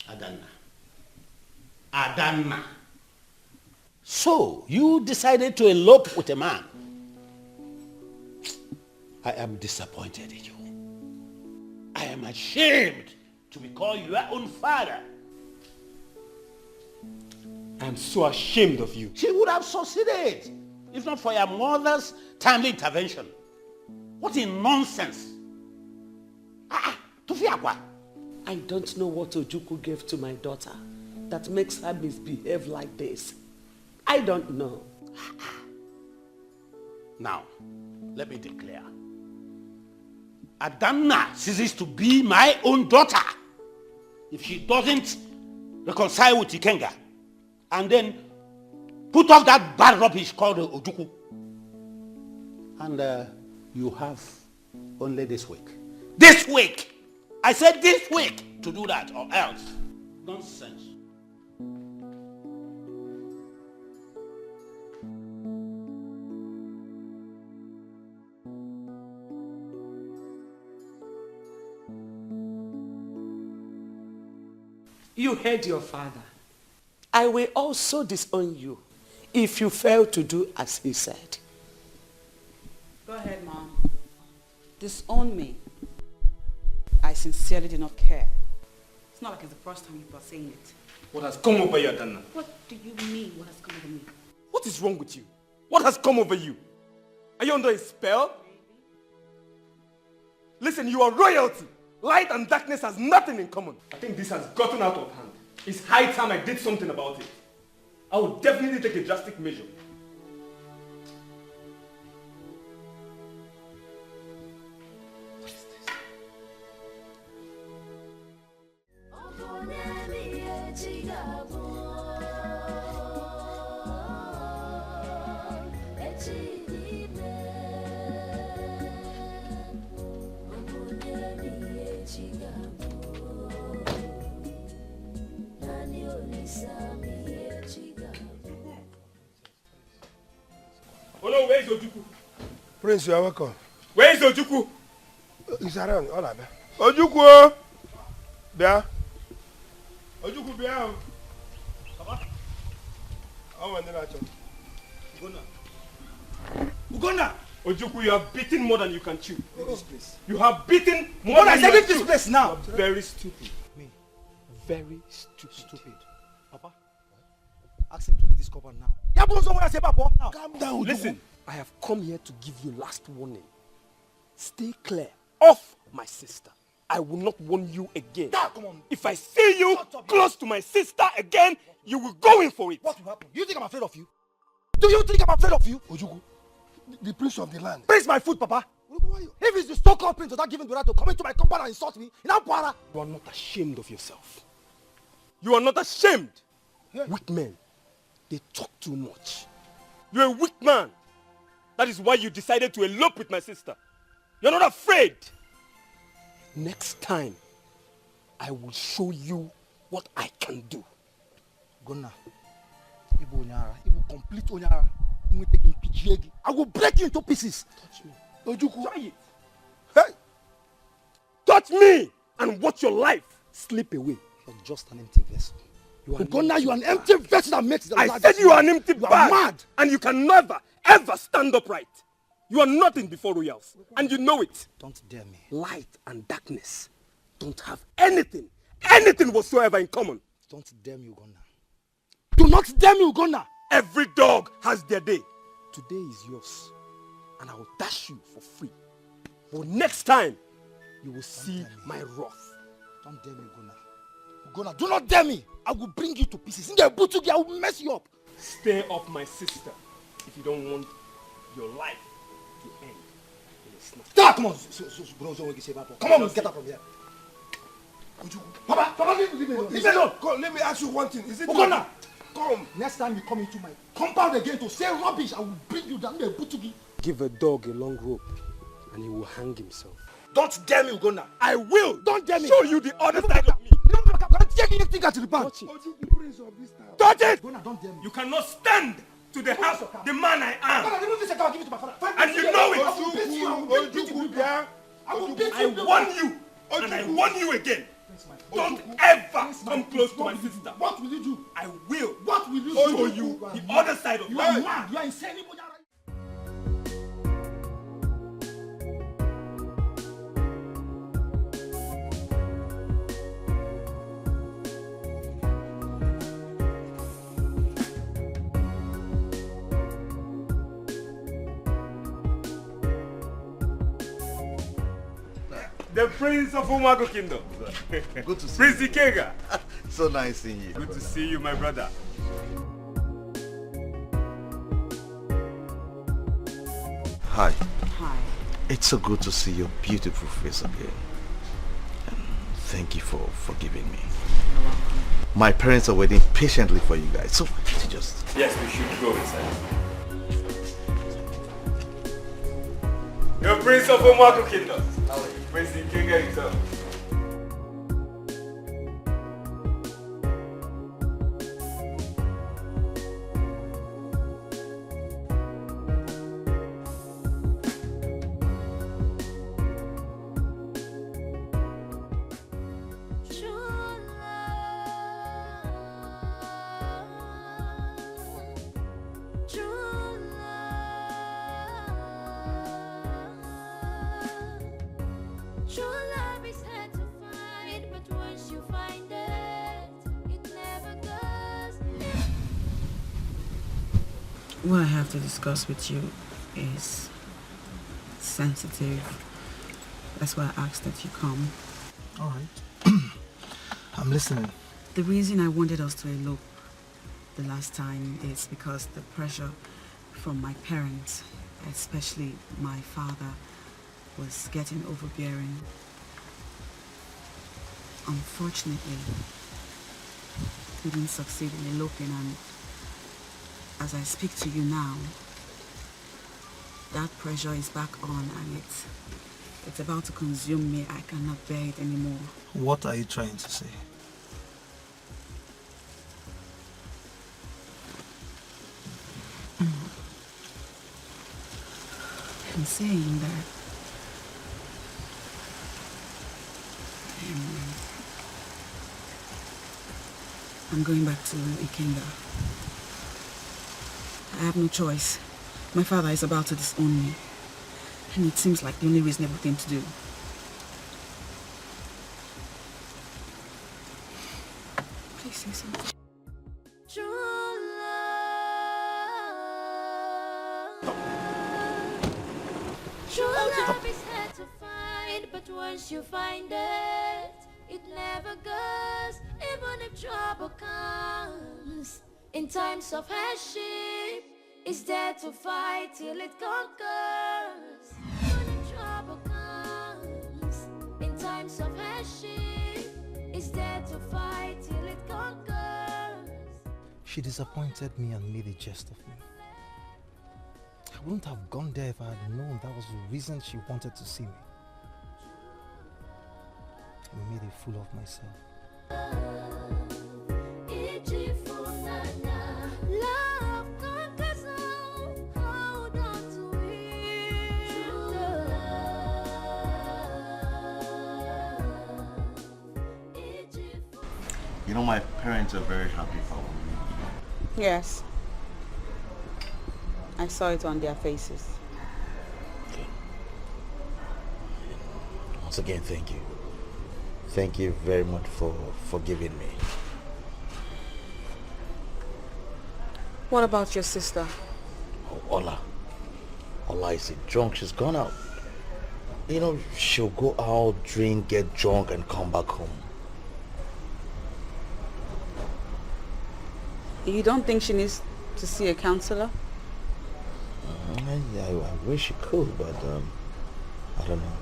Adana. Adana. So, you decided to elope with a man. I am disappointed in you. I am ashamed to be called your own father. I am so ashamed of you. She would have succeeded if not for your mother's timely intervention. What a nonsense. Tufiakwa. I don't know what Ojukwu gave to my daughter that makes her misbehave like this. I don't know. Now, let me declare. Adana ceases to be my own daughter if she doesn't reconcile with Ikenga and then put off that bad rubbish called Ojukwu. And you have only this week. This week! I said this week to do that, or else. Nonsense. You heard your father. I will also disown you if you fail to do as he said. Go ahead, Mom. Disown me. I sincerely do not care. It's not like it's the first time you are saying it. What has come over you, Adana? What do you mean, what has come over me? What is wrong with you? What has come over you? Are you under a spell? Listen, you are royalty. Light and darkness has nothing in common. I think this has gotten out of hand. It's high time I did something about it. I will definitely take a drastic measure. Ojukwu? Prince, you are welcome. Where is Ojukwu? He's around. All right. Ojukwu! Bia. Ojukwu, Bia. Papa. I want to know. Ugonna! Ojukwu, you have beaten more than you can chew. Leave this place. You have beaten more than you can chew. Leave this place now. You are very stupid. Me? Very stupid. Papa, ask him to leave this compound now. Yeah, but somewhere I say, Papa. Now. Calm down. Listen, I have come here to give you last warning. Stay clear of my sister. I will not warn you again. Come on. If I see you close to my sister again, you will go in for it. What will happen? You think I'm afraid of you? Do you think I'm afraid of you? Ojukwu, the prince of the land. Prince my food, Papa. If it's the so-called prince without giving the right to come into my compound and insult me, you know, para. You are not ashamed of yourself. You are not ashamed. Yeah. Weak men, they talk too much. You're a weak man. That is why you decided to elope with my sister. You're not afraid. Next time, I will show you what I can do. Gonna. Ibu Onyara. Ibu complete Onyara. I will break you into pieces. Touch me. Ojukwu. Try it. Hey! Touch me and watch your life slip away. You're just an empty vessel. Gonna, you are an empty vessel that makes the I said you are an empty You are bag. mad. And you can never, ever stand upright. You are nothing before royals. And you know it. Don't dare me. Light and darkness don't have anything whatsoever in common. Don't dare me, Ugonna. Do not dare me, Ugonna. Every dog has their day. Today is yours. And I will dash you for free. But next time, you will see my wrath. Don't dare me, Ugonna. Ugonna, do not dare me. I will bring you to pieces. In the butugi, I will mess you up. Stay off my sister if you don't want your life to end in a snap. Come on. Come on, get up from here. Papa, leave me alone. Come, let me ask you one thing. Is it Ugonna, come. next time you come into my compound again to say rubbish, I will bring you down there, butugi. Give a dog a long rope and he will hang himself. Don't dare me, Ugonna. I will. Don't dare me. Show you the other side of me. Take your finger to the bank. Touch it. Ojukwu, prince of this town. Touch it. Ugonna, don't dare me. You cannot stand to the house, the man I am. Ugonna, remove this account, give it to my father. And you know it. I will beat you. I will beat you. Bia. I will beat I you. warn you, and I warn you again. Don't ever come close to my sister. What will you do? I will. What will you Show do? you the other side of You life. are mad. You are insane. The Prince of Umago Kingdom. Good to see Prince you. Dikeh. So nice seeing you. Good to see you, my brother. Hi. Hi. It's so good to see your beautiful face again. And thank you for forgiving me. You're welcome. My parents are waiting patiently for you guys. So just... Yes, we should go inside. The Prince of Umago Kingdom. Prince Dikeh himself. True love is hard to find, but once you find it, it never goes. What I have to discuss with you is sensitive. That's why I asked that you come. All right. I'm listening. The reason I wanted us to elope the last time is because the pressure from my parents, especially my father, was getting overbearing. Unfortunately, we didn't succeed in eloping, and as I speak to you now, that pressure is back on and it's about to consume me. I cannot bear it anymore. What are you trying to say? I'm saying that I'm going back to Ikenga. I have no choice. My father is about to disown me, and it seems like the only reasonable thing to do. Please say something. True love is hard to find, but once you find it, it never goes, even if trouble comes. In times of hardship, it's there to fight till it conquers. Even if trouble comes, in times of hardship, it's there to fight till it conquers. She disappointed me and made a jest of me. I wouldn't have gone there if I had known that was the reason she wanted to see me. I made a fool of myself. Love conquers all, hold on to it. You know, my parents are very happy for me. Yes. I saw it on their faces. Okay. Once again, thank you. Thank you very much for forgiving me. What about your sister? Oh, Ola. Ola is drunk. She's gone out. You know, she'll go out, drink, get drunk, and come back home. You don't think she needs to see a counselor? I wish she could, but I don't know.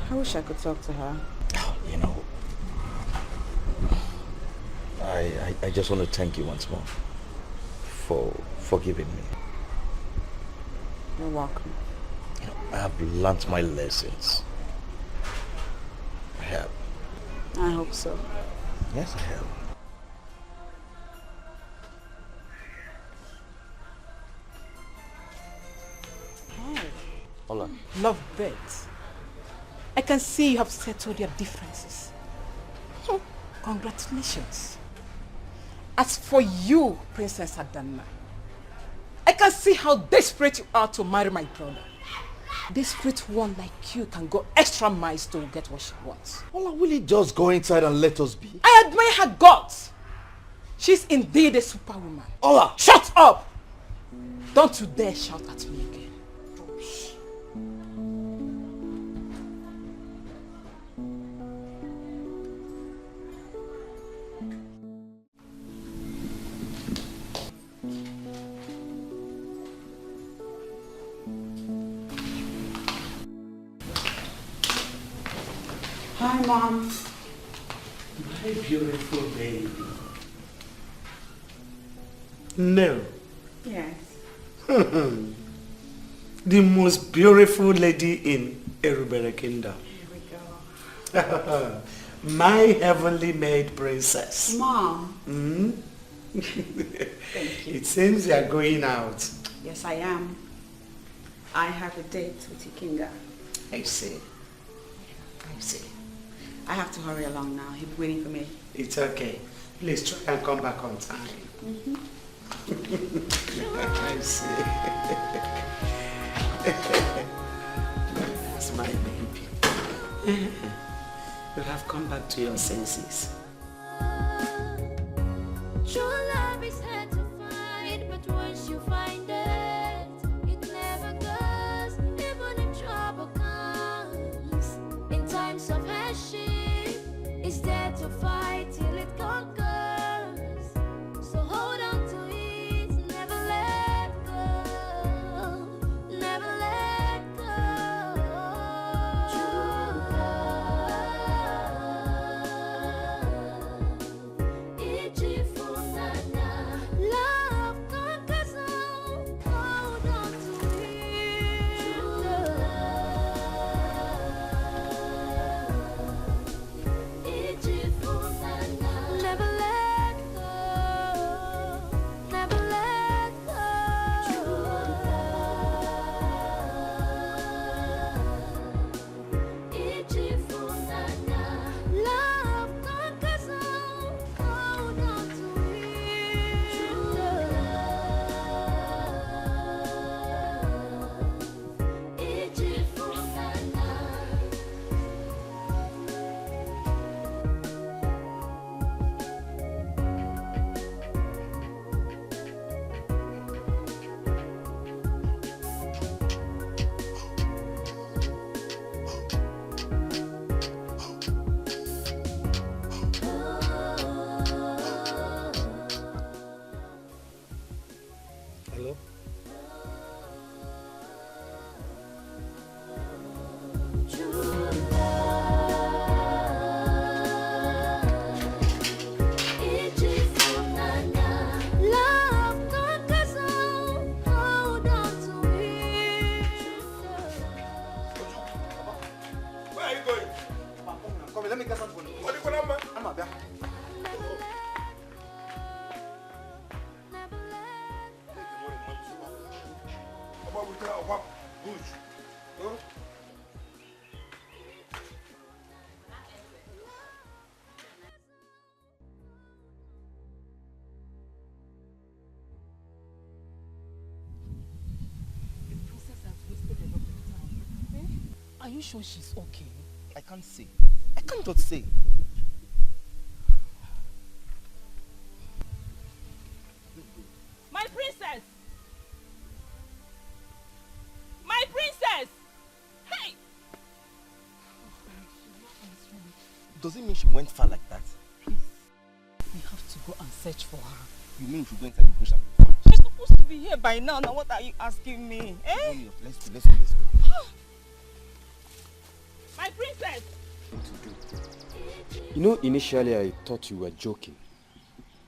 I wish I could talk to her. You know, I just want to thank you once more for forgiving me. You're welcome. I have learnt my lessons. I have. I hope so. Yes, I have. Hola. Lovebirds, I can see you have settled your differences. Congratulations. As for you, Princess Adana, I can see how desperate you are to marry my brother. Desperate one like you can go extra miles to get what she wants. Ola, will you just go inside and let us be? I admire her guts. She's indeed a superwoman. Ola! Shut up! Don't you dare shout at me again. Hi, Mom. My beautiful baby. No. Yes. The most beautiful lady in Erubere Kingdom. Here we go. My heavenly made princess. Mom. Thank you. It seems you are going out. Yes, I am. I have a date with Ikenga. I see. I see. I have to hurry along now. He'll be waiting for me. It's okay. Please try and come back on time. I see. That's my baby. You have come back to your senses. True love is hard to find, but once you find it, it never goes, even if trouble comes. In times of hardship, it's there to fight till it conquers. So hold on to it, never let go, never let go. True love. you sure she's okay? I can't say. I can't just say. My princess! My princess! Hey! Does it mean she went far like that? Please, we have to go and search for her. You mean we should go inside the bush and look for her? She's supposed to be here by now. Now what are you asking me? Eh? Let's go. My princess! You know, initially I thought you were joking.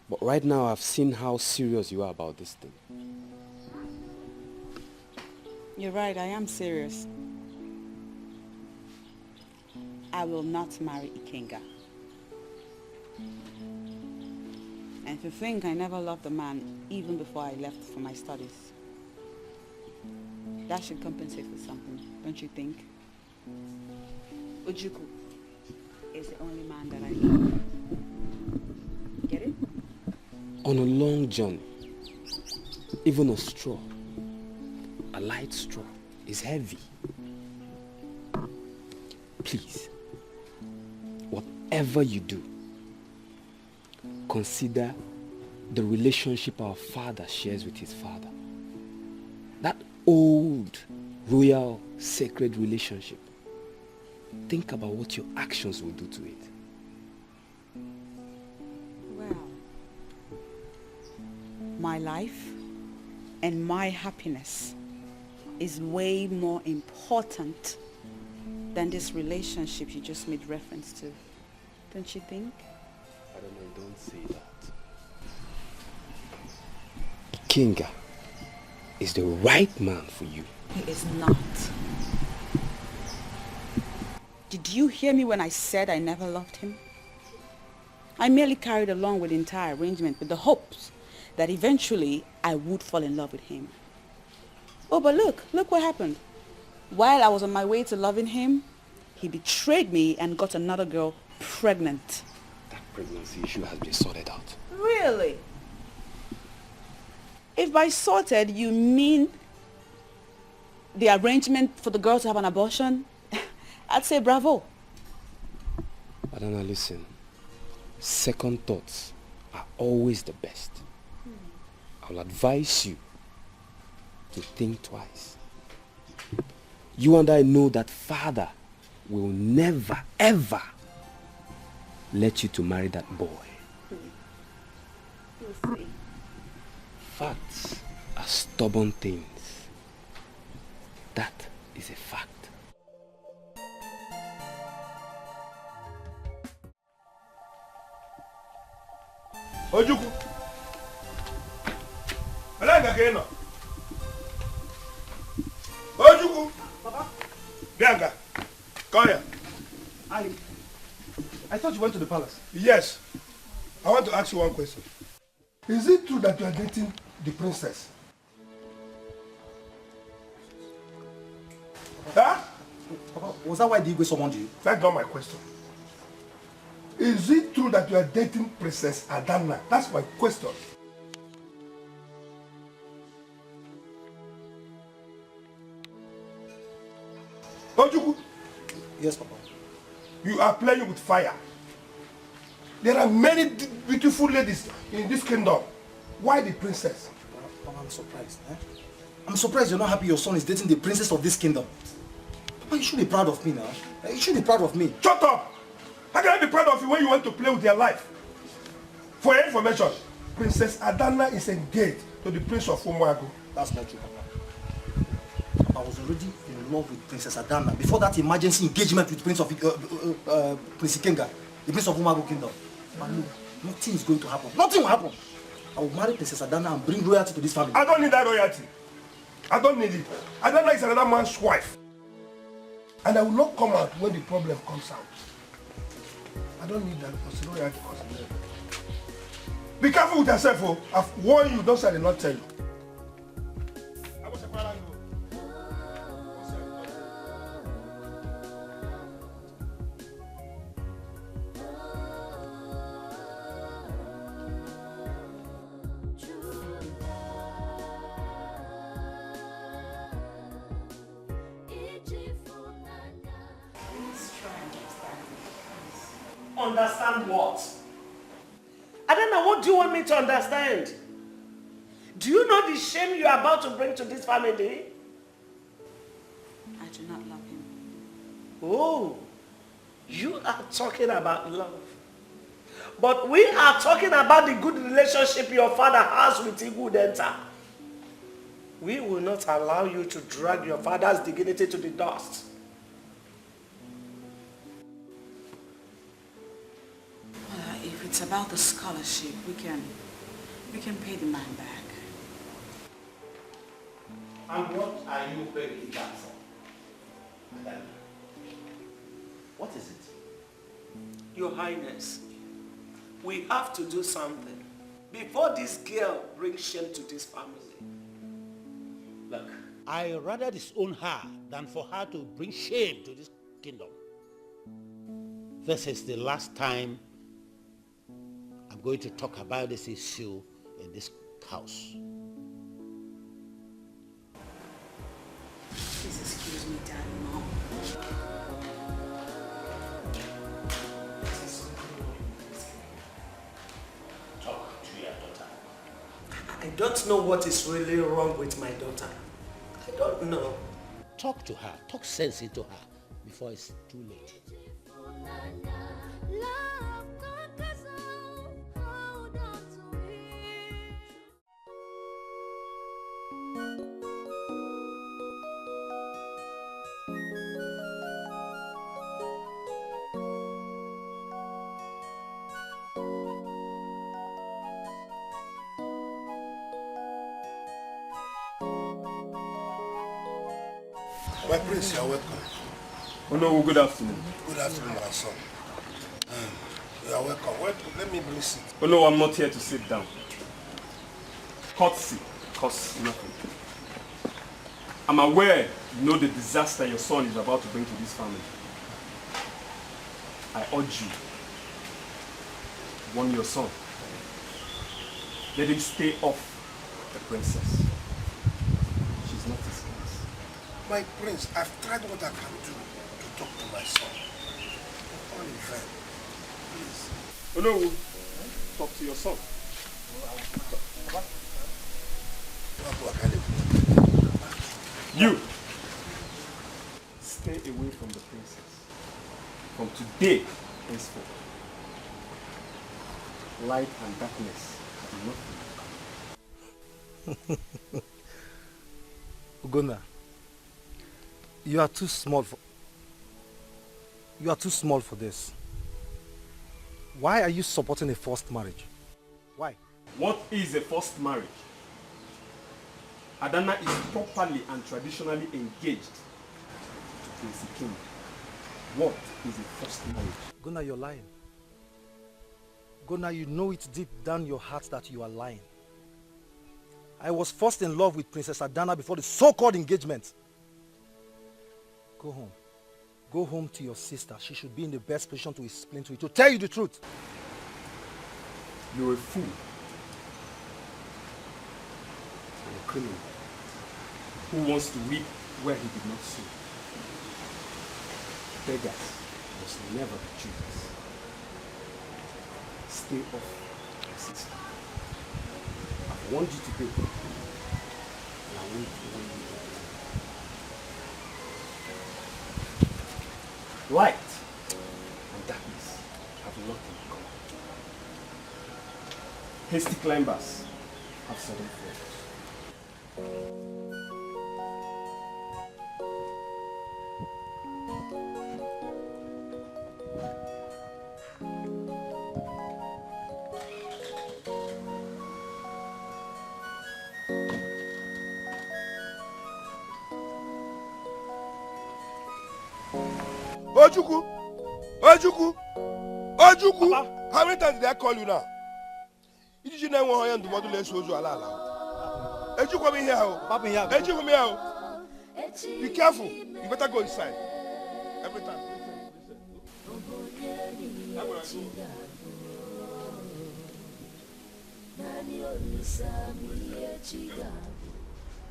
But right now I've seen how serious you are about this thing. You're right, I am serious. I will not marry Ikenga. And if you think I never loved a man even before I left for my studies, that should compensate for something, don't you think? Ujuku is the only man that I love. Get it? On a long journey, even a straw, a light straw, is heavy. Please, whatever you do, consider the relationship our father shares with his father. That old, royal, sacred relationship. Think about what your actions will do to it. Well, my life and my happiness is way more important than this relationship you just made reference to. Don't you think? I don't know, don't say that. Kinga is the right man for you. He is not. Did you hear me when I said I never loved him? I merely carried along with the entire arrangement with the hopes that eventually I would fall in love with him. Oh, but look what happened. While I was on my way to loving him, he betrayed me and got another girl pregnant. That pregnancy issue has been sorted out. Really? If by sorted you mean the arrangement for the girl to have an abortion, I'd say bravo. Adana, listen. Second thoughts are always the best. I'll advise you to think twice. You and I know that father will never, ever let you to marry that boy. We'll see. Facts are stubborn things. That is a fact. Ojuku. Alanga keno. Ojuku. Papa. Bianca. Come here. I thought you went to the palace. Yes. I want to ask you one question. Is it true that you are dating the princess? Huh? Papa, was that why the Igwe summoned you? That's not my question. Is it true that you are dating Princess Adana? That's my question. Ojuku. Yes, Papa. You are playing with fire. There are many beautiful ladies in this kingdom. Why the princess? Papa, I'm surprised. I'm surprised you're not happy your son is dating the princess of this kingdom. Papa, you should be proud of me now. You should be proud of me. Shut up! How can I be proud of you when you want to play with their life? For your information, Princess Adana is engaged to the Prince of Umuagu. That's not true, Papa. I was already in love with Princess Adana before that emergency engagement with Prince Ikenga, the Prince of Umuagu Kingdom. But no, nothing is going to happen. Nothing will happen. I will marry Princess Adana and bring royalty to this family. I don't need that royalty. I don't need it. Adana is another man's wife. And I will not come out when the problem comes out. I don't need that because royalty costs me. Be careful with yourself, oh. I've warned you, don't say I did not tell you. Ijifunana Understand what? Adana, what do you want me to understand? Do you know the shame you are about to bring to this family? I do not love him. Oh, you are talking about love. But we are talking about the good relationship your father has with Igudenta. We will not allow you to drag your father's dignity to the dust. If it's about the scholarship, we can pay the man back. And what are you paying back for? Madam? What is it? Your Highness, we have to do something before this girl brings shame to this family. Look, I rather disown her than for her to bring shame to this kingdom. This is the last time I'm going to talk about this issue in this house. Please excuse me, Daddy, Mom. Talk to your daughter. I don't know what is really wrong with my daughter. I don't know. Talk to her. Talk sense into her before it's too late. My prince, you're welcome. Oh no, good afternoon. Good afternoon, my son. You are welcome. Let me bring seat. Oh no, I'm not here to sit down. Courtesy costs nothing. I'm aware you know the disaster your son is about to bring to this family. I urge you, warn your son. Let him stay off the princess. She's not his class. My prince, I've tried what I can do to talk to my son. All in vain. Please. Oh no, talk to your son. You, stay away from the princess. From today, henceforth, light and darkness have nothing. Ugonna, you are too small for this. Why are you supporting a forced marriage? Why? What is a forced marriage? Adana is properly and traditionally engaged to Prince King. What is a forced marriage? Gunnar, you're lying. Gunnar, you know it deep down your heart that you are lying. I was first in love with Princess Adana before the so-called engagement. Go home. Go home to your sister. She should be in the best position to explain to you, to tell you the truth. You're a fool. You're a criminal who wants to reap where he did not sow. Beggars must never be choosers. Stay off your sister. I've warned you today, and I won't warn you again. Light and darkness have nothing in common. Hasty climbers have sudden falls. Ojukwu! Ojukwu! Ojukwu! How many times did I call you now? Did you know when I am the model less Oju Alala? Ojukwu, come here. Ojukwu, come here. Be careful. You better go inside. Every time.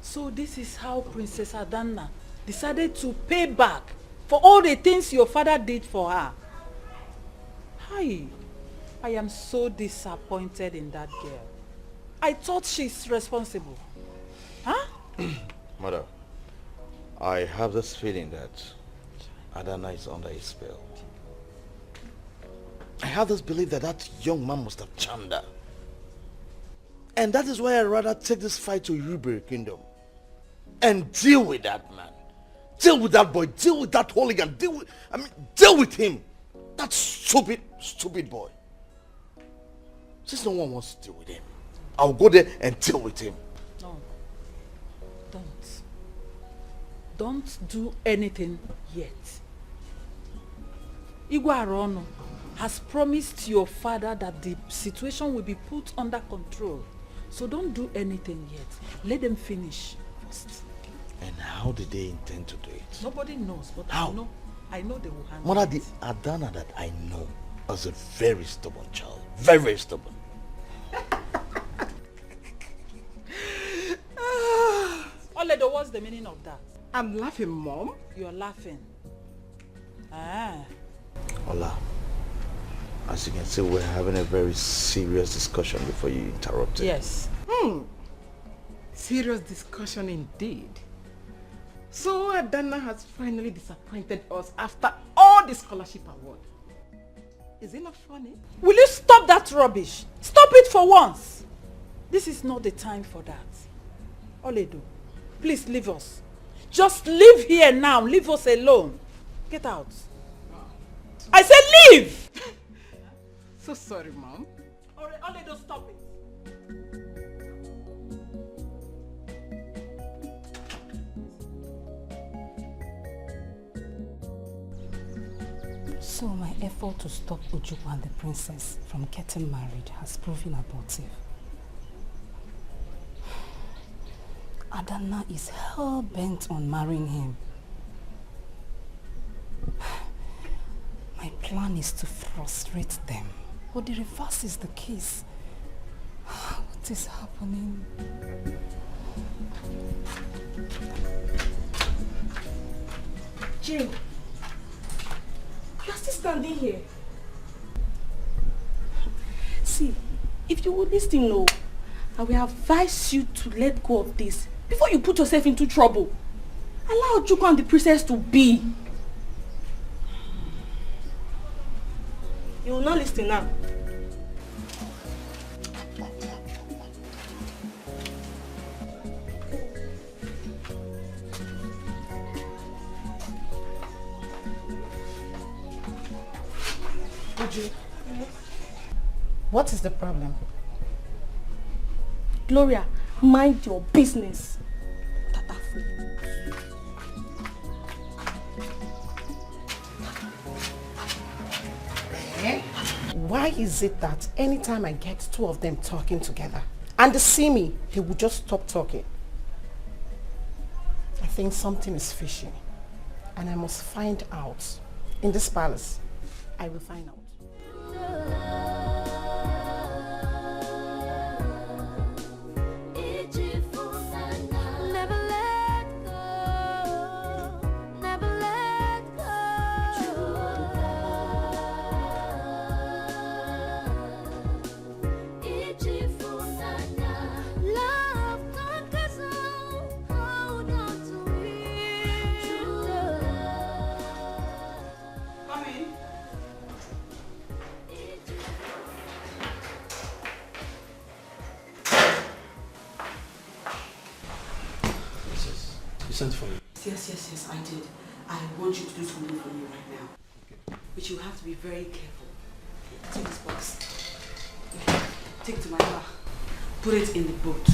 So this is how Princess Adana decided to pay back for all the things your father did for her. I am so disappointed in that girl. I thought she's responsible. Huh? Mother, I have this feeling that Adana is under a spell. I have this belief that that young man must have charmed her. And that is why I'd rather take this fight to Yoruba Kingdom and deal with that man. Deal with that boy. Deal with that hooligan. Deal with him. That stupid boy. Since no one wants to deal with him, I'll go there and deal with him. No. Don't do anything yet. Iguarono has promised your father that the situation will be put under control. So don't do anything yet. Let them finish first. And how did they intend to do it? Nobody knows, but How? I know they will handle Mother, it. the Adana that I know is a very stubborn child. Very, very stubborn. Oledo, what's the meaning of that? I'm laughing, Mom. You're laughing. Ola, as you can see, we're having a very serious discussion before you interrupted. Yes. Serious discussion indeed. So Adana has finally disappointed us after all the scholarship award. Is it not funny? Will you stop that rubbish? Stop it for once. This is not the time for that. Oledo, please leave us. Just leave here now. Leave us alone. Get out. I said leave! So sorry, Mom. Oledo, stop it. So my effort to stop Ojukwu and the princess from getting married has proven abortive. Adana is hell-bent on marrying him. My plan is to frustrate them, but the reverse is the case. What is happening? Jane, you're still standing here. See, if you would listen, no, I will advise you to let go of this before you put yourself into trouble. Allow Ojukwu and the princess to be. You will not listen now. What is the problem? Gloria, mind your business. Why is it that anytime I get two of them talking together and they see me, they will just stop talking? I think something is fishy and I must find out. In this palace, I will find out. You sent for me. Yes, I did. I want you to do something for me right now. Okay. But you have to be very careful. Take this box. Take it to my car. Put it in the boat.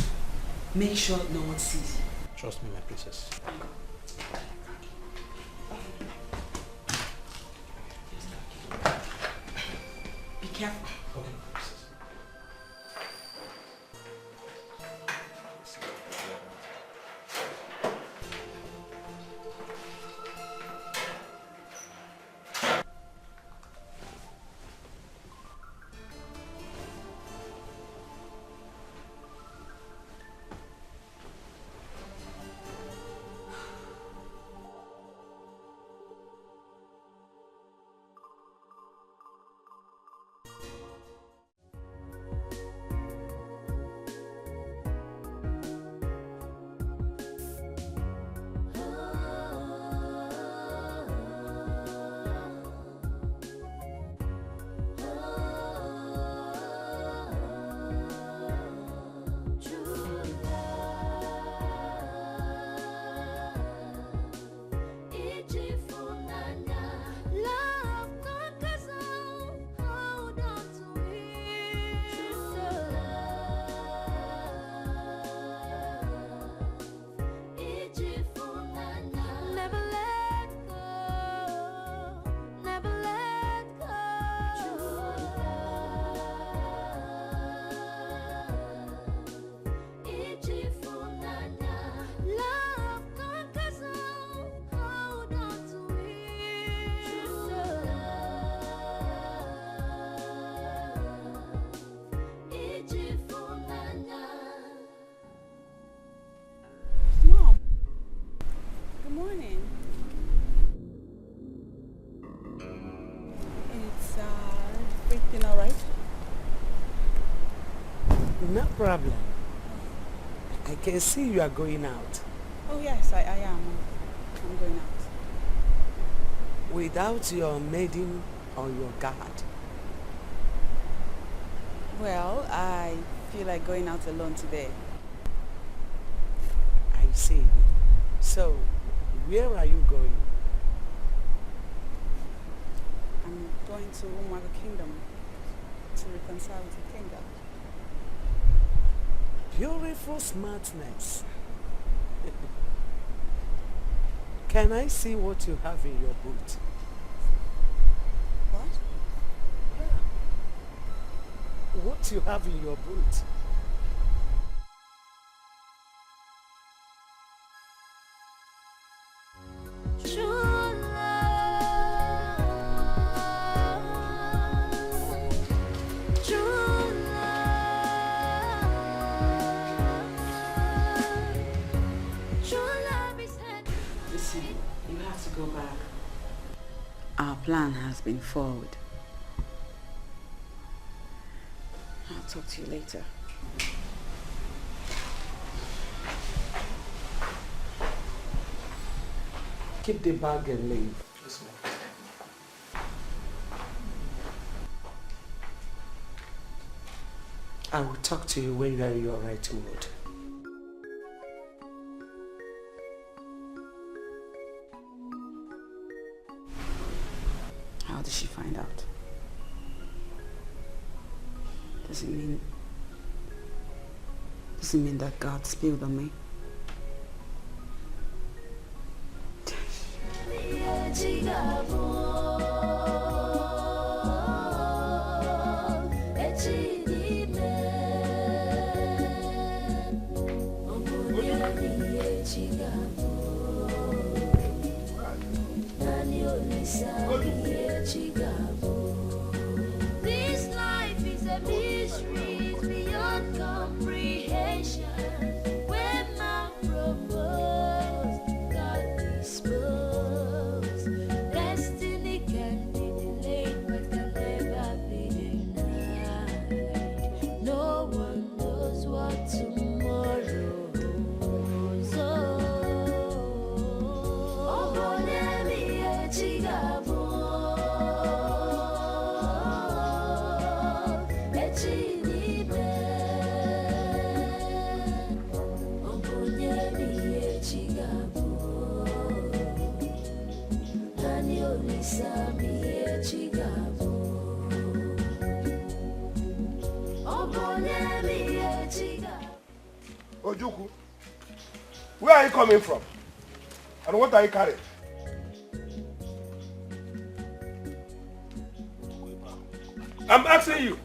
Make sure no one sees you. Trust me, my princess. Be careful. Okay. No problem. I can see you are going out. Oh yes, I am. I'm going out. Without your maiden on your guard. Well, I feel like going out alone today. I see. So, where are you going? I'm going to Umaga Kingdom to reconcile with the kingdom. Beautiful smartness. Can I see what you have in your boot? What? What you have in your boot? Listen, you have to go back. Our plan has been forward. I'll talk to you later. Keep the bag and leave. Yes, ma'am. I will talk to you when you are in your right mood. How did she find out? Does it mean that God spilled on me? This life is a mystery beyond comprehension. When man proposed, God disposed. Destiny can be delayed, but can never be denied. No one knows what tomorrow holds. Oh, Bonemi Echigabo. Ojuku, where are you coming from? And what are you carrying? I'm asking you.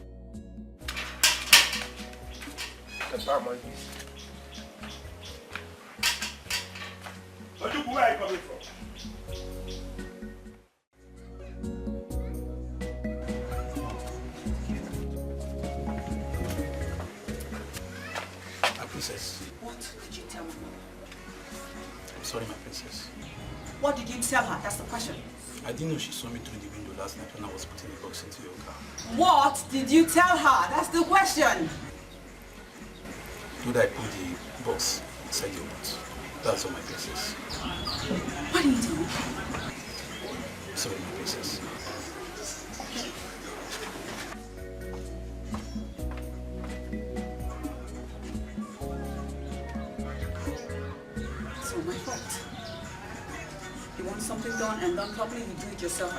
Ojuku, where are you coming from? My princess. What did you tell me? I'm sorry, my princess. What did you tell her? That's the question. I didn't know she saw me through the window last night when I was putting the box into your car. What did you tell her? That's the question. Did I put the box inside your boot? That's all, my princess. What are you doing? Sorry, my princess. It's all my fault. You want something done and done properly, you do it yourself,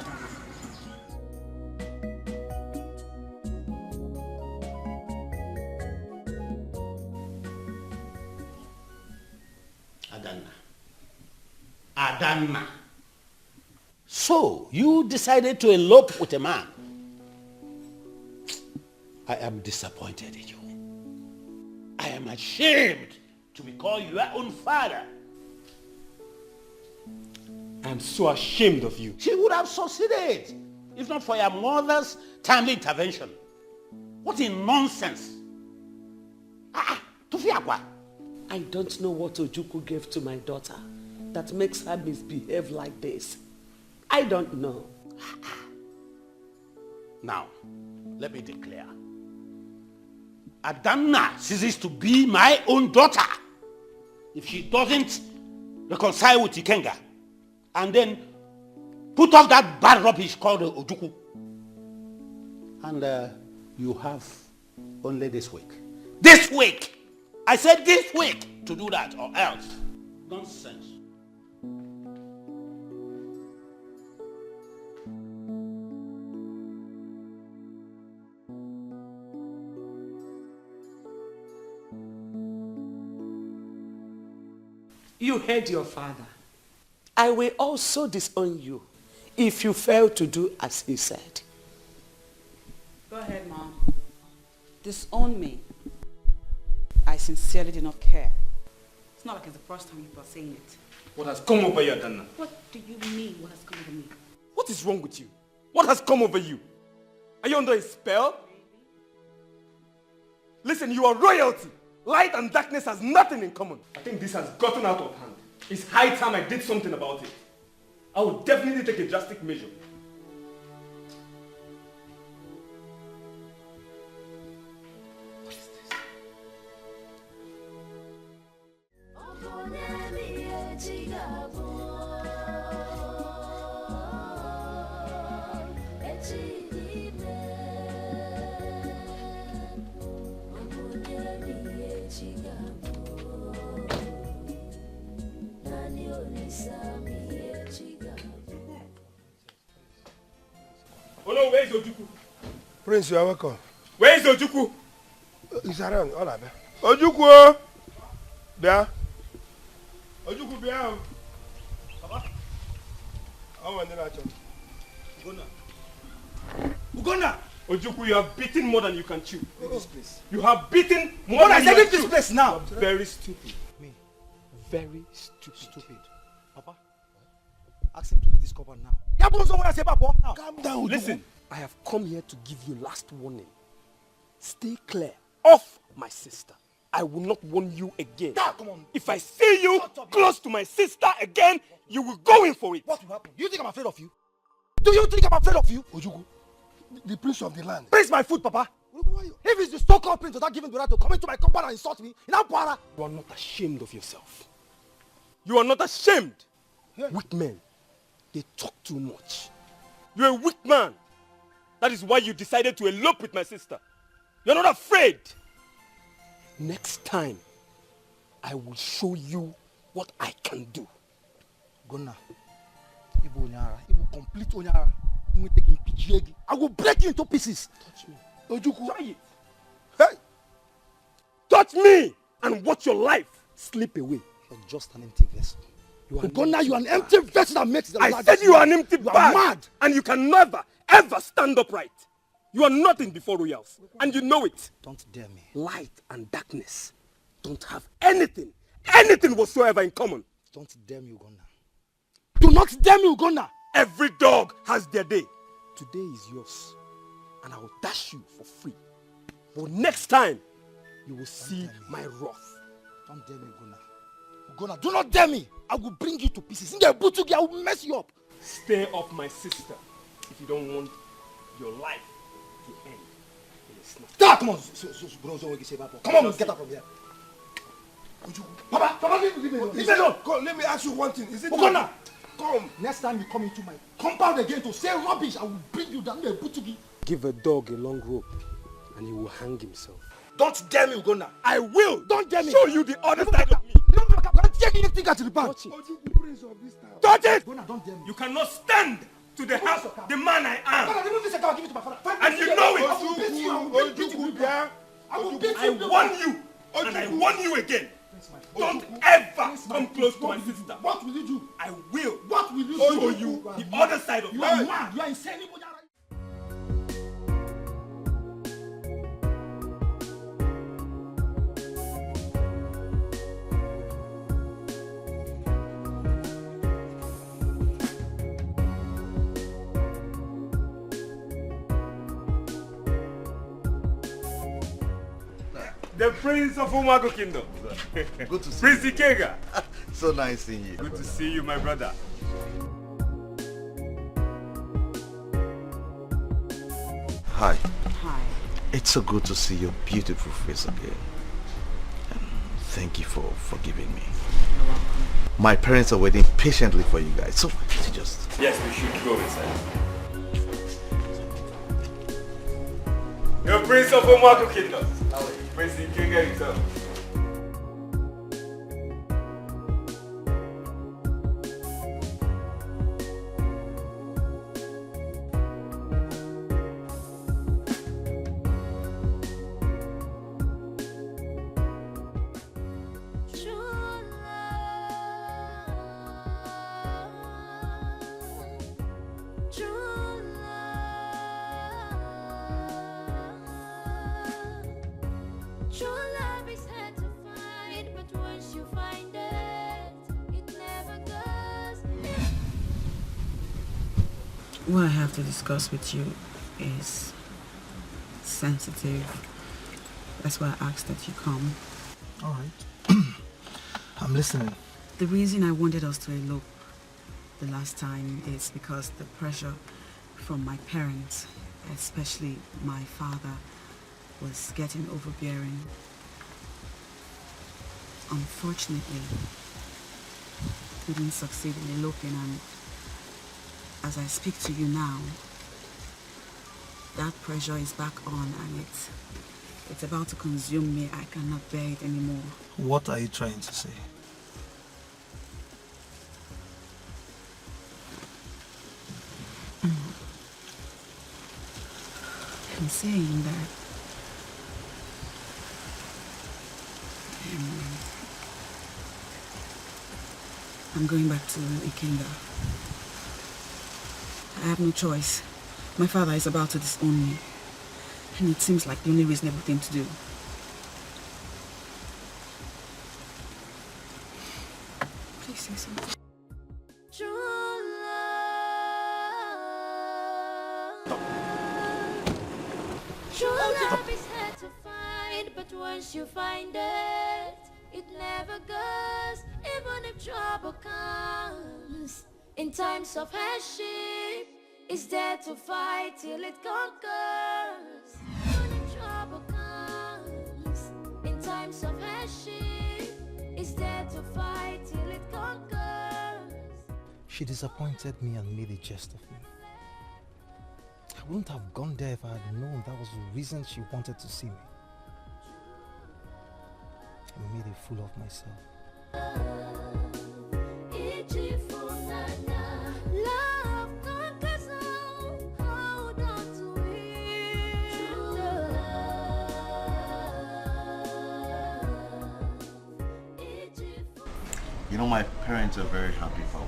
Adana. Adana. So, you decided to elope with a man. I am disappointed in you. I am ashamed to be called your own father. I'm so ashamed of you. She would have succeeded if not for your mother's timely intervention. What a nonsense. Tufiakwa. I don't know what Ojukwu gave to my daughter that makes her misbehave like this. I don't know. Now, let me declare. Adana ceases to be my own daughter if she doesn't reconcile with Ikenga and then put off that bad rubbish called Ojuku. And you have only this week. This week! I said this week to do that, or else. Nonsense. You heard your father. I will also disown you if you fail to do as he said. Go ahead, Mom. Disown me. I sincerely do not care. It's not like it's the first time you are saying it. What has come over you, Adana? What do you mean, what has come over me? What is wrong with you? What has come over you? Are you under a spell? Listen, you are royalty. Light and darkness has nothing in common. I think this has gotten out of hand. It's high time I did something about it. I will definitely take a drastic measure. Oh no, where is Ojuku? Prince, you are welcome. Where is Ojuku? He's around. All right. Ojuku! There. Ojuku, there. Papa? I want to know. Ugonna! Ojuku, you have beaten more than you can chew. Leave this place. You have beaten more than you can chew. Leave this place now. You are very stupid. Me? Very stupid. Stupid. Papa? Ask him to leave this compound now. Calm down. Listen. I have come here to give you last warning. Stay clear of my sister. I will not warn you again. Come on. If I see you close to my sister again, you will go in for it. What will happen? You think I'm afraid of you? Do you think I'm afraid of you? Ojuku, the prince of the land. Prince my food, Papa. If it's the so-called prince without giving the right to come into my compound and insult me, in Ampara. You are not ashamed of yourself. You are not ashamed. Weak men, they talk too much. You're a weak man. That is why you decided to elope with my sister. You're not afraid. Next time, I will show you what I can do. Gonna. Ibu Onyara. Ibu complete Onyara. I will break you into pieces. Touch me. Ojuku. Try it. Hey! Touch me and watch your life slip away. You're just an empty vessel. Gonna, you are an empty vessel that makes the I said you are an empty bag. You are mad. And you can never, ever stand upright. You are nothing before royals. And you know it. Don't dare me. Light and darkness don't have anything whatsoever in common. Don't dare me, Ugonna. Do not dare me, Ugonna. Every dog has their day. Today is yours, and I will dash you for free. But next time, you will see my wrath. Don't dare me, Ugonna. Ugonna, do not dare me. I will bring you to pieces. In the Butugi, I will mess you up. Stay off my sister if you don't want your life to end in a snap. Come on. Come on, get up from here. Papa, leave me alone. Come, let me ask you one thing. Is it Ugonna, come. Next time you come into my compound again to say rubbish, I will bring you down there, Butugi. Give a dog a long rope, and he will hang himself. Don't dare me, Ugonna. I will. Don't dare me. Show you the other side of me. Take anything at the back. Touch it. Ugonna, don't dare me. You cannot stand to the house, the man I am. Ugonna, remove this account, I'll give it to my father. And you know it. I will beat you. I will beat you. I warn you. And I warn you again. Don't ever come close to my sister. What will you do? I will. What will you show do? you the other side of you. me. You are mad. You are insane. The Prince of Umago Kingdom. Good to see Prince you. Dikeh. So nice seeing you. Good to see you, my brother. Hi. Hi. It's so good to see your beautiful face again. And thank you for forgiving me. You're welcome. My parents are waiting patiently for you guys, so just... Yes, we should go inside. The Prince of Omaku Kingdom. Prince Dikeh himself. True love is hard to find, but once you find it, it never goes. What I have to discuss with you is sensitive. That's why I asked that you come. All right. I'm listening. The reason I wanted us to elope the last time is because the pressure from my parents, especially my father, was getting overbearing. Unfortunately, we didn't succeed in eloping, and as I speak to you now, that pressure is back on and it's about to consume me. I cannot bear it anymore. What are you trying to say? I'm saying that I'm going back to Ikenga. I have no choice. My father is about to disown me, and it seems like the only reasonable thing to do. Please say something. True love is hard to find, but once you find it, it never goes. Even if trouble comes, in times of hardship, it's there to fight till it conquers. Even if trouble comes, in times of hardship, it's there to fight till it conquers. She disappointed me and made a jest of me. I wouldn't have gone there if I had known that was the reason she wanted to see me. I made a fool of myself. Love conquers all. Hold on to it. True love. You know, my parents are very happy for me.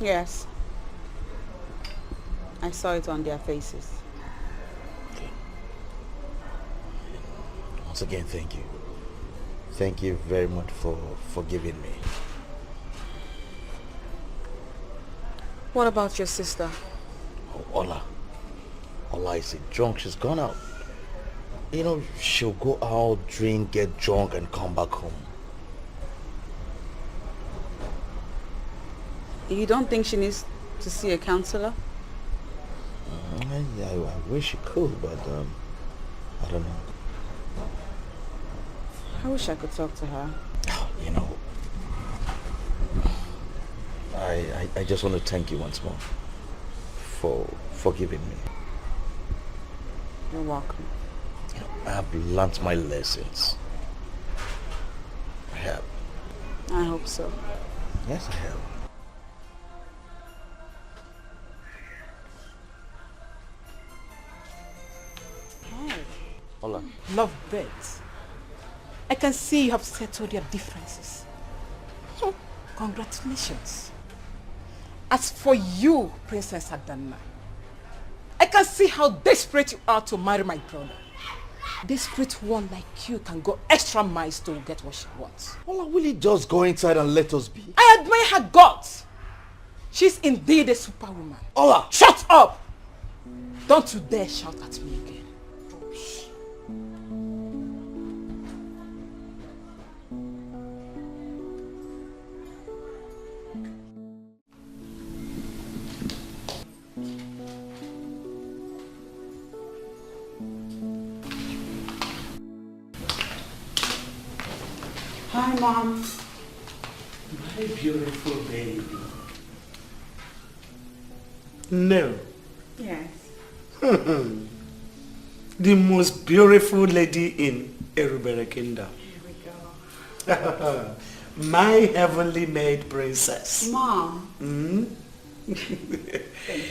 Yes. I saw it on their faces. Okay. Once again, thank you. Thank you very much for forgiving me. What about your sister? Oh, Ola. Ola is a drunk. She's gone out. You know, she'll go out, drink, get drunk, and come back home. You don't think she needs to see a counselor? I wish she could, but I don't know. I wish I could talk to her. You know, I just want to thank you once more for forgiving me. You're welcome. You know, I have learnt my lessons. I have. I hope so. Yes, I have. Hola. Lovebirds, I can see you have settled your differences. Congratulations. As for you, Princess Adana, I can see how desperate you are to marry my brother. Desperate one like you can go extra miles to get what she wants. Ola, will you just go inside and let us be? I admire her guts. She's indeed a superwoman. Ola! Shut up! Don't you dare shout at me again. Hi, Mom. My beautiful baby. No. Yes. The most beautiful lady in Erubere Kingdom. Here we go. My heavenly made princess. Mom. Thank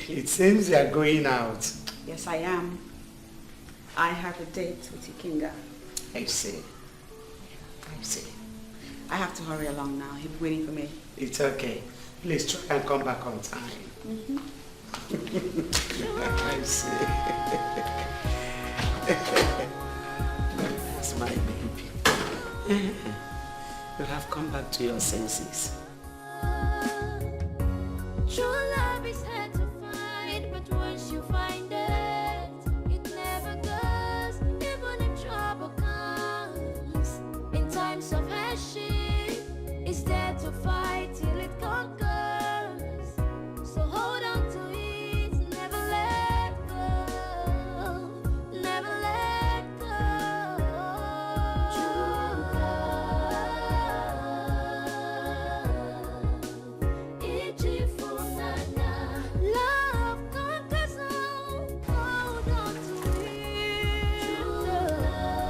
you. It seems you are going out. Yes, I am. I have a date with Ikenga. I see. I see. I have to hurry along now. He'll be waiting for me. It's okay. Please try and come back on time. I see. That's my baby. You have come back to your senses. True love is hard to find, but once you find it, it never goes. Even if trouble comes, in times of hardship, it's there to fight till it conquers. So hold on to it, never let go, never let go. True love, love conquers all. Hold on to it. True love,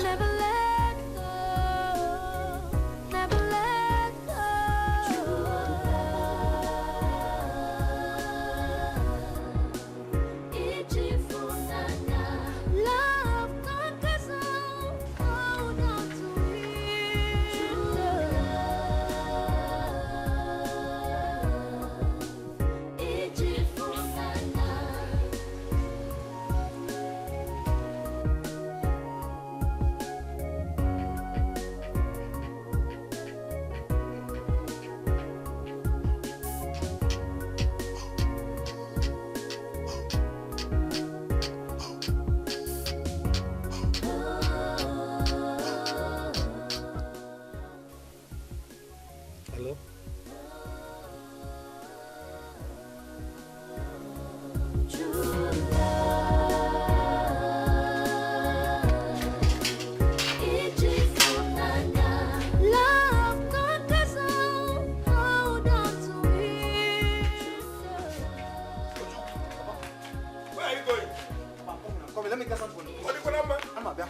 never let go, never let go. True love conquers all. Hold on to it. True Hello? love conquers all. Hold on to it. Where are you going? Come here, let me get something for you. What are you going to do? I'm up there.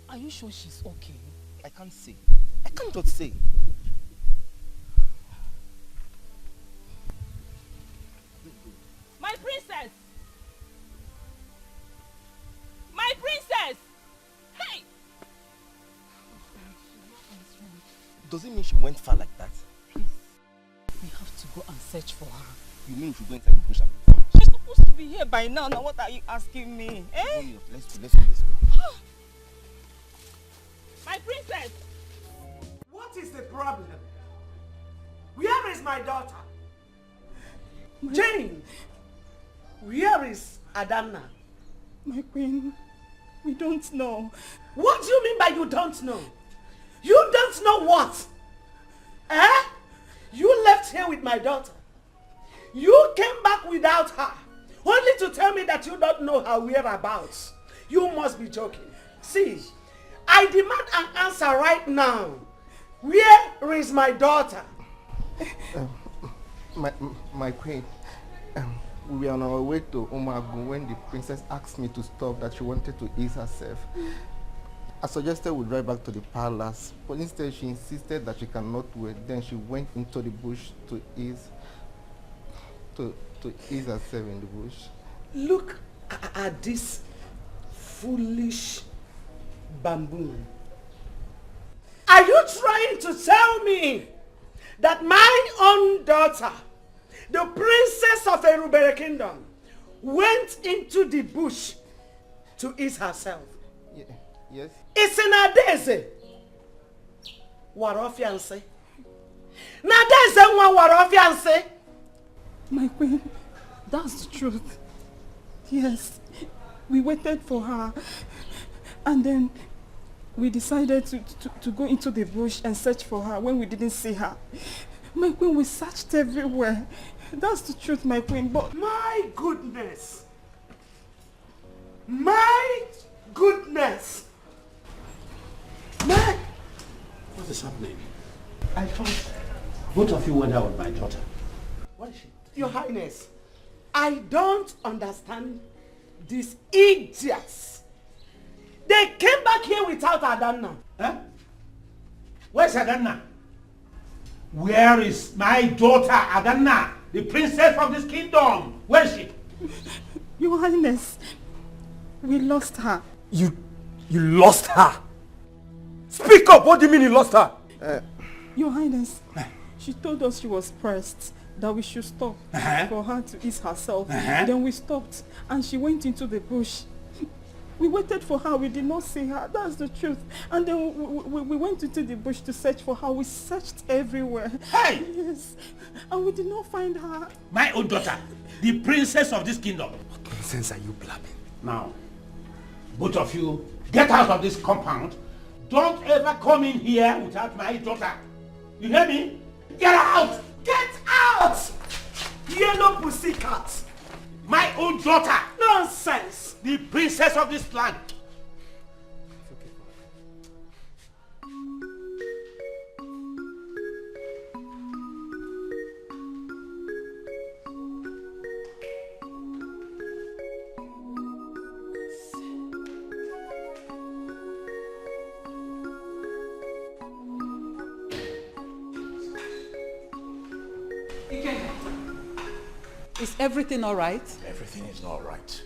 Are you sure she's okay? I can't say. I can't just say. My princess! My princess! Hey! Does it mean she went far like that? Please, we have to go and search for her. You mean we should go inside the bush and look for her? She's supposed to be here by now. Now what are you asking me? Eh? Let's go. My princess! What is the problem? Where is my daughter? Jane! Where is Adana? My queen, we don't know. What do you mean by you don't know? You don't know what? Eh? You left here with my daughter. You came back without her. Only to tell me that you don't know her whereabouts. You must be joking. See, I demand an answer right now. Where is my daughter? My queen, we were on our way to Umagu when the princess asked me to stop, that she wanted to ease herself. I suggested we drive back to the palace, but instead she insisted that she cannot wait. Then she went into the bush to ease herself in the bush. Look at this foolish bamboo. Are you trying to tell me that my own daughter, the princess of Erubere Kingdom, went into the bush to ease herself? Yes. It's in Adeze. waro fiancé. Now there's one waro fiancé. My queen, that's the truth. Yes, we waited for her and then we decided to go into the bush and search for her when we didn't see her. My queen, we searched everywhere. That's the truth, my queen, but... My goodness! My goodness! What is happening? I thought both of you went out with my daughter. What is she? Your Highness, I don't understand these idiots. They came back here without Adanna. Huh? Where's Adanna? Where is my daughter Adanna, the princess of this kingdom? Where is she? Your Highness, we lost her. You lost her? Speak up! What do you mean you lost her? Your Highness, she told us she was pressed, that we should stop for her to ease herself. Then we stopped and she went into the bush. We waited for her, we did not see her, that's the truth. And then we went into the bush to search for her. We searched everywhere. Hey! Yes, and we did not find her. My own daughter, the princess of this kingdom. What nonsense are you blabbing? Now, both of you, get out of this compound. Don't ever come in here without my daughter. You hear me? Get out! Get out! Yellow pussycat! My own daughter! Nonsense! The princess of this land! Is everything all right? Everything is not all right.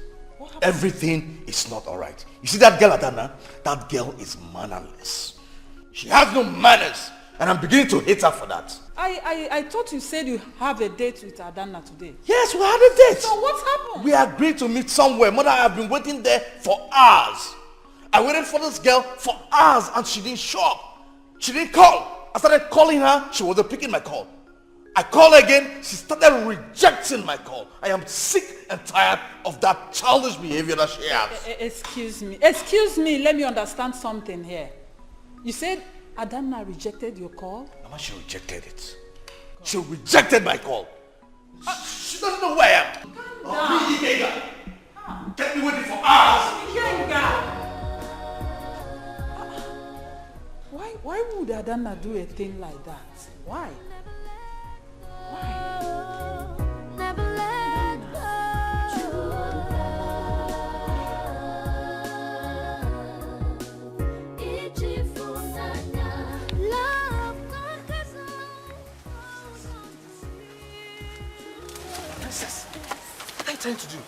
Everything is not all right. You see that girl, Adana? That girl is mannerless. She has no manners, and I'm beginning to hate her for that. I thought you said you have a date with Adanna today. Yes, we had a date. So what happened? We agreed to meet somewhere. Mother, I have been waiting there for hours. I waited for this girl for hours, and she didn't show up. She didn't call. I started calling her. She wasn't picking my call. I called again, she started rejecting my call. I am sick and tired of that childish behavior that she has. Excuse me, let me understand something here. You said Adanna rejected your call? Mama, she rejected it. She rejected my call. She doesn't know who I am. Oh, Dikeh. Kept me waiting for hours. Why would Adanna do a thing like that? Why? Never let Princess, what are you trying to do?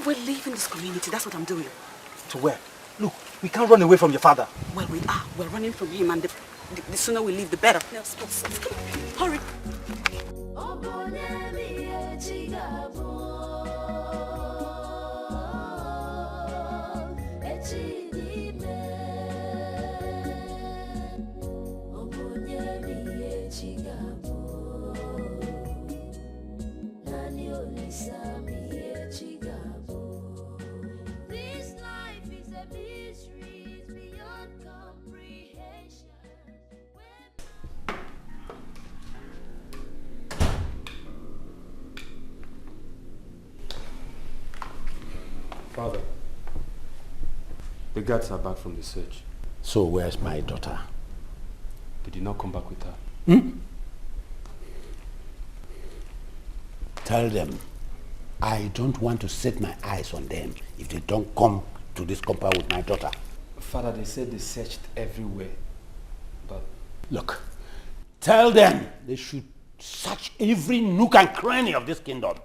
We're leaving this community, that's what I'm doing. To where? Look, we can't run away from your father. Well, we are. We're running from him, and the sooner we leave, the better. Let's come on. Hurry. This life is a mystery beyond comprehension. Father, the guards are back from the search. So where's my daughter? They did not come back with her. Tell them I don't want to set my eyes on them if they don't come to this compound with my daughter. Father, they said they searched everywhere, but... Look, tell them they should search every nook and cranny of this kingdom.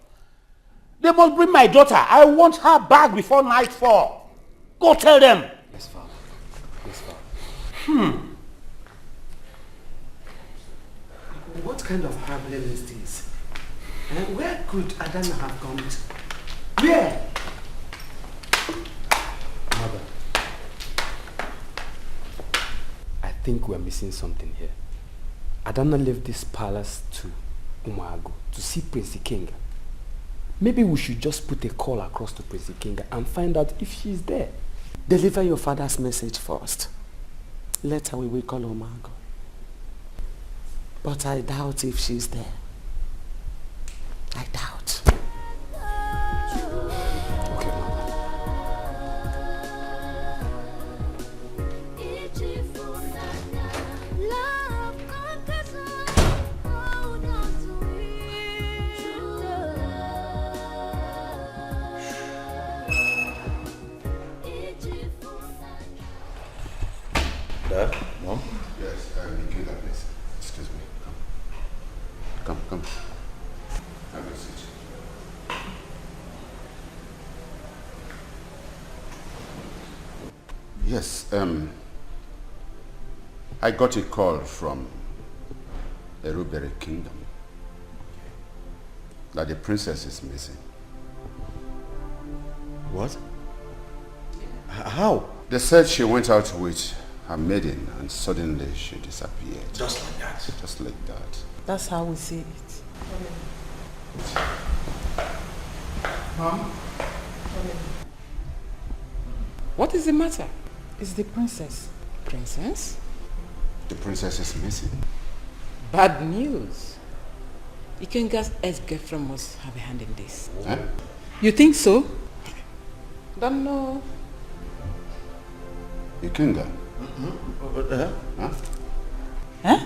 They must bring my daughter. I want her back before nightfall. Go tell them. Yes, Father. Yes, Father. What kind of family is this? And where could Adanna have gone to? Where? Mother, I think we're missing something here. Adana left this palace to Umago to see Prince Ikenga. Maybe we should just put a call across to Prince Ikenga and find out if she's there. Deliver your father's message first. Later we will call Umago. But I doubt if she's there. I doubt. Dad? Mom? Yes, Ikenga, please. Excuse me. Come. Have a seat. Yes, I got a call from Erubere Kingdom that the princess is missing. What? How? They said she went out with her maiden and suddenly she disappeared. Just like that? Just like that. That's how we see it. Mom? What is the matter? It's the princess. Princess? The princess is missing. Bad news. Ikenga's ex-girlfriend must have a hand in this. Huh? You think so? Don't know. Ikenga? Huh?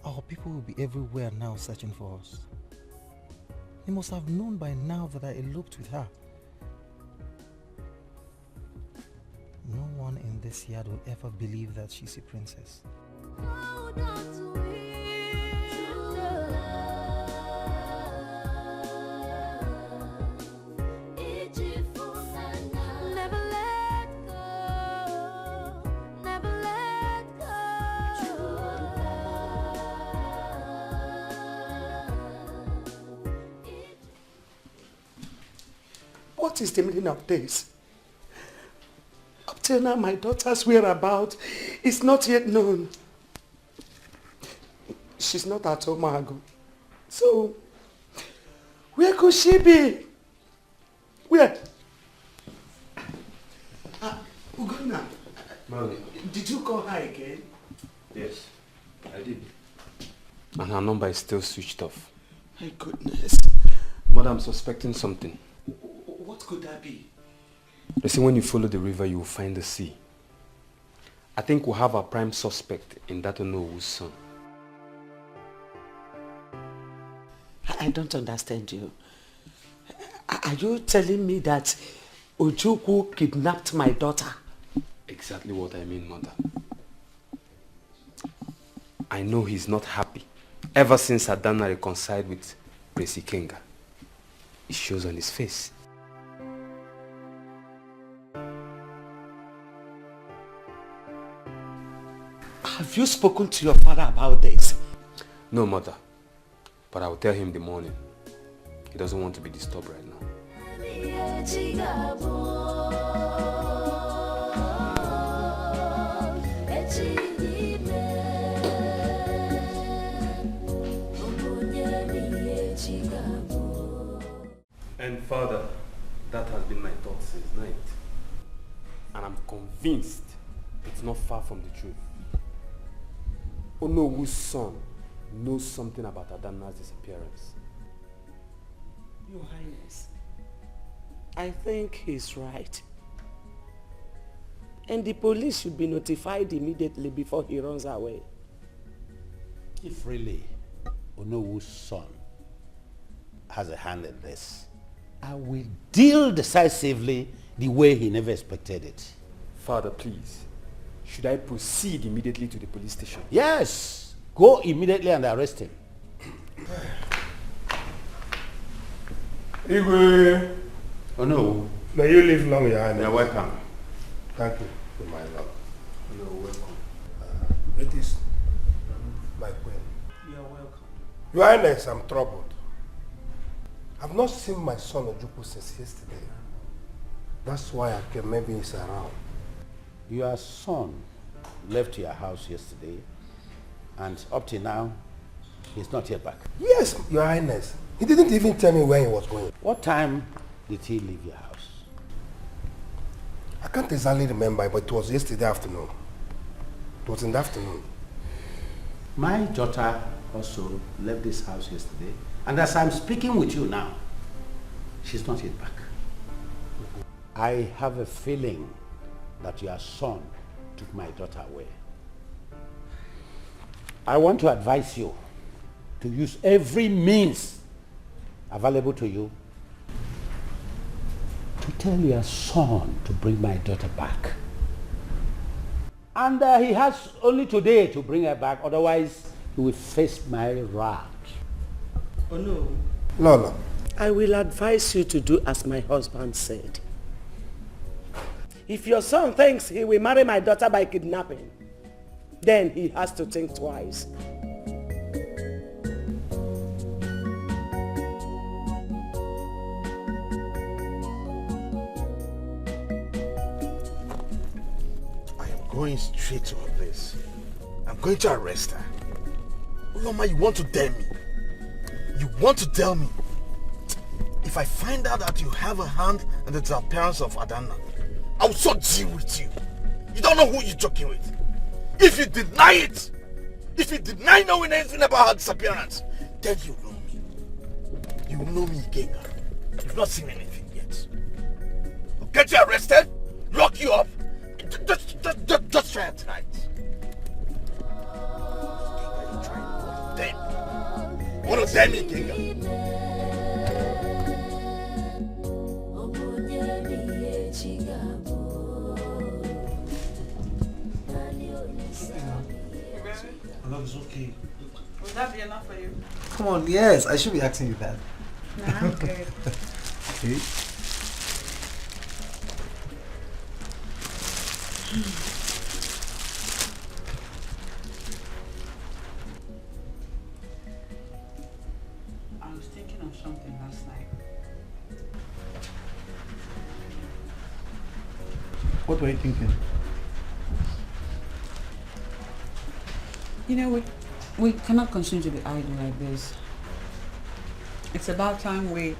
Our people will be everywhere now searching for us. They must have known by now that I eloped with her. No one in this yard will ever believe that she's a princess. What is the meaning of this? Up till now, my daughter's whereabouts is not yet known. She's not at Omago. So, where could she be? Where? Ugonna, did you call her again? Yes, I did. And her number is still switched off. My goodness. Mother, I'm suspecting something. What could that be? You see, when you follow the river, you will find the sea. I think we'll have a prime suspect in that Onowu's son. I don't understand you. Are you telling me that Ojukwu kidnapped my daughter? Exactly what I mean, Mother. I know he's not happy. Ever since Adana reconciled with Prince Ikenga, it shows on his face. Have you spoken to your father about this? No, Mother. But I will tell him in the morning. He doesn't want to be disturbed right now. And Father, that has been my thought since night. And I'm convinced it's not far from the truth. Onowu's son knows something about Adana's disappearance. Your Highness, I think he's right. And the police should be notified immediately before he runs away. If really Onowu's son has a hand in this, I will deal decisively the way he never expected it. Father, please, Should I proceed immediately to the police station? Yes. Go immediately and arrest him. Igwe. Oh no. May you live long, Your Highness. You're welcome. Thank you for my love. You're welcome. It is my queen. You're welcome. Your Highness, I'm troubled. I've not seen my son Ojukwu since yesterday. That's why I came. Maybe he's around. Your son left your house yesterday, and up till now, he's not yet back. Yes, Your Highness. He didn't even tell me where he was going. What time did he leave your house? I can't exactly remember, but it was yesterday afternoon. It was in the afternoon. My daughter also left this house yesterday, and as I'm speaking with you now, she's not yet back. I have a feeling that your son took my daughter away. I want to advise you to use every means available to you to tell your son to bring my daughter back. And he has only today to bring her back, otherwise he will face my wrath. Oh no. Lola. I will advise you to do as my husband said. If your son thinks he will marry my daughter by kidnapping, then he has to think twice. Going straight to her place. I'm going to arrest her. Uloma, you want to tell me? You want to tell me? If I find out that you have a hand in the disappearance of Adana, I will so deal with you. You don't know who you're talking with. If you deny it, if you deny knowing anything about her disappearance, then you know me. You know me, Genga. You've not seen anything yet. I'll get you arrested, lock you up. Just try it tonight. What does that mean, Kinga? Love is okay. Would that be enough for you? Come on, yes, I should be asking you that. Nah, I'm good. Okay. I was thinking of something last night. What were you thinking? You know, we cannot continue to be idle like this. It's about time we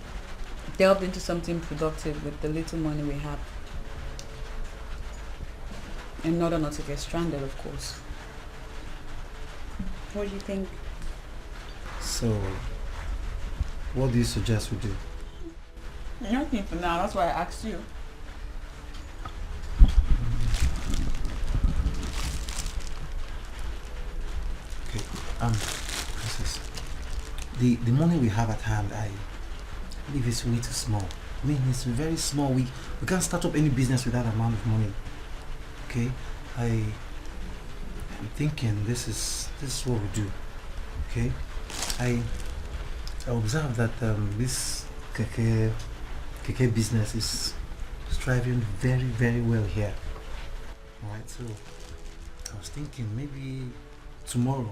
delved into something productive with the little money we have. In order not to get stranded, of course. What do you think? So, what do you suggest we do? Nothing for now, that's why I asked you. Okay, Princess, the money we have at hand, I believe it's way too small. I mean, it's very small. We can't start up any business with that amount of money. Okay, I'm thinking this is what we do. Okay, I observe that this Dikeh business is thriving very, very well here. Alright, so I was thinking maybe tomorrow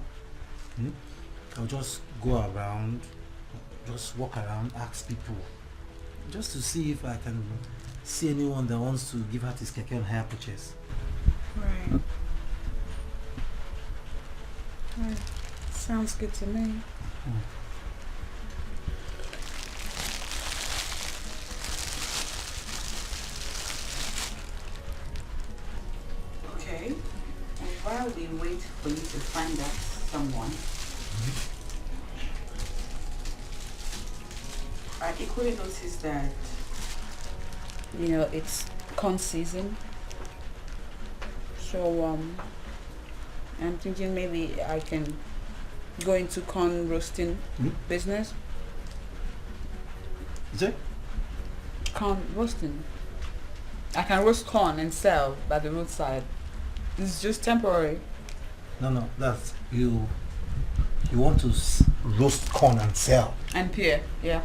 I'll just go around, just walk around, ask people, just to see if I can see anyone that wants to give out his keke on hire purchase. Right. Right. Sounds good to me. Okay. And while we wait for you to find out someone, I equally noticed that, you know, it's corn season. So I'm thinking maybe I can go into corn roasting business. Is it? Corn roasting. I can roast corn and sell by the roadside. It's just temporary. No, that's you want to roast corn and sell. And pear, yeah.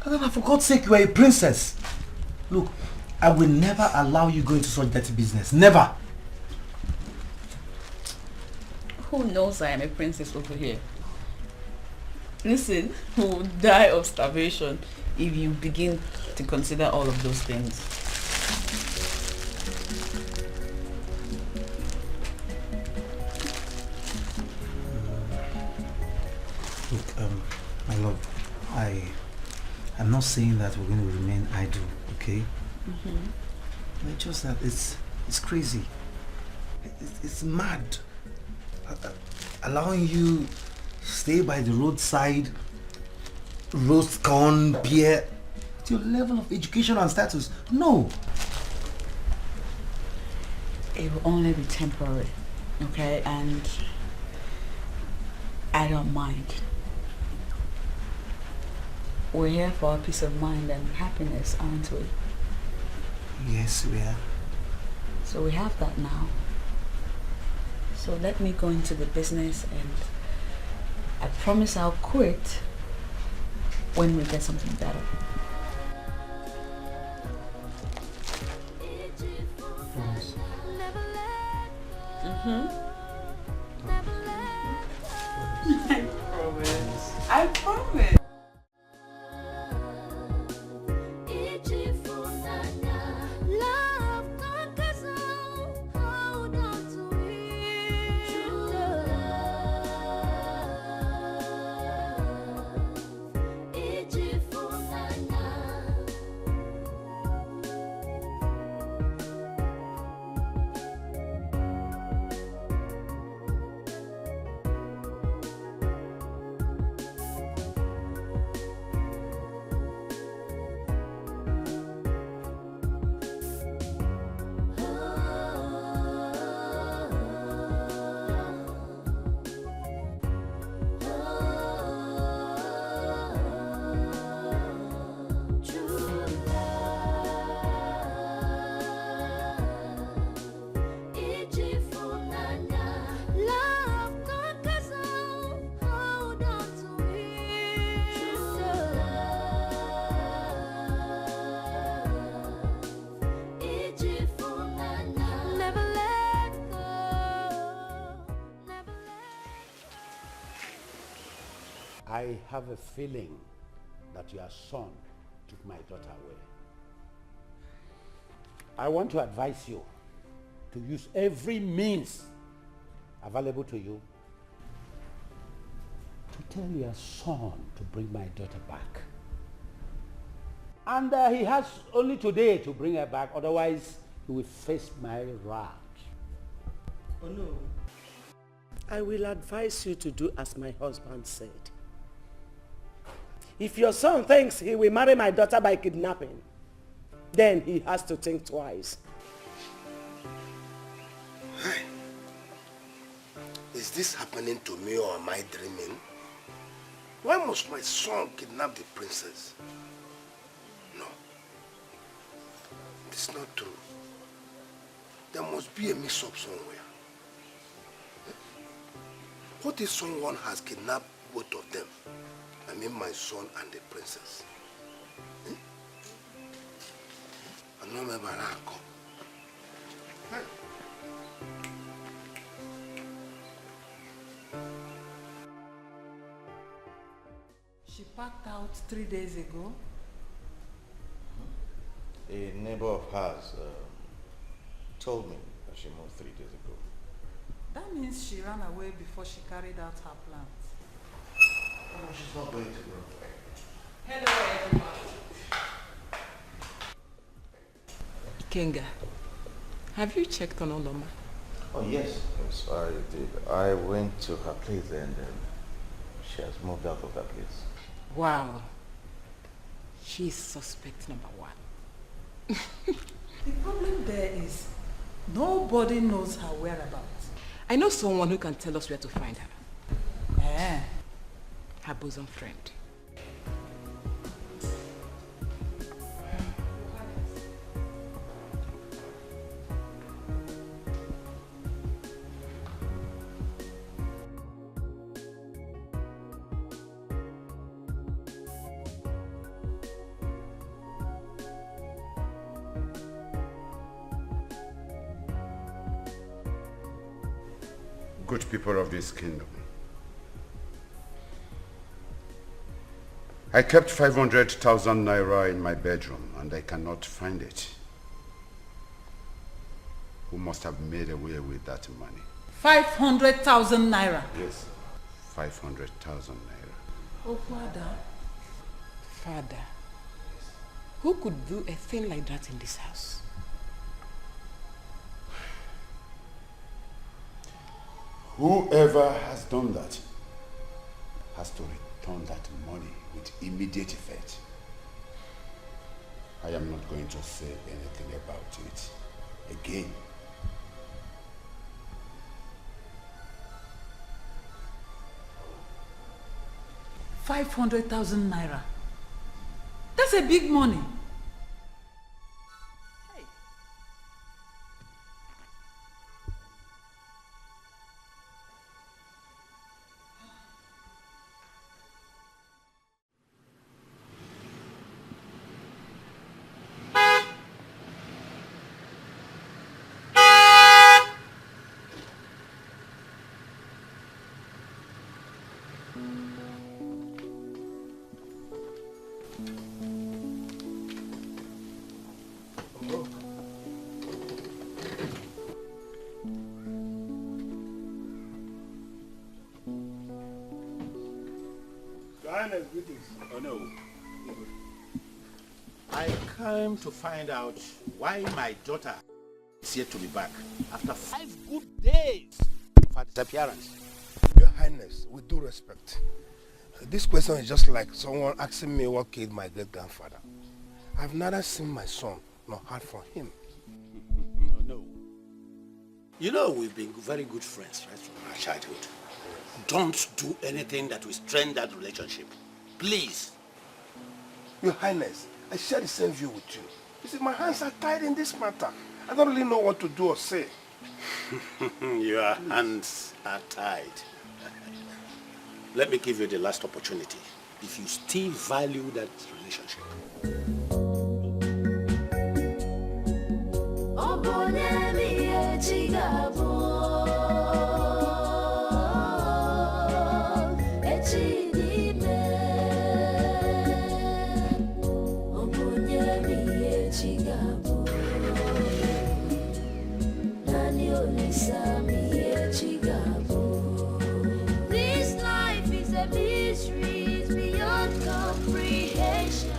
Adana, for God's sake, you are a princess. Look, I will never allow you go into such dirty business. Never. Who knows I am a princess over here? Listen, who will die of starvation if you begin to consider all of those things. Look, my love, I'm not saying that we're going to remain idle, okay? It's just that it's crazy. It's mad. Allowing you stay by the roadside, roast corn, beer, at your level of education and status. No. It will only be temporary, okay? And I don't mind. We're here for our peace of mind and happiness, aren't we? Yes, we are. So we have that now. So let me go into the business, and I promise I'll quit when we get something better. Promise. I promise. I have a feeling that your son took my daughter away. I want to advise you to use every means available to you to tell your son to bring my daughter back. And he has only today to bring her back, otherwise he will face my wrath. Oh no. I will advise you to do as my husband said. If your son thinks he will marry my daughter by kidnapping, then he has to think twice. Hey, is this happening to me or am I dreaming? Why must my son kidnap the princess? No, it's not true. There must be a mix-up somewhere. What if someone has kidnapped both of them? I mean my son and the princess. I don't remember how. She packed out 3 days ago. A neighbor of hers told me that she moved 3 days ago. That means she ran away before she carried out her plans. Oh, she's not going to run away. Hello, everyone. Kenga, have you checked on Oloma? Oh, yes, I did. I went to her place and she has moved out of that place. Wow. She's suspect number one. The problem there is nobody knows her whereabouts. I know someone who can tell us where to find her. Eh? Her bosom friend. Good people of this kingdom, I kept 500,000 naira in my bedroom and I cannot find it. Who must have made away with that money? 500,000 naira. Yes, 500,000 naira. Oh, Father. Father, who could do a thing like that in this house? Whoever has done that has to return that money with immediate effect. I am not going to say anything about it again. $500,000 naira. That's a big money. Oh no. I came to find out why my daughter is yet to be back after 5 good days of her disappearance. Your Highness, with due respect, this question is just like someone asking me what killed my great-grandfather. I've neither seen my son nor heard from him. Oh no. You know we've been very good friends right from our childhood. Don't do anything that will strain that relationship. Please. Your Highness, I share the same view with you. You see, my hands are tied in this matter. I don't really know what to do or say. Your hands are tied. Let me give you the last opportunity. If you still value that relationship. This life is a mystery, it's beyond comprehension.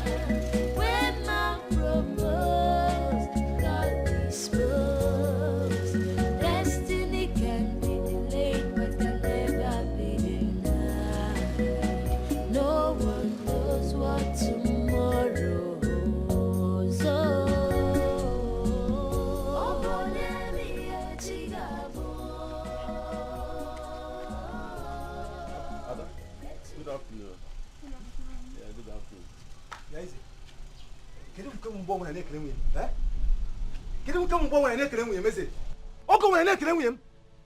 When man proposed, God disposed. Destiny can be delayed, but can never be denied. No one knows what tomorrow holds. Good afternoon. Yeah, good afternoon. Guys, can you come on when I make him? Eh? Can you come on when I make him? Message. Oh, when I make him,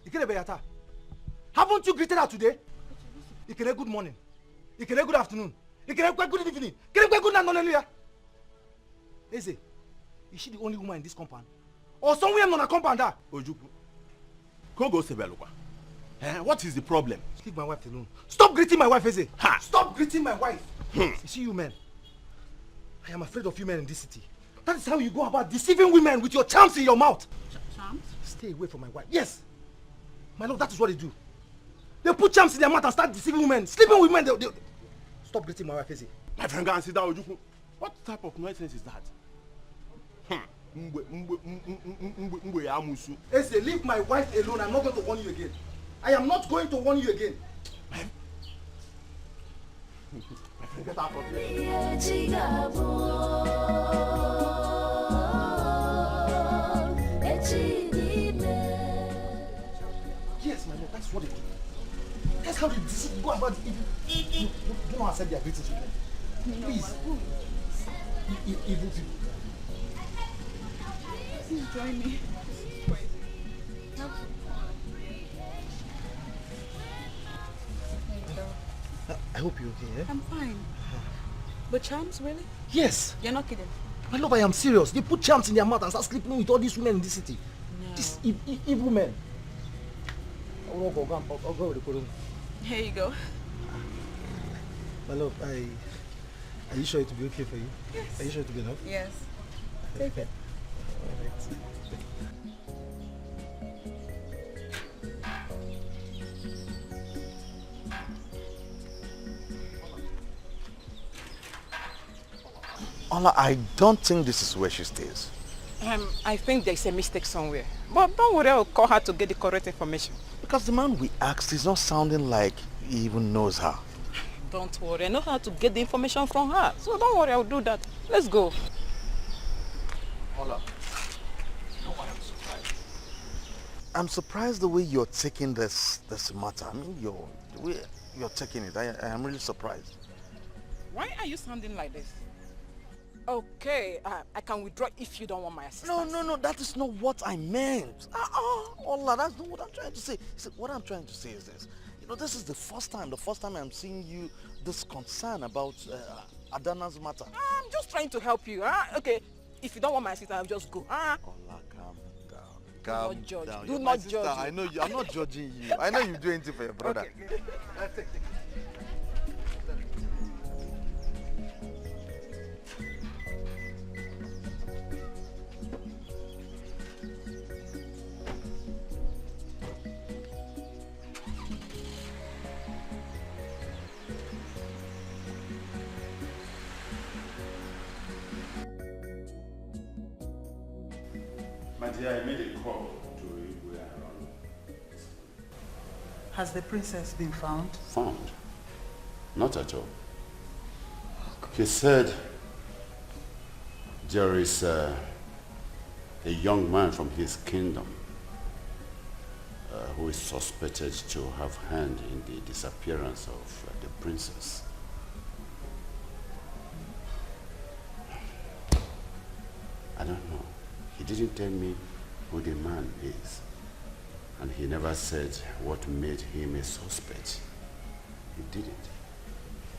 you can be at. Haven't you greeted her today? You can good morning. You can good afternoon. You can good evening. Can you good night? Eze, is she the only woman in this compound? Or somewhere on a compound? Ojuku, Kogo Sebelukwa. What is the problem? Leave my wife alone. Stop greeting my wife, Eze. Ha! Stop greeting my wife. You see, you men. I am afraid of you men in this city. That is how you go about deceiving women with your charms in your mouth. Charms? Stay away from my wife. Yes. My lord, that is what they do. They put charms in their mouth and start deceiving women. Sleeping with women. They... Stop greeting my wife, Eze. My friend, go and sit down, Ojuku. What type of nonsense is that? Eze, leave my wife alone. I'm not going to warn you again. I am not going to warn you again. Get out of here. Yes, my lord, that's what they do. That's how they go about it. You don't accept their greetings with them. Please. Evil people. Please join me. I hope you're okay, eh? I'm fine. But charms, really? Yes. You're not kidding? My love, I am serious. They put charms in their mouth and start sleeping with all these women in this city. No. These evil men. I'll go with the room. Here you go. My love, are you sure it will be okay for you? Yes. Are you sure it will be enough? Yes. Take it. Ola, I don't think this is where she stays. I think there's a mistake somewhere. But don't worry, I'll call her to get the correct information. Because the man we asked is not sounding like he even knows her. Don't worry, I know how to get the information from her. So don't worry, I'll do that. Let's go. Ola, I'm surprised the way you're taking this matter. I mean, the way you're taking it. I am really surprised. Why are you sounding like this? Okay, I can withdraw if you don't want my assistance. No, that is not what I meant. Ola, that's not what I'm trying to say. See, what I'm trying to say is this. You know, this is the first time I'm seeing you this concern about Adana's matter. I'm just trying to help you. Okay, if you don't want my assistance, I'll just go. Ola, calm down. Calm down. Do not judge. I know you. I'm not judging you. I know you do anything for your brother. Okay. Take. My dear, I made a call to Igwe around. Has the princess been found? Found? Not at all. He said there is a young man from his kingdom who is suspected to have hand in the disappearance of the princess. I don't know. He didn't tell me who the man is. And he never said what made him a suspect. He didn't.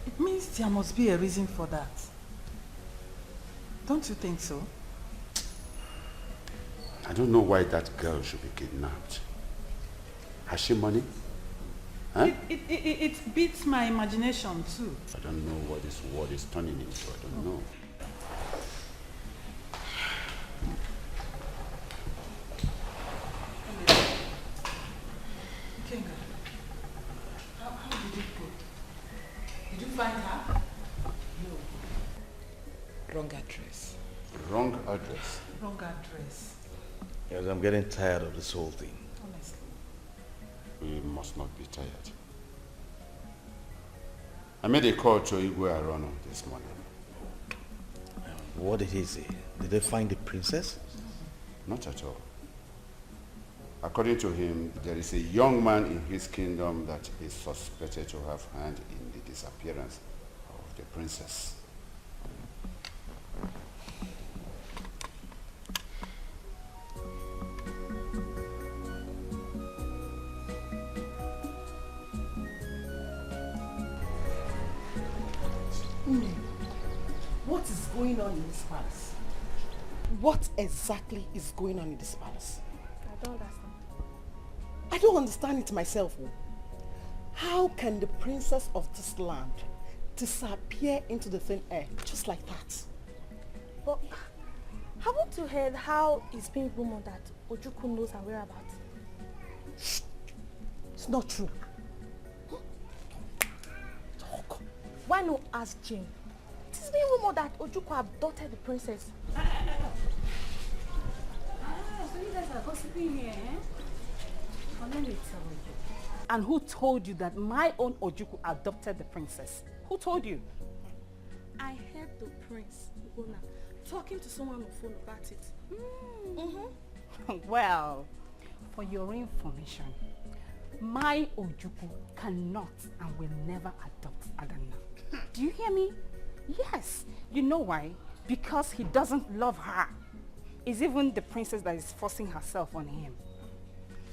It means there must be a reason for that. Don't you think so? I don't know why that girl should be kidnapped. Has she money? Huh? It beats my imagination too. I don't know what this world is turning into. I don't know. Kenga, how did it go? Did you find her? No. Wrong address. Wrong address? Wrong address. Yes, I'm getting tired of this whole thing. Honestly. We must not be tired. I made a call to Igwe Arono this morning. What did he say? Did they find the princess? Not at all. According to him, there is a young man in his kingdom that is suspected to have hand in the disappearance of the princess. What is going on in this palace? What exactly is going on in this palace? I don't understand. I don't understand it myself. How can the princess of this land disappear into the thin air just like that? But haven't you heard how it's been rumored that Ojukwu knows her whereabouts? It's not true. Talk. Why not ask Jim? It's been rumored that Ojukwu abducted the princess. So you guys are gossiping here, eh? Well, let me tell you. And who told you that my own Ojukwu adopted the princess? Who told you? I heard the prince, Ugona, talking to someone on the phone about it. Well, for your information, my Ojukwu cannot and will never adopt Adana. Do you hear me? Yes. You know why? Because he doesn't love her. It's even the princess that is forcing herself on him.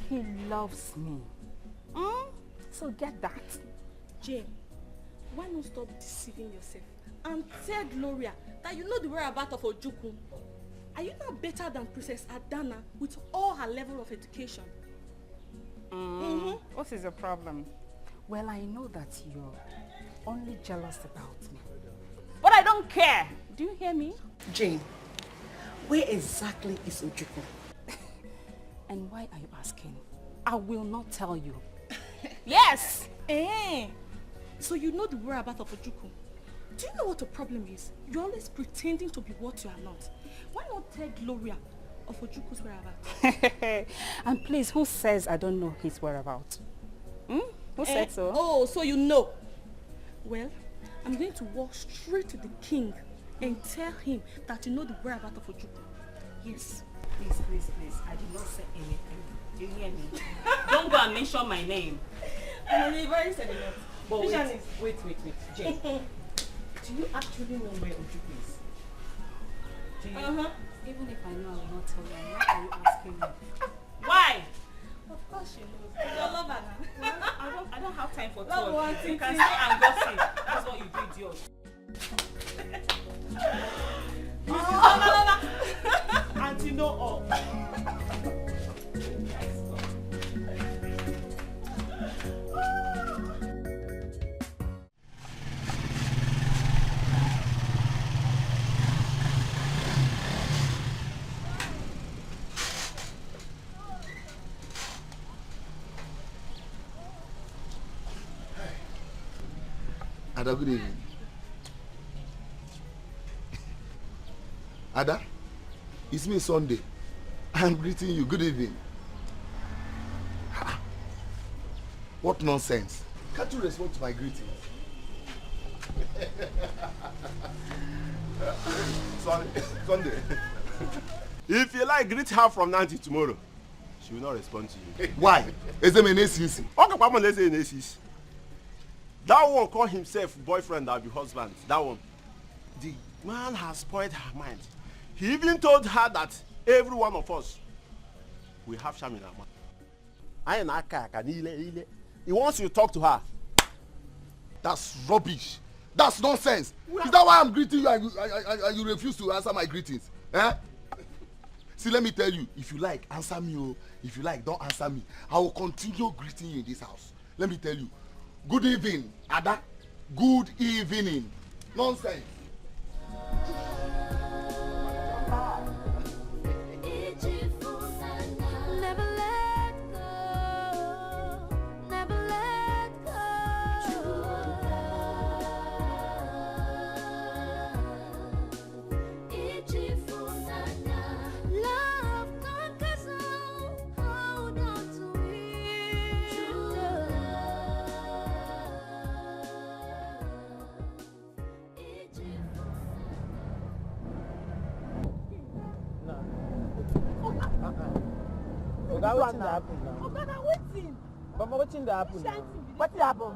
He loves me. So get that. Jane, why not stop deceiving yourself and tell Gloria that you know the whereabouts of Ojukwu. Are you not better than Princess Adana with all her level of education? What is your problem? Well, I know that you're only jealous about me. But I don't care. Do you hear me? Jane, where exactly is Ojukwu? And why are you asking? I will not tell you. Yes! So you know the whereabouts of Ojukwu. Do you know what the problem is? You're always pretending to be what you are not. Why not tell Gloria of Ojukwu's whereabouts? And please, who says I don't know his whereabouts? Who said so? Oh, so you know. Well, I'm going to walk straight to the king and tell him that you know the whereabouts of Ojukwu. Yes. Please, please, please. I did not say anything. Do you hear me? Don't go and mention my name. I'm very said enough. But wait, Jane. Do you actually know where Ojukwu is? Do you? Even if I know, I will not tell you. Why are you asking me? Why? Of course she knows. You're a lover now. I don't have time for Love one talk. thing. You can stay and gossip. That's what you do, idiot. Auntie know all. Ada, good evening. Ada, it's me, Sunday. I'm greeting you. Good evening. What nonsense. Can't you respond to my greeting? Sunday. If you like, greet her from now till tomorrow. She will not respond to you. Why? Is it an ACC? That one call himself boyfriend, that be husband. That one. The man has spoiled her mind. He even told her that every one of us will have shame in our mind. He wants you to talk to her. That's rubbish. That's nonsense. Is that why I'm greeting you and you refuse to answer my greetings? Eh? See, let me tell you, if you like, answer me. Oh. If you like, don't answer me. I will continue greeting you in this house. Let me tell you. Good evening, Ada. Good evening. Nonsense. Oga, wetin dey happen now? Oga, na wetin? Mama, wetin dey happen now? Wetin happen?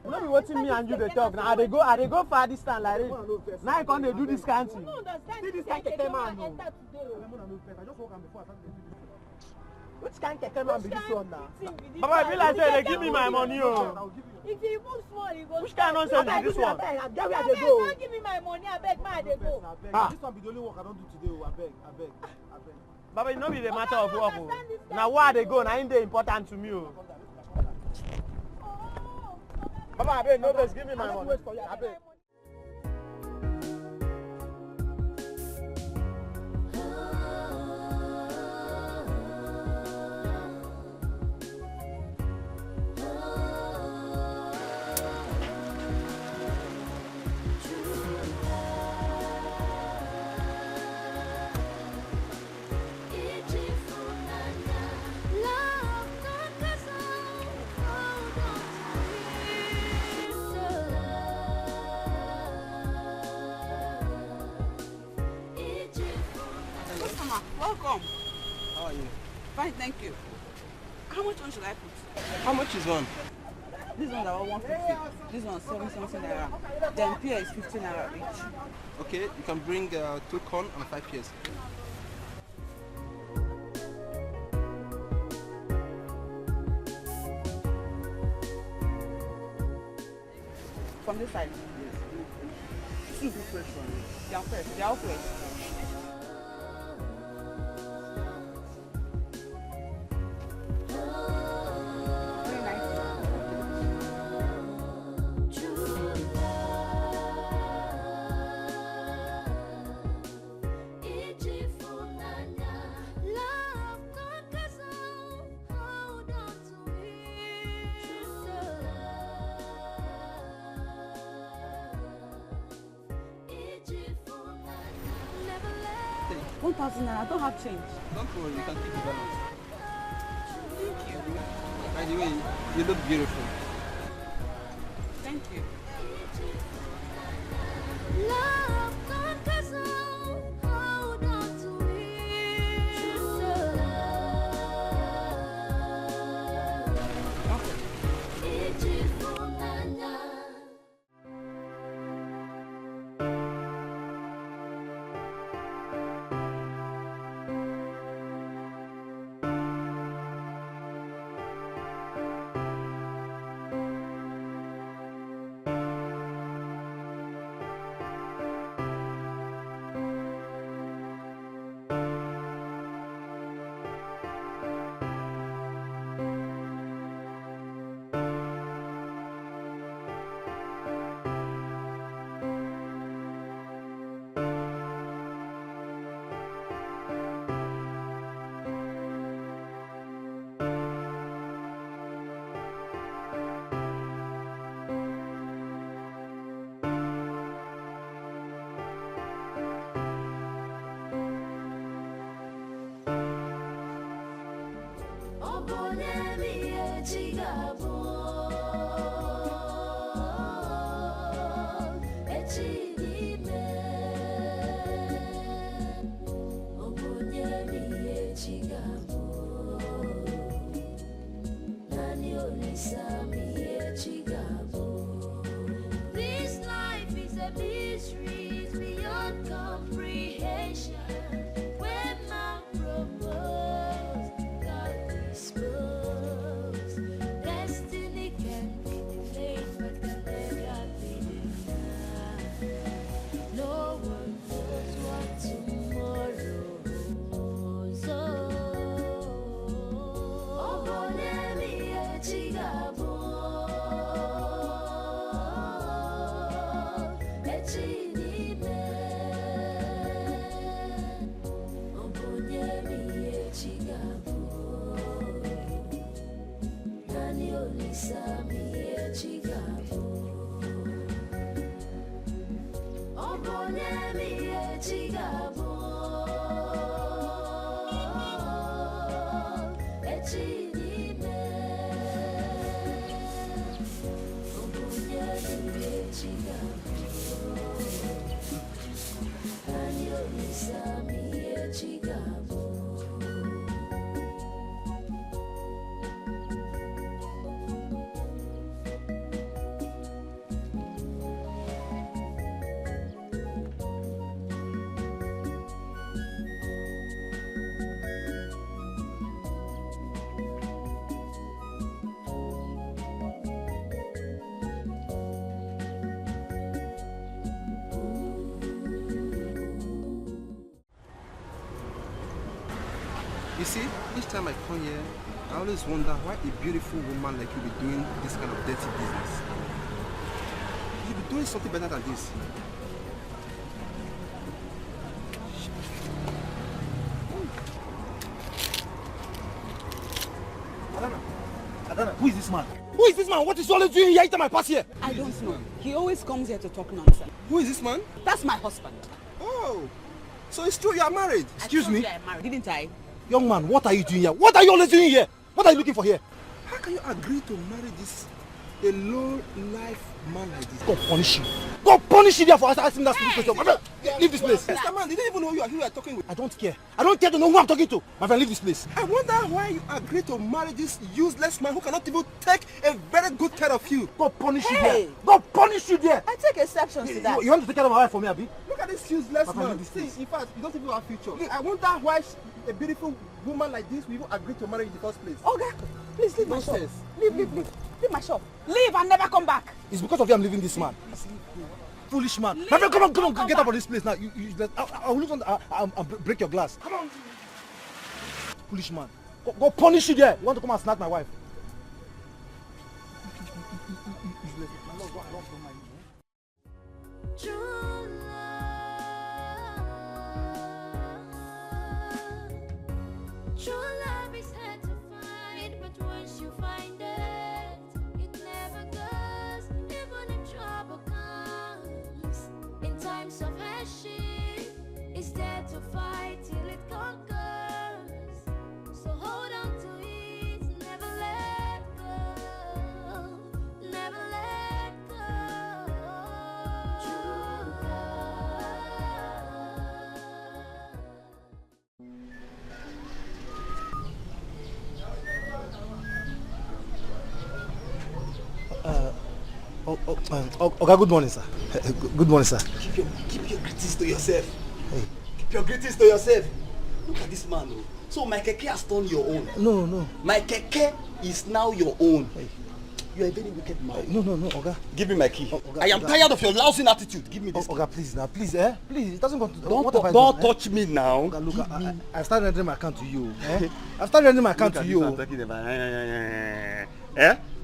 No be wetin me and you dey talk now. I dey go far this time like this. Now you come dey do this kind thing. See this kind keke man o. Which kind keke man be this one now? Mama, e be like say they give me my money o. If you move small, you go. Which kind nonsense be this one? Abeg, don't give me my money. Abeg, ma, I dey go. This one be the only work I don do today o. Abeg. Baba, e no be the matter of work o. Na where I dey go, na im dey important to me o. Baba, abeg, no vex, give me my money. Abeg. Welcome. How are you? Fine, thank you. How much one should I put? How much is one? This one are 150. This one 7 something naira. Then pear is 15 naira each. Okay, you can bring 2 corn and 5 pears. from this side. Two fresh ones. They are fresh. They are all fresh. Very nice. $1,000 naira. I don't have change. Don't worry, you can keep the balance. Thank you. By the way, you look beautiful. Thank you. This life is a mystery beyond comprehension. When man propose, God dispose. Destiny can be delayed, but can never be denied. No one knows what tomorrow holds. Oh, Bonemi Echigabo. You see, each time I come here, I always wonder why a beautiful woman like you be doing this kind of dirty business. You should be doing something better than this. Adana, who is this man? Who is this man? What is he always doing here anytime I pass here? I don't know. He always comes here to talk nonsense. Who is this man? That's my husband. Oh, so it's true you are married? Excuse me? I am married, didn't I? Young man, what are you doing here? What are you always doing here? What are you looking for here? How can you agree to marry this a low life man like this? God punish you. God punish you there for asking that stupid question. Leave this place. Mr. Man, you don't even know who you are talking with. I don't care. I don't care to know who I'm talking to. My friend, leave this place. I wonder why you agreed to marry this useless man who cannot even take a very good care of you. God punish you there. God punish you there. I take exception to that. You want to take care of my wife for me, Abi? Look at this useless man. This See, place. in fact, you don't even have future. I wonder why a beautiful woman like this will even agree to marry you in the first place. Okay, please leave my shop. Nonsense. Leave my shop. Leave and never come back. It's because of you I'm leaving this man. Foolish man. My friend, come on, get out of this place now. I will look on. I'll break your glass. Come on. Foolish man. Go punish you there. You want to come and snatch my wife? True love is hard to find, but once you find it, it never goes. Even if trouble comes, in times of hardship, it's there to fight till it conquers. So hold on to it, never let go, never let go. True love. Okay, good morning, sir. Good morning, sir. Keep your greetings to yourself. Hey. Keep your greetings to yourself. Look at this man, though. So my keke has turned your own. No. My keke is now your own. Hey. You are a very wicked man. No, Oga. Give me my key. I am tired of your lousy attitude. Give me this. Oga, please, now, please, please. It doesn't come to. Don't touch me now. Oga, look, I started rendering my account to you. I started rendering my account to you.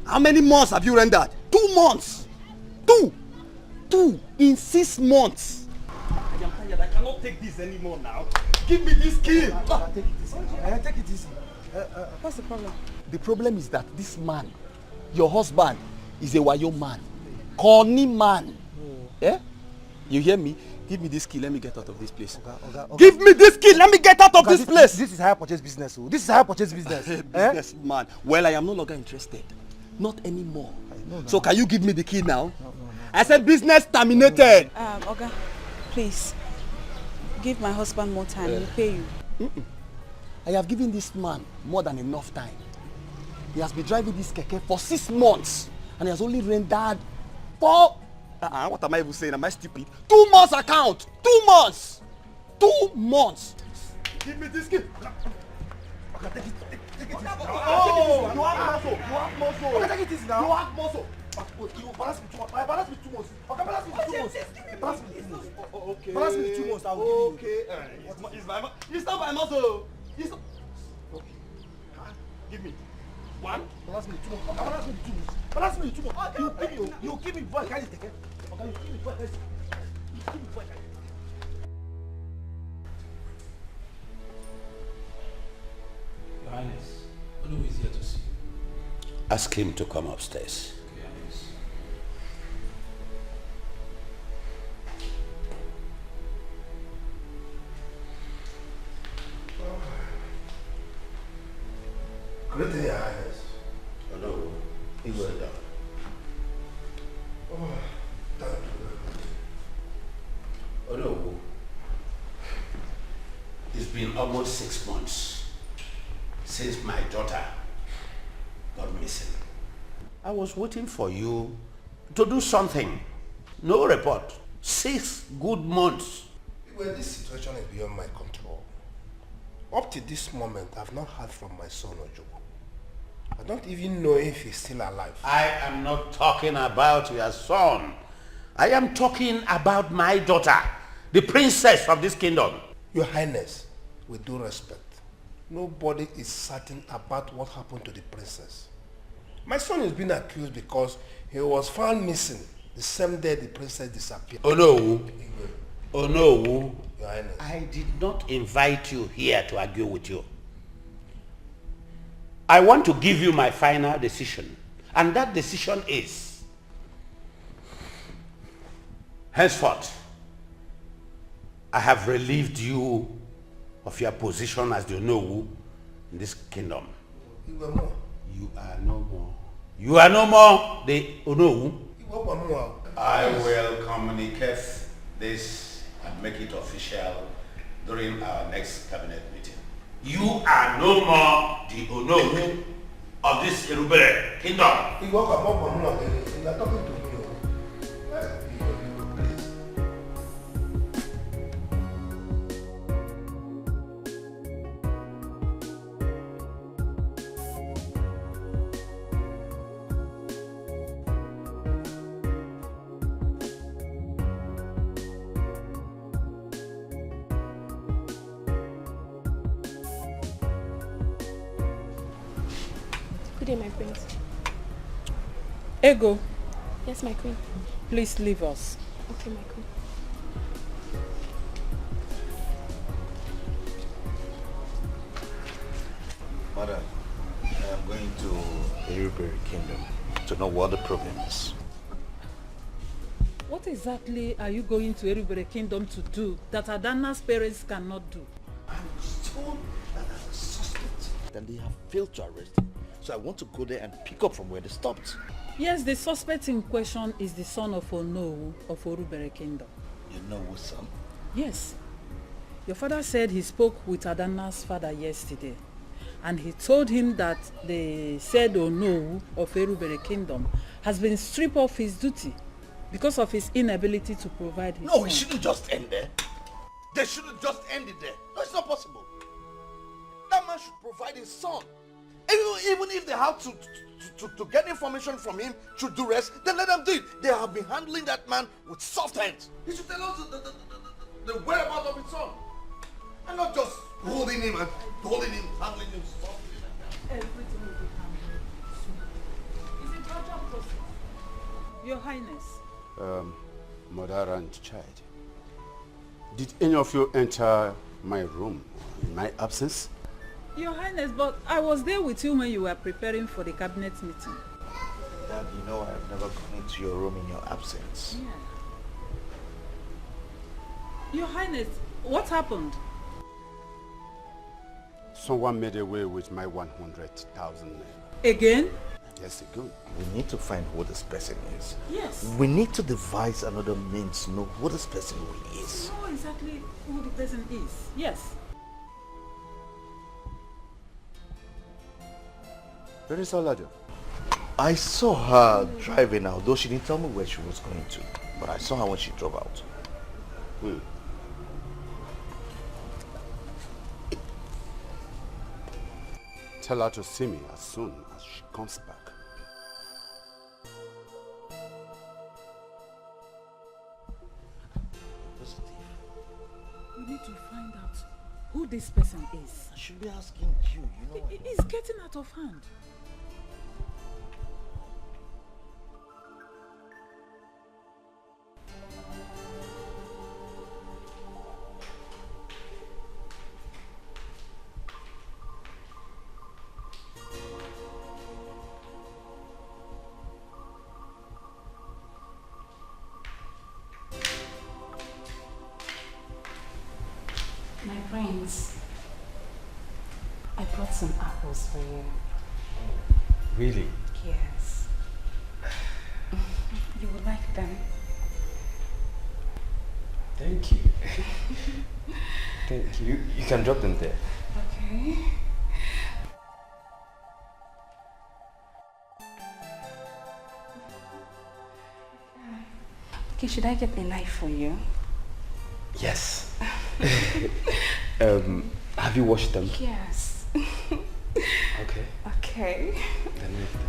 How many months have you rendered? 2 months. 2 in 6 months. I am tired. I cannot take this anymore now. Give me this key. Take it easy. What's the problem? The problem is that this man, your husband, is a wayo man. Corny man. Eh? You hear me? Give me this key. Let me get out of this place. Oga. Give me this key. Let me get out of this place. This is higher purchase business. This is higher purchase business. Business man. Well, I am no longer interested. Not anymore. No. So can you give me the key now? No. I said business terminated. Oga, please. Give my husband more time. He'll pay you. I have given this man more than enough time. He has been driving this keke for 6 months. And he has only rendered 4... what am I even saying? Am I stupid? 2 months account. 2 months. 2 months. Give me this key. Okay, take it. Oh, you have muscle. You have muscle. Okay, take it easy now. You have muscle. You balance me 2 months. Balance me 2 months. Okay, balance me 2 months. Balance me 2 months. Okay. Balance me 2 months. I will give you. Okay. It's not my muscle. It's not. Okay. Give me 1. Balance me 2 months. Okay, balance me 2 months. Balance me 2 months. You give me before I carry it. Okay, you give me before I carry it. You give me before I carry it. Your Highness, Olu is here to see you. Ask him to come upstairs. Okay, Highness. Good day, Your Highness. Hello. He will down. Oh, thank you. Hello. It's been almost 6 months since my daughter got missing. I was waiting for you to do something. No report. 6 good months. Well, this situation is beyond my control. Up to this moment, I've not heard from my son Ojo. I don't even know if he's still alive. I am not talking about your son. I am talking about my daughter, the princess of this kingdom. Your Highness, with due respect, nobody is certain about what happened to the princess. My son is being accused because he was found missing the same day the princess disappeared. Oh no. Oh no. Your Highness. I did not invite you here to argue with you. I want to give you my final decision. And that decision is, henceforth, I have relieved you of your position as the Onowu in this kingdom. You are more. You are no more. You are no more the Onowu. You are more. I will communicate this make it official during our next cabinet meeting. You are no more the Onowu of this Erubere kingdom. You are talking to me. Good day, my prince. Ego, Yes, my queen. please leave us. Okay, my queen. Madam, I am going to Erubere Kingdom to know what the problem is. What exactly are you going to Erubere Kingdom to do that Adana's parents cannot do? I was told that there's a suspect. Then they have failed to arrest him. So I want to go there and pick up from where they stopped. Yes, the suspect in question is the son of Onowu of Erubere Kingdom. You know whose son? Yes. Your father said he spoke with Adana's father yesterday, and he told him that the said Onowu of Erubere Kingdom has been stripped of his duty because of his inability to provide his No, son. it shouldn't just end there. They shouldn't just end it there. No, it's not possible. That man should provide his son. Even if they have to get information from him through duress, then let them do it. They have been handling that man with soft hands. He should tell us the whereabouts of his son. And not just holding him, handling him softly like that. Everything will be handled soon. It's a gradual process. Your Highness. Mother and child, did any of you enter my room in my absence? Your Highness, but I was there with you when you were preparing for the cabinet meeting. Dad, you know I have never gone into your room in your absence. Yeah. Your Highness, what happened? Someone made away with my 100,000 naira. Again? Yes, again. We need to find who this person is. Yes. We need to devise another means to know who this person really is. Know exactly who the person is. Yes. Where is Olado? I saw her driving out, though she didn't tell me where she was going to. But I saw her when she drove out. Tell her to see me as soon as she comes back. We need to find out who this person is. I should be asking you, you know. It's getting out of hand. My friends, I brought some apples for you. Really? Yes. You will like them. Thank you. Thank you. You can drop them there. Okay. Okay, should I get a knife for you? Yes. Have you washed them? Yes. Okay. Okay. Then leave them.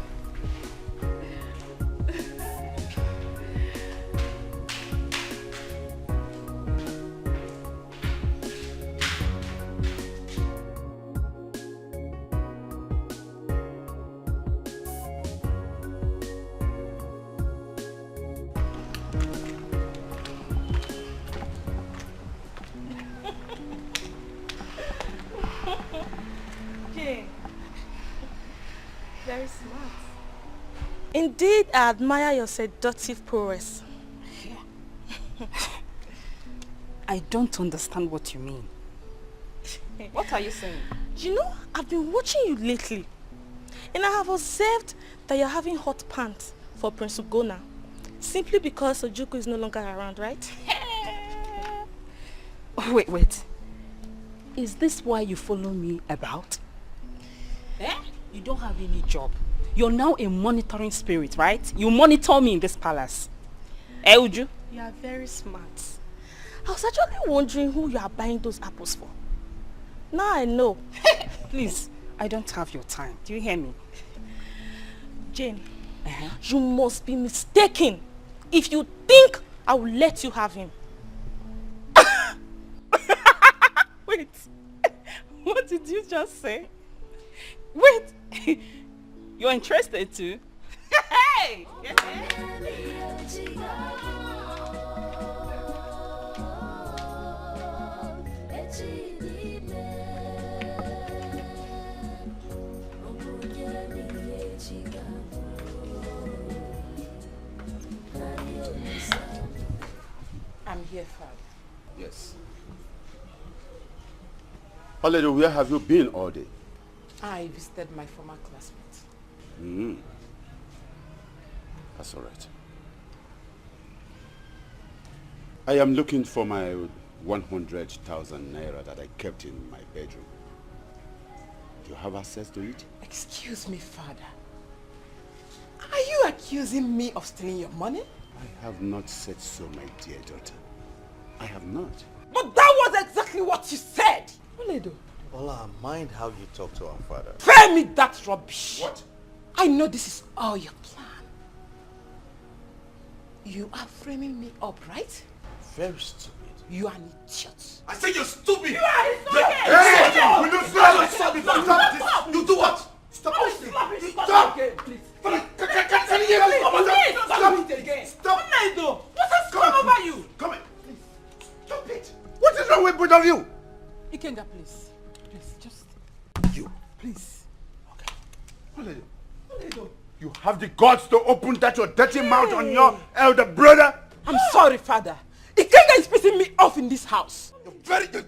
Very smart. Indeed, I admire your seductive prowess. I don't understand what you mean. What are you saying? You know, I've been watching you lately, and I have observed that you're having hot pants for Prince Ugonna, simply because Ojukwu is no longer around, right? Wait. Is this why you follow me about? Eh? You don't have any job. You're now a monitoring spirit, right? You monitor me in this palace. Eh, Uju? You are very smart. I was actually wondering who you are buying those apples for. Now I know. Please, I don't have your time. Do you hear me? Jane, you must be mistaken if you think I will let you have him. Wait, what did you just say? Wait, you're interested too? Hey! I'm here, Father. Yes. Oledo, where have you been all day? I visited my former classmates. That's all right. I am looking for my 100,000 naira that I kept in my bedroom. Do you have access to it? Excuse me, Father. Are you accusing me of stealing your money? I have not said so, my dear daughter. I have not. But that was exactly what you said. Oledo. Ola, mind how you talk to our father. Spare me that rubbish. What? I know this is all your plan. You are framing me up, right? Very stupid. You are an idiot. I said you're stupid! You are a stupid! Hey! Will you stop this? You do what? Stop! Stop! Please. Can you hear me? Stop it again. Stop. Oledo, what has come over you? Come in. Stop it. What is wrong with both of you? Ikenga, please. Please, just... You. Please. Oledo, you have the guts to open that your dirty mouth on your elder brother? I'm sorry, Father. Ikenga is pissing me off in this house. You're very... You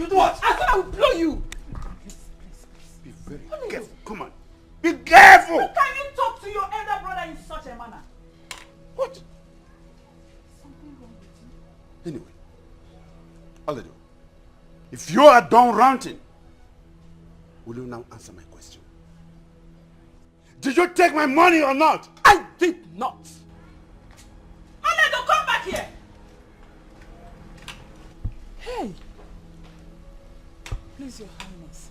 do what? I thought I would blow you. Be very careful. Come on. Be careful! How can you talk to your elder brother in such a manner? What? Anyway, Oledo, if you are done ranting, will you now answer my question? Did you take my money or not? I did not. Oledo, come back here. Hey. Please, Your Highness.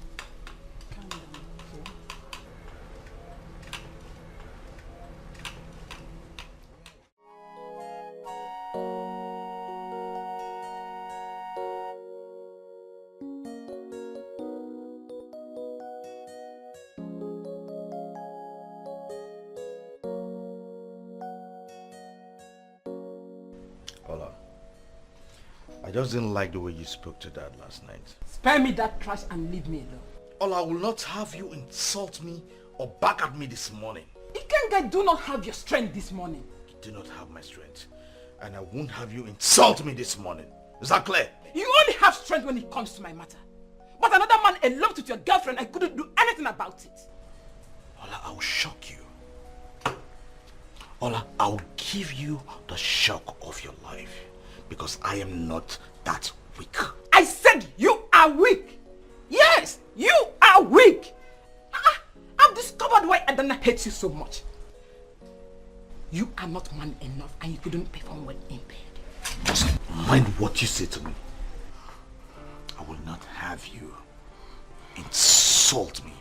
Calm down, okay? Ola, I just didn't like the way you spoke to Dad last night. Spare me that trash and leave me alone. Ola, I will not have you insult me or back at me this morning. Ikenga do not have your strength this morning. You do not have my strength. And I won't have you insult me this morning. Is that clear? You only have strength when it comes to my matter. But another man eloped with your girlfriend, I couldn't do anything about it. Ola, I'll shock you. Ola, I'll give you the shock of your life. Because I am not that weak. I said you are weak. Yes, you are weak. I've discovered why Adana hates you so much. You are not man enough and you couldn't perform well in bed. Just mind what you say to me. I will not have you insult me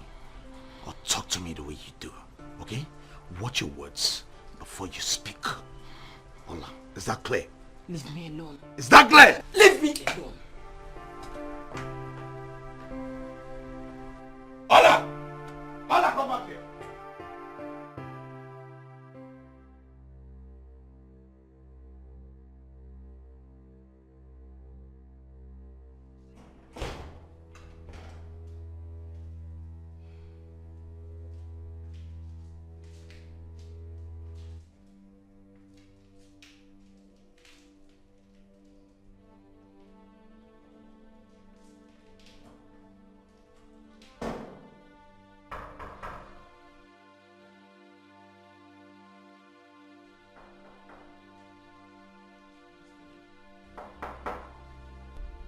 or talk to me the way you do. Okay? Watch your words before you speak. Ola, is that clear? Leave me alone. Is that clear? Leave me alone. Ola! Ola, come back here.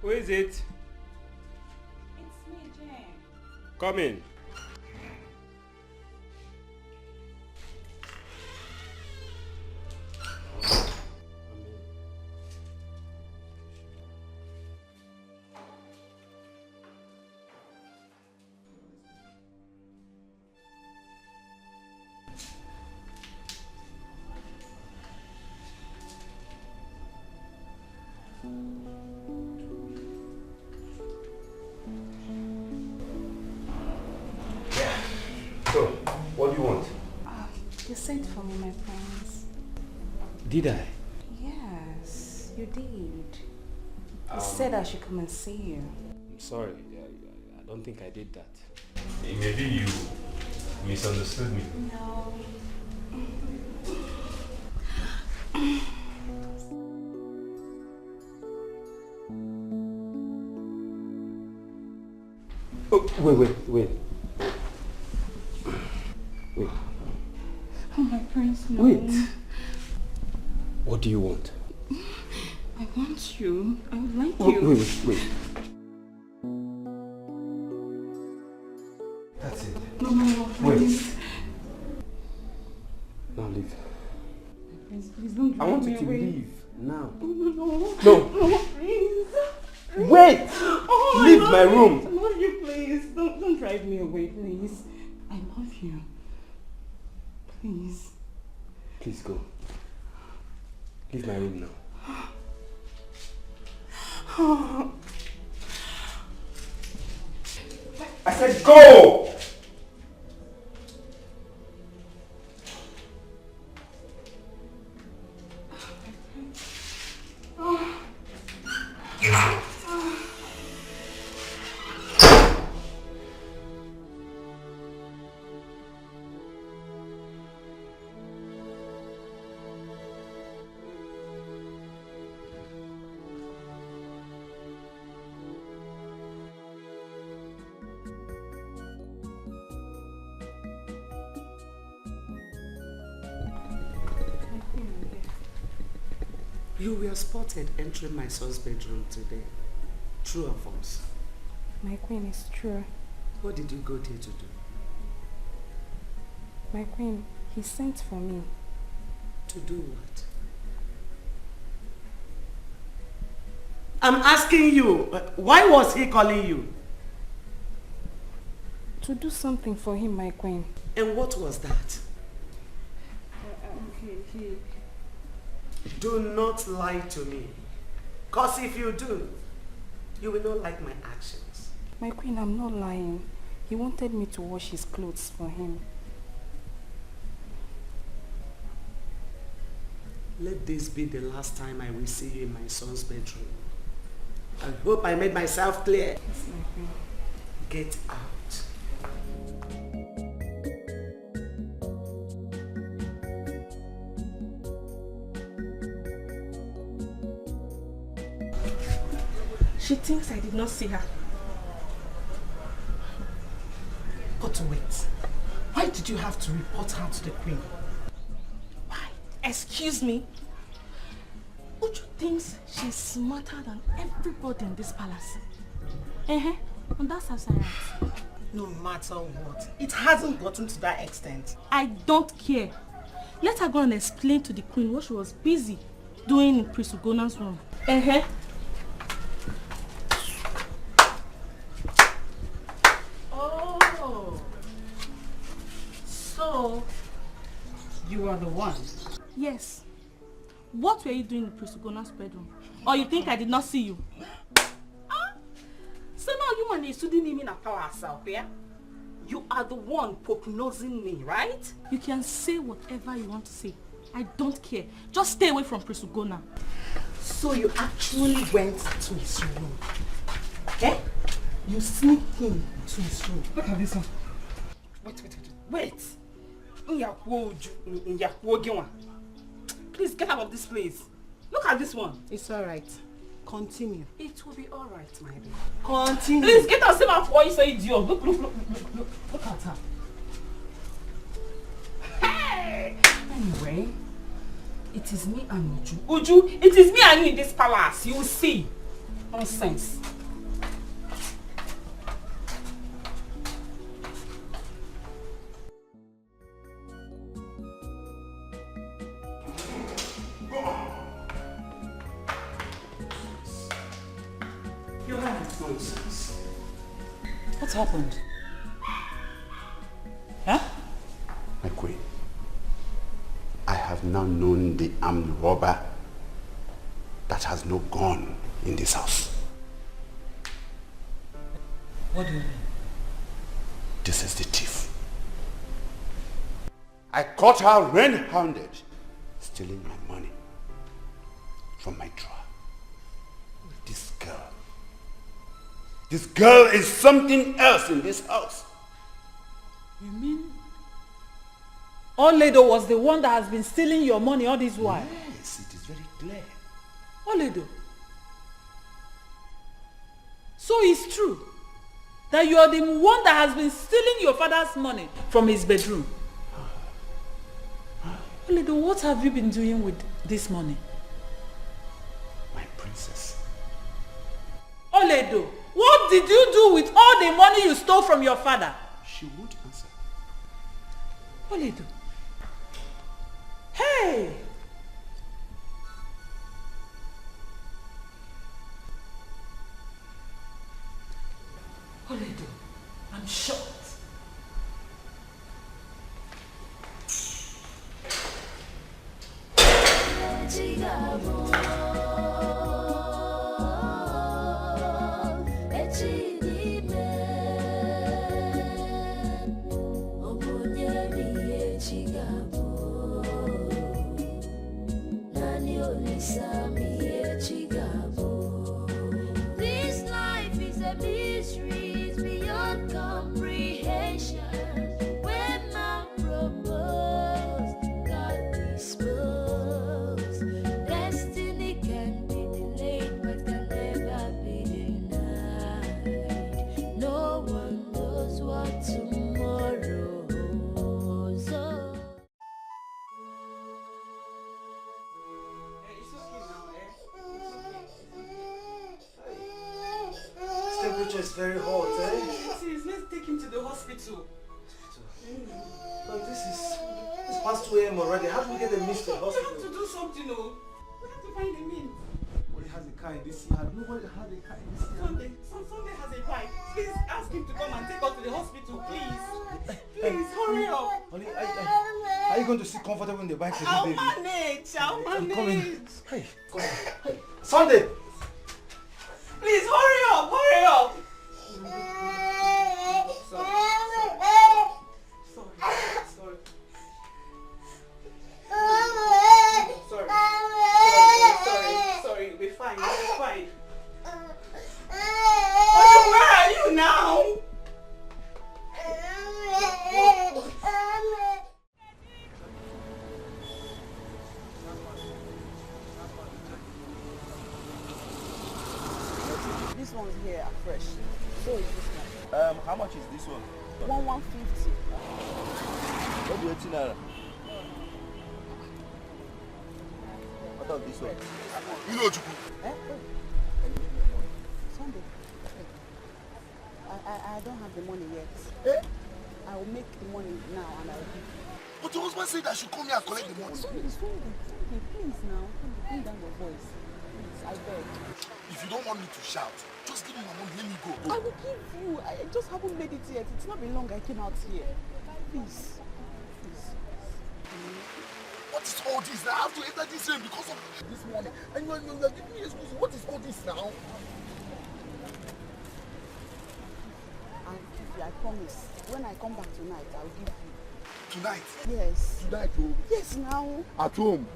Who is it? It's me, Jane. Come in. So, what do you want? You sent for me, my friends. Did I? Yes, you did. You said I should come and see you. I'm sorry. I don't think I did that. Maybe you misunderstood me. No. Oh, wait. Wait. Oh, my prince, no. Wait. What do you want? I want you. I would like Oh, you. wait. That's it. No, please. Now leave. Prince, please don't I want drive you me to away. leave now. No. No. Please. Wait! Oh, Leave I love my you. room. I love you, please. Don't drive me away, please. I love you. Please. Please go. Leave my room now. I said go! You were spotted entering my son's bedroom today. True or false? My queen, is true. What did you go there to do? My queen, he sent for me. To do what? I'm asking you, why was he calling you? To do something for him, my queen. And what was that? Do not lie to me. Because if you do, you will not like my actions. My queen, I'm not lying. He wanted me to wash his clothes for him. Let this be the last time I will see you in my son's bedroom. I hope I made myself clear. Yes, my queen. Get out. She thinks I did not see her. But wait. Why did you have to report her to the queen? Why? Excuse me? Uju thinks she's smarter than everybody in this palace. And that's how I am. No matter what, it hasn't gotten to that extent. I don't care. Let her go and explain to the queen what she was busy doing in Prince Ugona's room. Oh. So, you are the one. Yes. What were you doing in Prince Ugona's bedroom? Or you think I did not see you? So now you and Isudi need me na power herself, yeah? You are the one prognosing me, right? You can say whatever you want to say. I don't care. Just stay away from Prince Ugona. So you actually went to his room. Eh? You sneaked in to his room. Look at this one. Wait. Please get out of this place. Look at this one. It's alright. Continue. It will be alright, my dear. Continue. Please get us out for you, so idiot. Look at her. Hey! Anyway, it is me and Uju. Uju, it is me and you in this palace. You will see. Nonsense. You have nonsense. What happened? Huh? My queen, I have now known the armed robber that has no gun in this house. What do you mean? This is the thief. I caught her red-handed stealing my money from my drawer. This girl is something else in this house. You mean Oledo was the one that has been stealing your money all this while? Yes, it is very clear. Oledo. So it's true that you are the one that has been stealing your father's money from his bedroom. Oledo, what have you been doing with this money? My princess. Oledo, what did you do with all the money you stole from your father? She won't answer. Oledo. Hey! Oledo, I'm shocked. This life is a mystery, it's beyond comprehension. When man proposed, God disposed. Destiny can be delayed, but can never be denied. No one knows what tomorrow holds. Oh. This temperature is very hot, eh? Please, let's take him to the hospital. But it's past 2 a.m. already. How do we get the means to the We have hospital? to do something, oh. We have to find the means. Nobody has a car in this yard. Nobody has a car in this yard. Sunday has a bike. Please ask him to come and take us to the hospital, please. Please, hurry up. Honey, are you going to sit comfortable in the bike today, I'll baby? manage. I'll I'm manage. coming. Hey, come on. Hey, Sunday! Please, hurry up. Hurry up. Sorry, we'll be fine. We'll be fine. Oh, where are you now? This one's here are fresh. So is this one. How much is this one? 150. What do you think naira? What of this one? You know, Chuku. Sunday. I don't have the money yet. I will make the money now and I will give you. But your husband said I should come here and collect the money. Sunday, please now. Bring down your voice. Please, I beg. If you don't want me to shout, just give me my money, let me go. I will give you. I just haven't made it yet. It's not been long I came out here. Please. What is all this? I have to enter this room because of this money. And you are giving me excuse. What is all this now? I'll give you, I promise. When I come back tonight, I'll give you. Tonight? Yes. Tonight, oh. Yes, now. At home.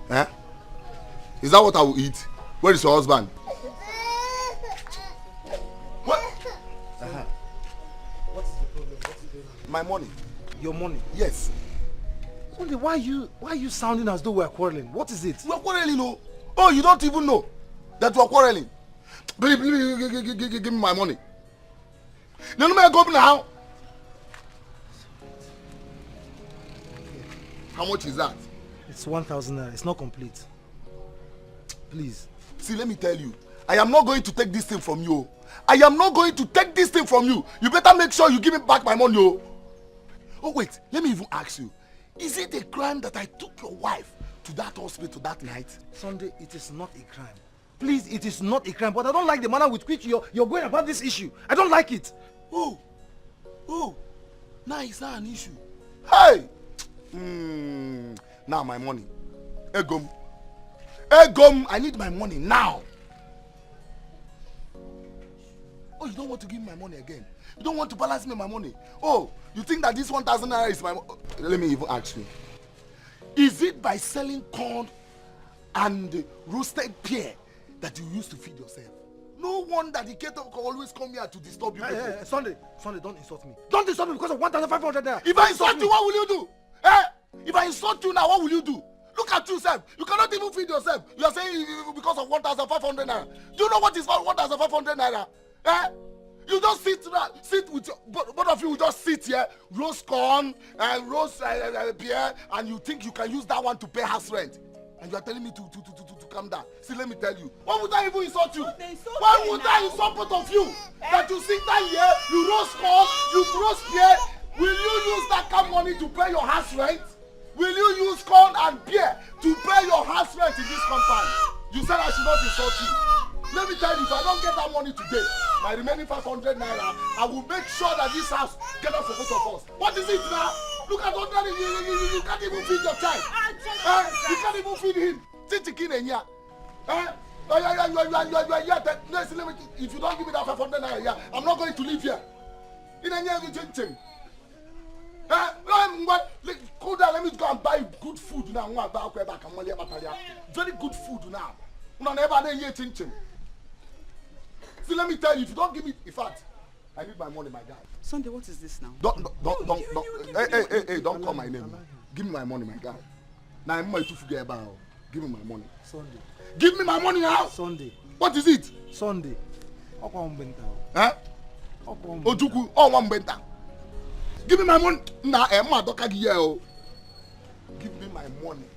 Eh? Is that what I will eat? Where is your husband? What? What is the problem? What is going on? My money. Your money? Yes. Sunday, why are you sounding as though we're quarreling? What is it? We're quarreling, no. Oh, you don't even know that we're quarreling. Please, give me my money. No, let me go now. How much is that? It's 1,000 naira. It's not complete. Please. See, let me tell you. I am not going to take this thing from you. I am not going to take this thing from you. You better make sure you give me back my money. Oh, wait. Let me even ask you. Is it a crime that I took your wife to that hospital that night? Sunday, it is not a crime. Please, it is not a crime. But I don't like the manner with which you're going about this issue. I don't like it. Oh. Now it's not an issue. Hey! Now my money. Egom, I need my money now. Oh, you don't want to give me my money again? You don't want to balance me my money? Oh, you think that this 1,000 naira is my money? Let me even ask you. Is it by selling corn and roasted pear that you used to feed yourself? No wonder the Dikeh always come here to disturb you. Hey, Sunday, don't insult me. Don't insult me because of 1,500 naira. If I insult you, what will you do? If I insult you now, what will you do? Look at yourself. You cannot even feed yourself. You are saying because of 1,500 naira. Do you know what is 1,500 naira? You just sit with your, both of you will just sit here, roast corn and roast beer, and you think you can use that one to pay house rent. And you are telling me to calm down. See, let me tell you. Why would I even insult you? Why would I insult both of you? That you sit down here, you roast corn, you roast beer. Will you use that kind of money to pay your house rent? Will you use corn and beer to pay your house rent in this compound? You said I should not insult you. Let me tell you, if I don't get that money today, my remaining 500 naira, I will make sure that this house get up for both of us. What is it now? Look at all that. You can't even feed your child. You can't even feed him. If you don't give me that 500 naira, I'm not going to live here. Cool down, let me go and buy good food now. Very good food now. See, let me tell you, if you don't give me, in fact, I need my money, my guy. Sunday, what is this now? Don't. Hey, don't call my name. Give me my money, my guy. Now I'm going to forget about. Give me my money. Sunday. Give me my money now. Sunday. What is it? Sunday. Ojuku, one benta. Give me my money. Nah, Emma, don't give me my money.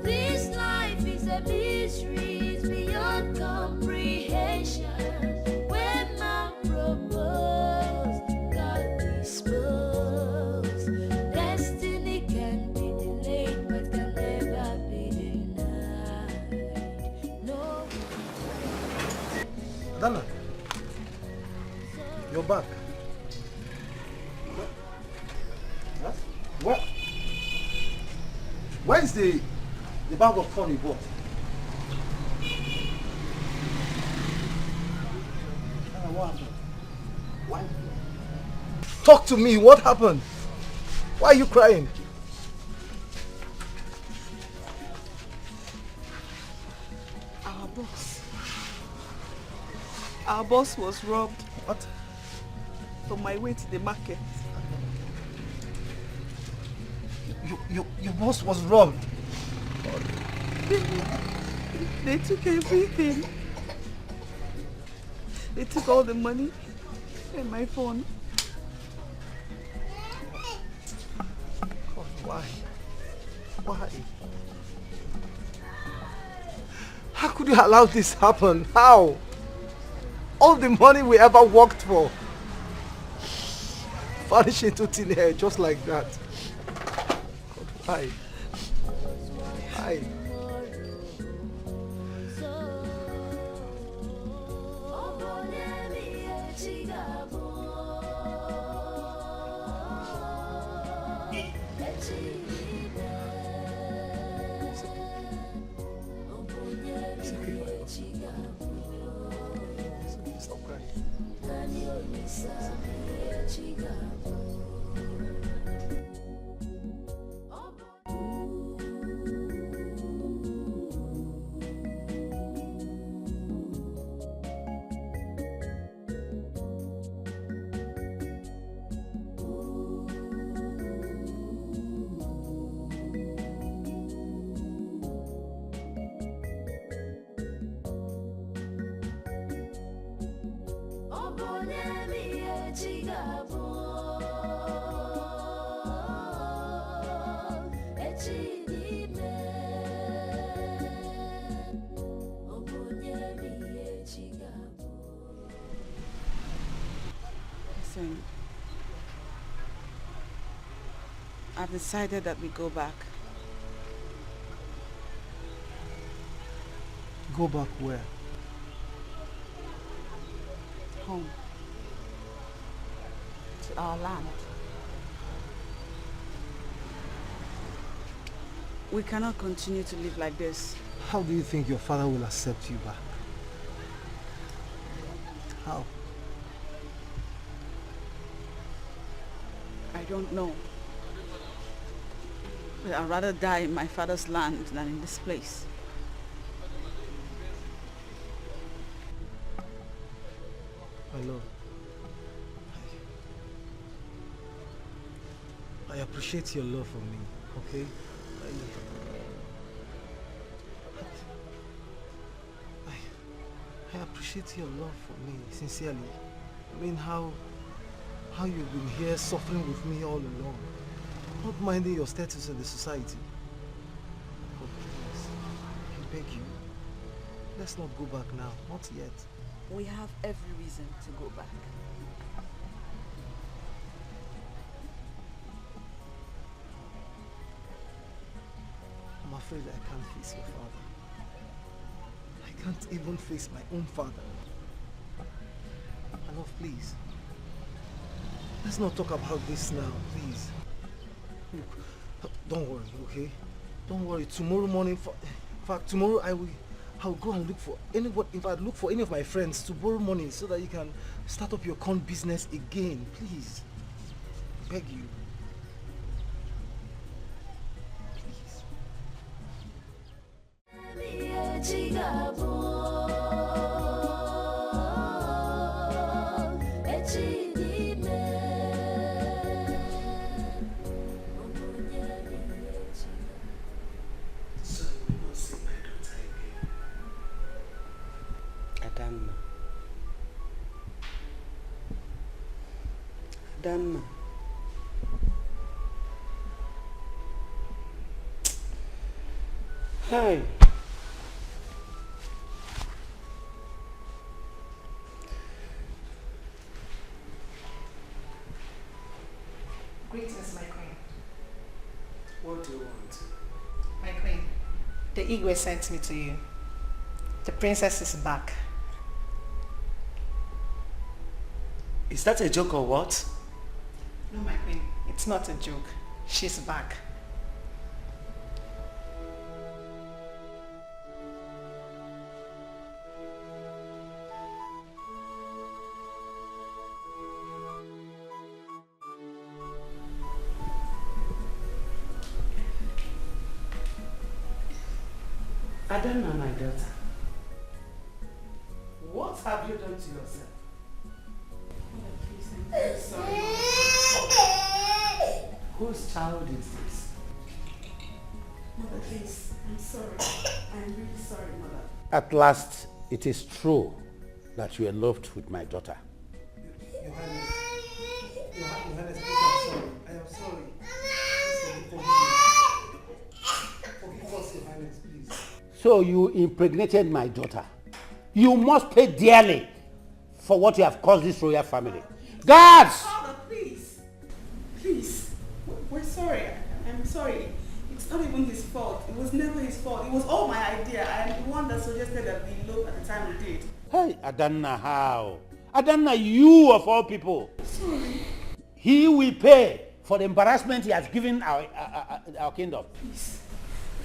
This life is a mystery, it's beyond comprehension. When man proposed, God disposed. Destiny can be delayed, but can never be denied. No. Dana, you're back. Where is the bag of corn you bought? What happened? Why? Talk to me. What happened? Why are you crying? Our boss was robbed. What? On my way to the market. Your boss was robbed. They took everything. They took all the money and my phone. God, why? Why? How could you allow this happen? How? All the money we ever worked for vanish into thin air just like that. God, why? Why? Stop crying. Listen, I've decided that we go back. Go back where? Home. To our land. We cannot continue to live like this. How do you think your father will accept you back? How? I don't know. But I'd rather die in my father's land than in this place. My lord, I appreciate your love for me, okay? I appreciate your love for me, sincerely. I mean, how you've been here suffering with me all along, not minding your status in the society. But please, I beg you, let's not go back now, not yet. We have every reason to go back. I'm afraid I can't face your father. I can't even face my own father. Enough, please. Let's not talk about this now, please. Look, don't worry, okay? Don't worry. Tomorrow morning, in fact, tomorrow I'll go and look for look for any of my friends to borrow money so that you can start up your corn business again, please. I beg you. Adanna. Hi. Greetings, my queen. What do you want? My queen, the Igwe sent me to you. The princess is back. Is that a joke or what? No, my queen, it's not a joke. She's back. Adanna, my daughter, what have you done to yourself? I'm sorry. Whose child is this? Mother, please, I'm sorry. I'm really sorry, Mother. At last, it is true that you are loved with my daughter. Your Highness, please, I'm sorry. I am sorry. Please forgive me. Forgive us, Your Highness, please. So you impregnated my daughter. You must pay dearly for what you have caused this royal family. Guards! Father, please. Please. We're sorry. I'm sorry. It's not even his fault. It was never his fault. It was all my idea. I am the one that suggested that we elope at the time we did. Hey, Adanna, how? Adanna, you of all people. Sorry. He will pay for the embarrassment he has given our kingdom. Please.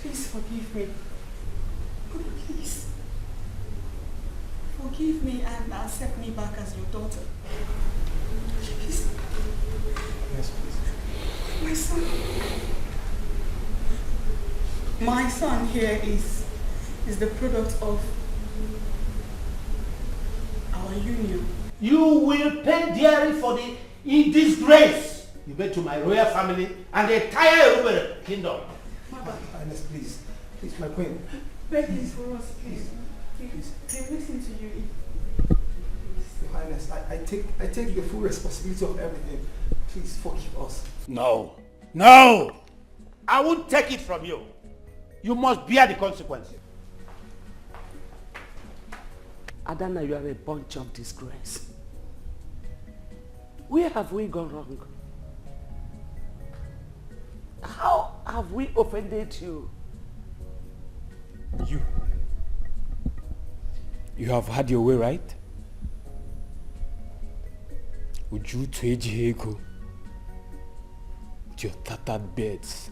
Please forgive me. Please. Forgive me and accept me back as your daughter. Yes, please. My son. My son here is the product of our union. You will pay dearly for the disgrace you made to my royal family and the entire Yoruba kingdom. Highness, please. Please, my queen. Begging for us, please. Please. They listen to you. Your Highness, I take the full responsibility of everything. Please forgive us. No. No! I won't take it from you. You must bear the consequences. Adanna, you are a bunch of disgrace. Where have we gone wrong? How have we offended you? You have had your way, right? Uju Tweji Ego with your tattered beds.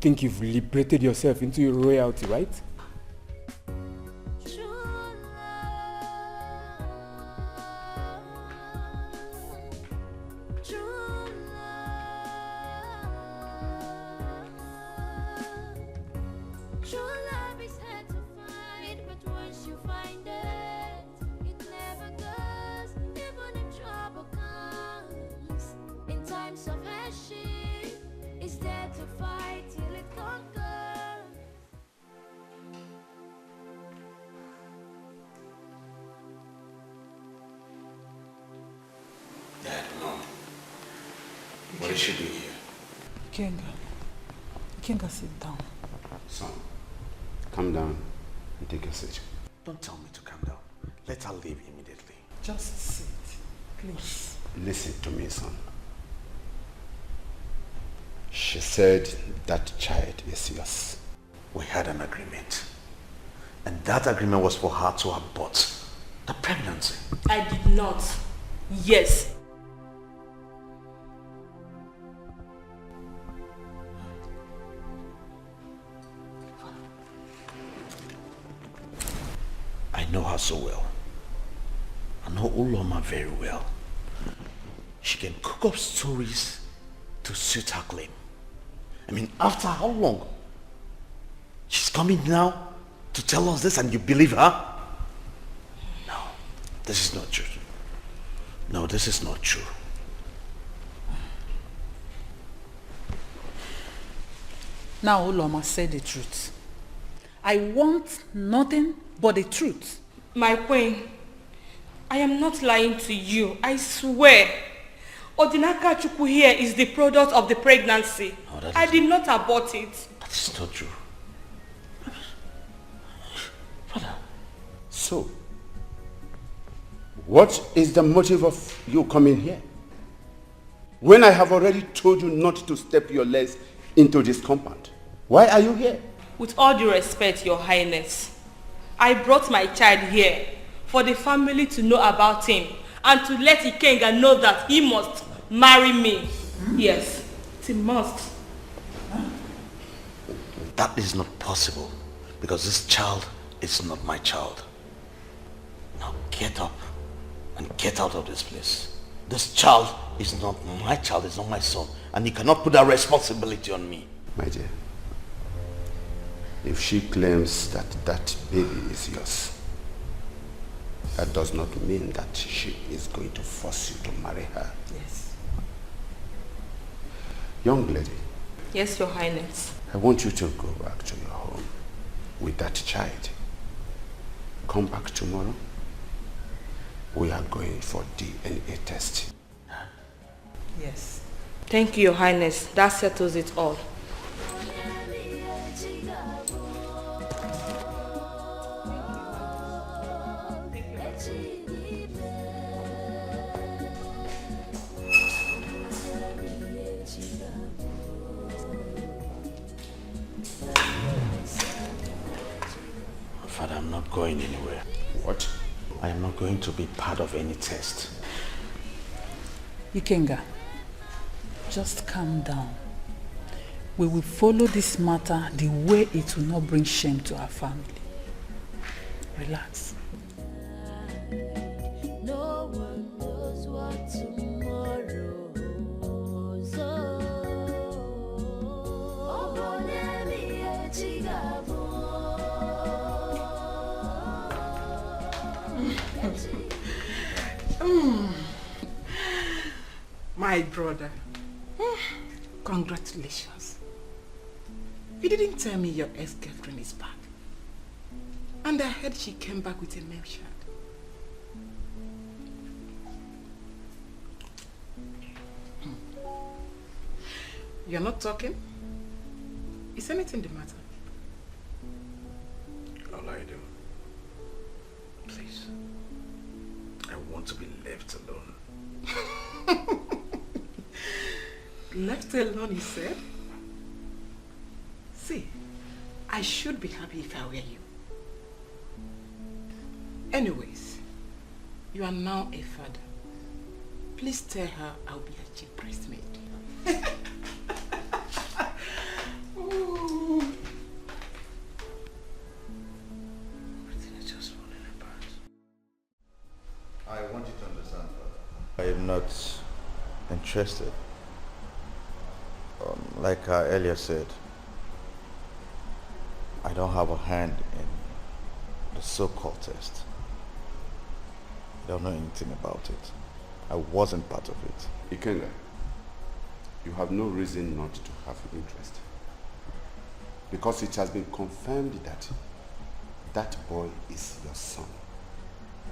Think you've liberated yourself into your royalty, right? What is she doing here? Ikenga, sit down. Son, calm down and take a seat. Don't tell me to calm down. Let her leave immediately. Just sit, please. Listen to me, son. She said that child is yours. We had an agreement. And that agreement was for her to abort the pregnancy. I did not. Yes. I know her so well. I know Uloma very well. She can cook up stories to suit her claim. I mean, after how long? She's coming now to tell us this and you believe her? No, this is not true. No, this is not true. Now Uloma said the truth. I want nothing but the truth. My queen, I am not lying to you. I swear. Odinaka Chukwu here is the product of the pregnancy. No, I did not abort it. That is not true. Brother, so, what is the motive of you coming here? When I have already told you not to step your legs into this compound. Why are you here? With all due respect, Your Highness, I brought my child here for the family to know about him and to let Ikenga know that he must marry me. Yes, he must. That is not possible because this child is not my child. Now get up and get out of this place. This child is not my child, it's not my son. And you cannot put that responsibility on me. My dear, if she claims that that baby is yours, that does not mean that she is going to force you to marry her. Yes. Young lady. Yes, Your Highness. I want you to go back to your home with that child. Come back tomorrow. We are going for DNA test. Yes. Thank you, Your Highness. That settles it all. Father, I'm not going anywhere. What? I am not going to be part of any test. Ikenga, just calm down. We will follow this matter the way it will not bring shame to our family. Relax. No one knows My brother, congratulations. You didn't tell me your ex-girlfriend is back. And I heard she came back with a milk shot. You're not talking? Is anything the matter? All I do. Please. I want to be left alone. Left alone, you said? See, I should be happy if I were you. Anyways, you are now a father. Please tell her I'll be a cheap breast maid. Everything is just falling apart. I want you to understand, Father. I am not interested. Like I earlier said, I don't have a hand in the so-called test. I don't know anything about it. I wasn't part of it. Ikenga, you have no reason not to have interest. Because it has been confirmed that that boy is your son.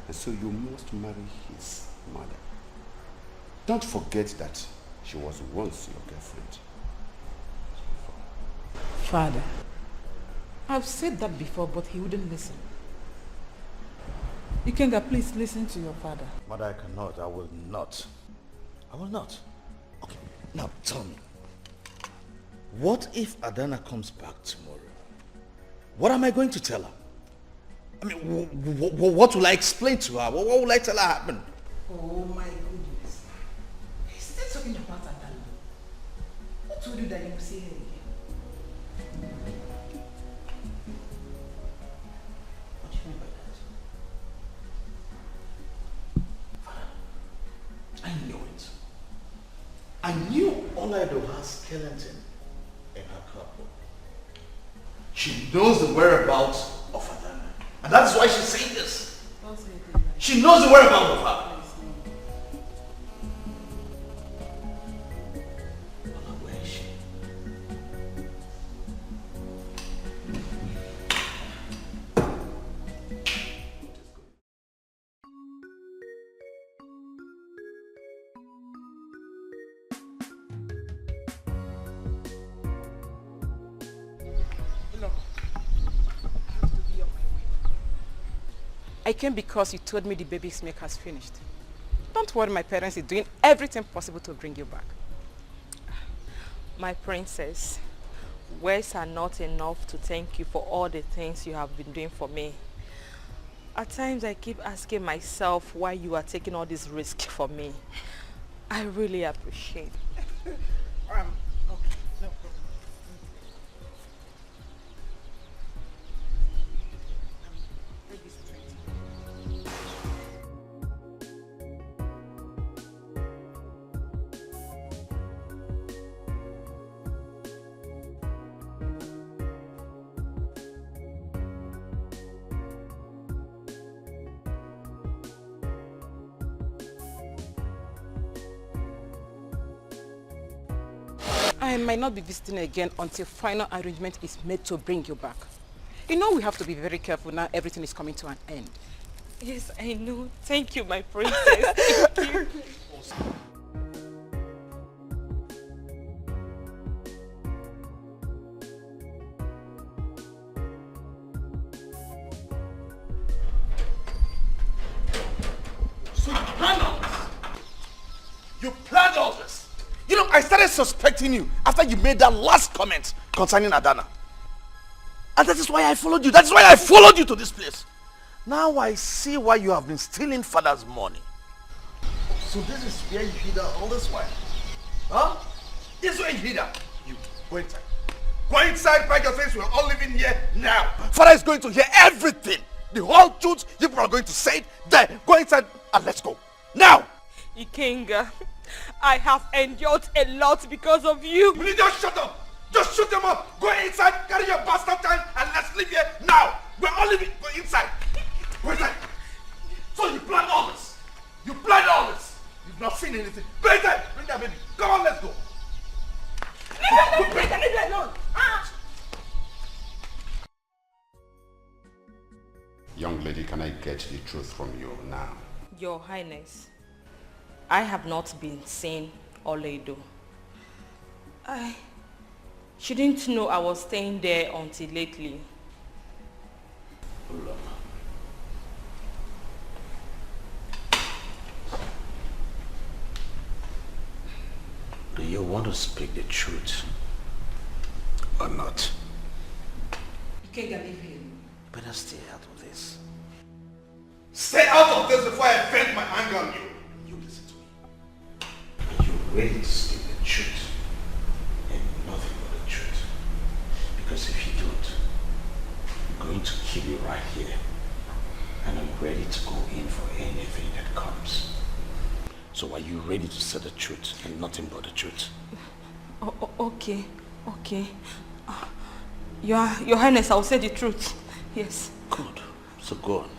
And so you must marry his mother. Don't forget that she was once your girlfriend. Father, I've said that before, but he wouldn't listen. Ikenga, please listen to your father. Mother, I cannot. I will not. I will not. Okay, now tell me. What if Adana comes back tomorrow? What am I going to tell her? I mean, what will I explain to her? What will I tell her happened? Oh my goodness. He's still talking about Adana. Who told you that you will see her again? What do you mean by that? I knew it. I knew Olaido has skeleton in her cupboard. She knows the whereabouts of Adana. And that's why she's saying this. Don't say anything like that. She knows the whereabouts of her. Where is she? I came because you told me the baby's milk has finished. Don't worry, my parents are doing everything possible to bring you back. My princess, words are not enough to thank you for all the things you have been doing for me. At times I keep asking myself why you are taking all this risk for me. I really appreciate it. Okay, no problem. I might not be visiting again until final arrangement is made to bring you back. You know we have to be very careful now everything is coming to an end. Yes, I know. Thank you, my princess. Thank you. So you planned all this? You planned all this? You know, I started suspecting you after you made that last comment concerning Adana. And that is why I followed you. That is why I followed you to this place. Now I see why you have been stealing father's money. So this is where you hid her all this while? Huh? This is where you hid her. You, go inside. Go inside, pack your things. We're all living here now. Father is going to hear everything. The whole truth. You people are going to say it there. Go inside and let's go. Now! Ikenga, I have endured a lot because of you. Will you just shut up? Just shoot them up. Go inside, carry your bastard child, and let's leave here now. We're all leaving. Go inside. Go inside. seen anything. Bring that baby. Come on, let's go. Leave it alone. Young lady, can I get the truth from you now? Your Highness, I have not been seeing Oledo. She didn't know I was staying there until lately. Do you want to speak the truth or not? You can't get leave him. Better stay out of this. Stay out of this before I vent my anger on you. You listen to me. Are you ready to speak the truth and nothing but the truth? Because if you don't, I'm going to kill you right here. And I'm ready to go in for anything that comes. So are you ready to say the truth and nothing but the truth? Okay. Your Highness, I'll say the truth. Yes. Good. So go on.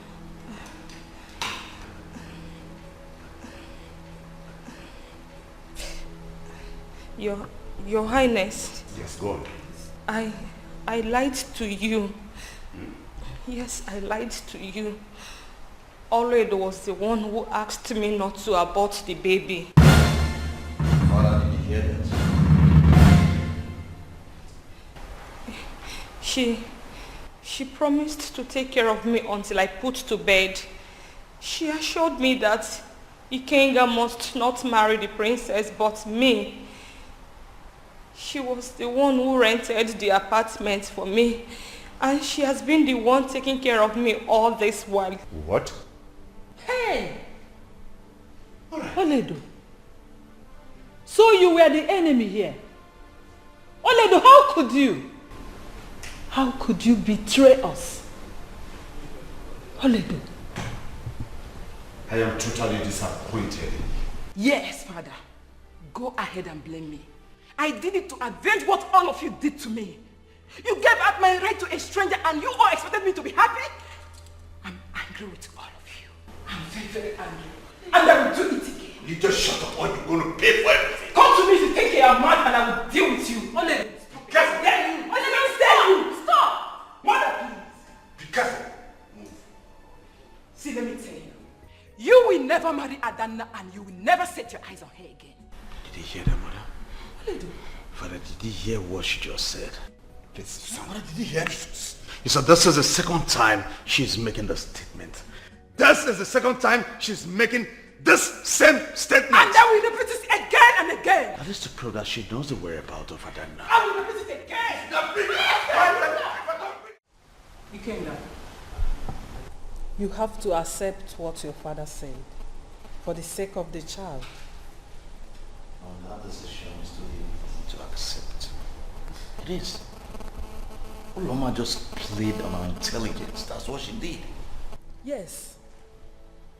Your Highness. Yes, go on. I lied to you. Yes, I lied to you. Oledo was the one who asked me not to abort the baby. Father, did you hear that? She promised to take care of me until I put to bed. She assured me that Ikenga must not marry the princess but me. She was the one who rented the apartment for me, and she has been the one taking care of me all this while. What? Hey! Oledo. So you were the enemy here? Oledo, how could you? How could you betray us? Oledo. I am totally disappointed. Yes, Father. Go ahead and blame me. I did it to avenge what all of you did to me. You gave up my right to a stranger and you all expected me to be happy? I'm angry with all of you. I'm very, very angry. And I will do it again. You just shut up or you're going to pay for everything. Come to me if you think you are mad and I will deal with you. Oledo, Be careful. dare you. Oledo, dare you. Stop. Mother, please. Be careful. Move. See, let me tell you. You will never marry Adana and you will never set your eyes on her again. Did you hear that, Mother? Oledo. Father, did you hear what she just said? Please, Mother, did you hear? You said this is the second time she's making the statement. This is the second time she's making this same statement. And I will repeat it again and again. That is to prove that she knows the whereabouts of Adana. I will repeat it again. Ikenga, you have to accept what your father said for the sake of the child. Oh, that decision is too easy to accept. It is. Uloma just played on our intelligence. That's what she did. Yes,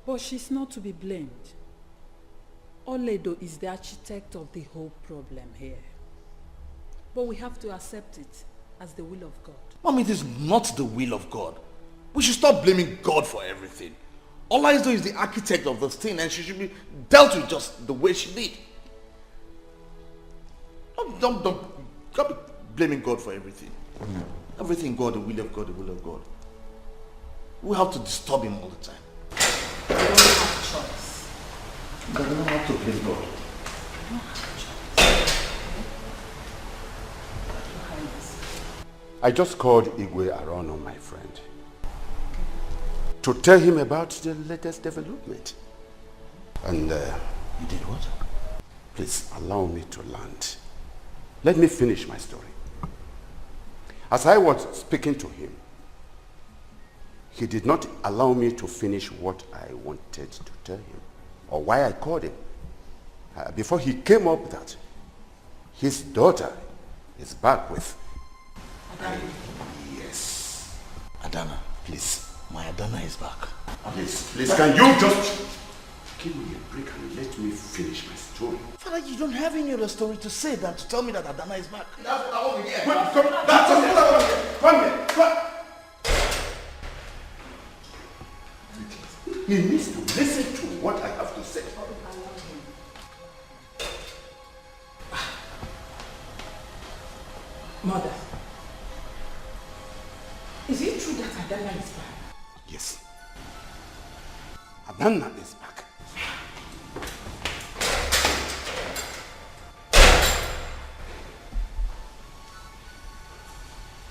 but she's not to be blamed. Oledo is the architect of the whole problem here. But we have to accept it as the will of God. Mommy, it is not the will of God. We should stop blaming God for everything. Ola Edo is the architect of this thing and she should be dealt with just the way she did. Don't be blaming God for everything. Everything God, the will of God, the will of God. We have to disturb him all the time. You don't have a choice. But we don't have to blame God. You don't have a choice. I just called Igwe Arono, my friend, to tell him about the latest development. And you did what? Please allow me to land. Let me finish my story. As I was speaking to him, he did not allow me to finish what I wanted to tell him, or why I called him. Before he came up with that, his daughter is back with... Adana. Yes. Adana, please. My Adana is back. Please, can you just give me a break and let me finish my story? Father, you don't have any other story to say than to tell me that Adana is back. That's what I want to hear. That's what I want to hear. Come here. Come. He needs to listen to what I have to say. Mother, is it true that Adana is back? Yes. Adana is back.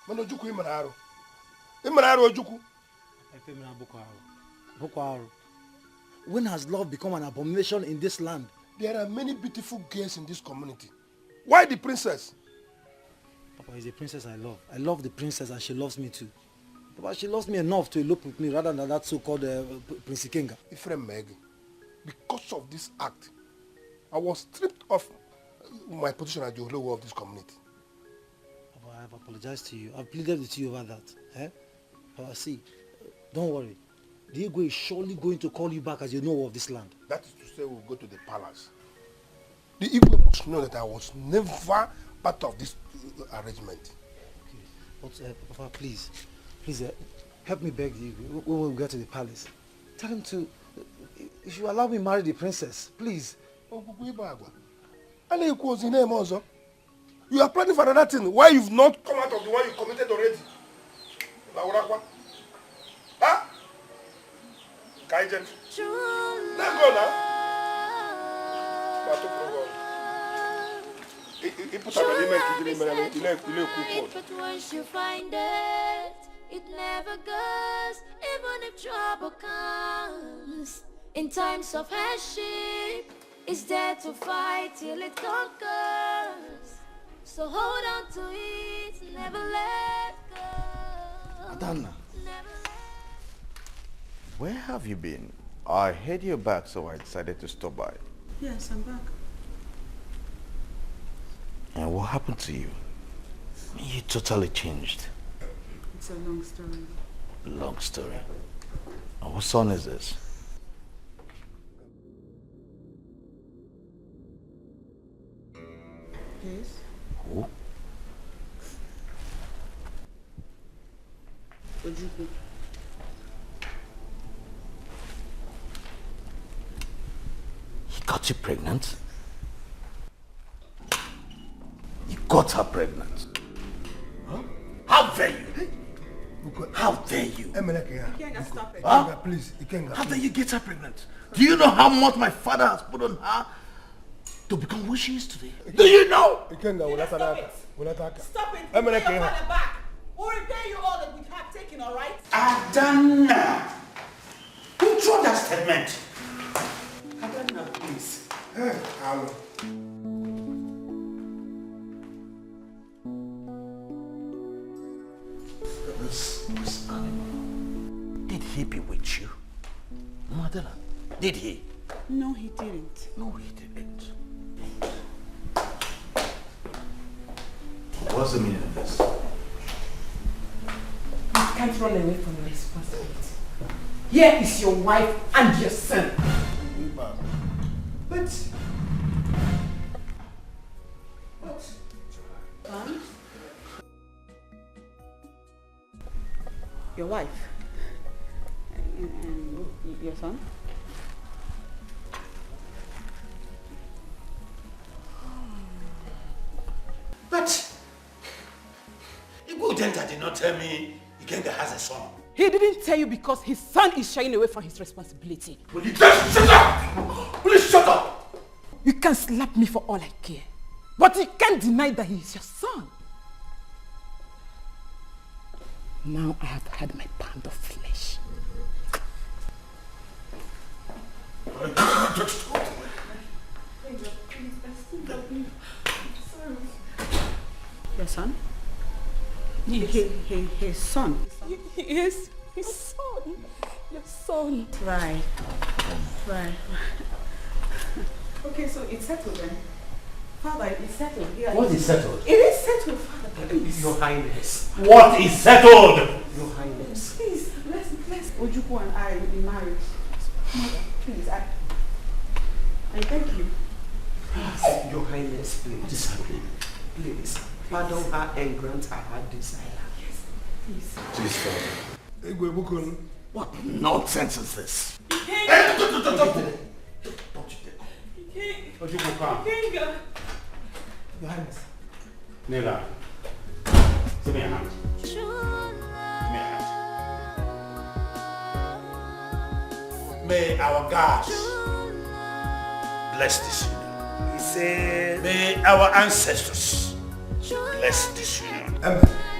Mana Ojukwu imara arụ. Imara arụ Ojukwu. When has love become an abomination in this land? There are many beautiful girls in this community. Why the princess? Papa, it's the princess I love. I love the princess and she loves me too. Papa, she loves me enough to elope with me rather than that so-called Prince Ikenga. Ifrem Meg, because of this act, I was stripped of my position as the Olowo of this community. Papa, I have apologized to you. I've pleaded with you over that. Eh? Papa, see, don't worry. The Igwe is surely going to call you back as you know of this land. That is to say we'll go to the palace. The Igwe must know that I was never part of this arrangement. Okay. But, Papa, please, help me beg the Igwe when we get to the palace. Tell him to, if you allow me to marry the princess, please. You are planning for another thing. Why you've not come out of the one you committed already? Huh? Kaijent. Let go now. But once you find it, it never goes, even if trouble comes. In times of hardship, it's there to fight till it conquers. So hold on to it, never let go. Adana, where have you been? I heard you back, so I decided to stop by. Yes, I'm back. And what happened to you? You totally changed. It's a long story. Long story. And what son is this? Yes. Who? Ojukwu. He got you pregnant? You got her pregnant? Huh? How dare you? How dare you? Ikenga, stop it. Huh? Please, Ikenga. How dare you get her pregnant? Do you know how much my father has put on her to become what she is today? Do you know? Ikenga, Stop it. Stop it. Pay your father back. We'll repay you all that we have taken, all right? Adana! Who threw that statement? Adana, please. This animal, did he bewitch you? Adana, did he? No, he didn't. No, he didn't. What's the meaning of this? You can't run away from your responsibility. Here is your wife and your son. But Son? Your wife? And your son? But Igudenta did not tell me Ikenga has a son. he didn't tell you because his son is shying away from his responsibility. Will you just shut up? Please shut up! You can slap me for all I care, but you can't deny that he is your son. Now I have had my pound of flesh. Your son? His son? Yes, his son. Your son. Right. Right. Okay, so it's settled then. Father, it's settled. Yeah, What is settled? It is settled, Father. Please. Your Highness. What is settled? Your Highness. Please, let's Ojukwu and I will be married. Mother, please, I thank you. Please, Your Highness, please. What is happening? Please, pardon her and grant her her desire. Yes, please. Please, Father. What nonsense is this? Your Highness. Nila, Give me a hand. May our God bless this union. May our ancestors bless this union. Amen.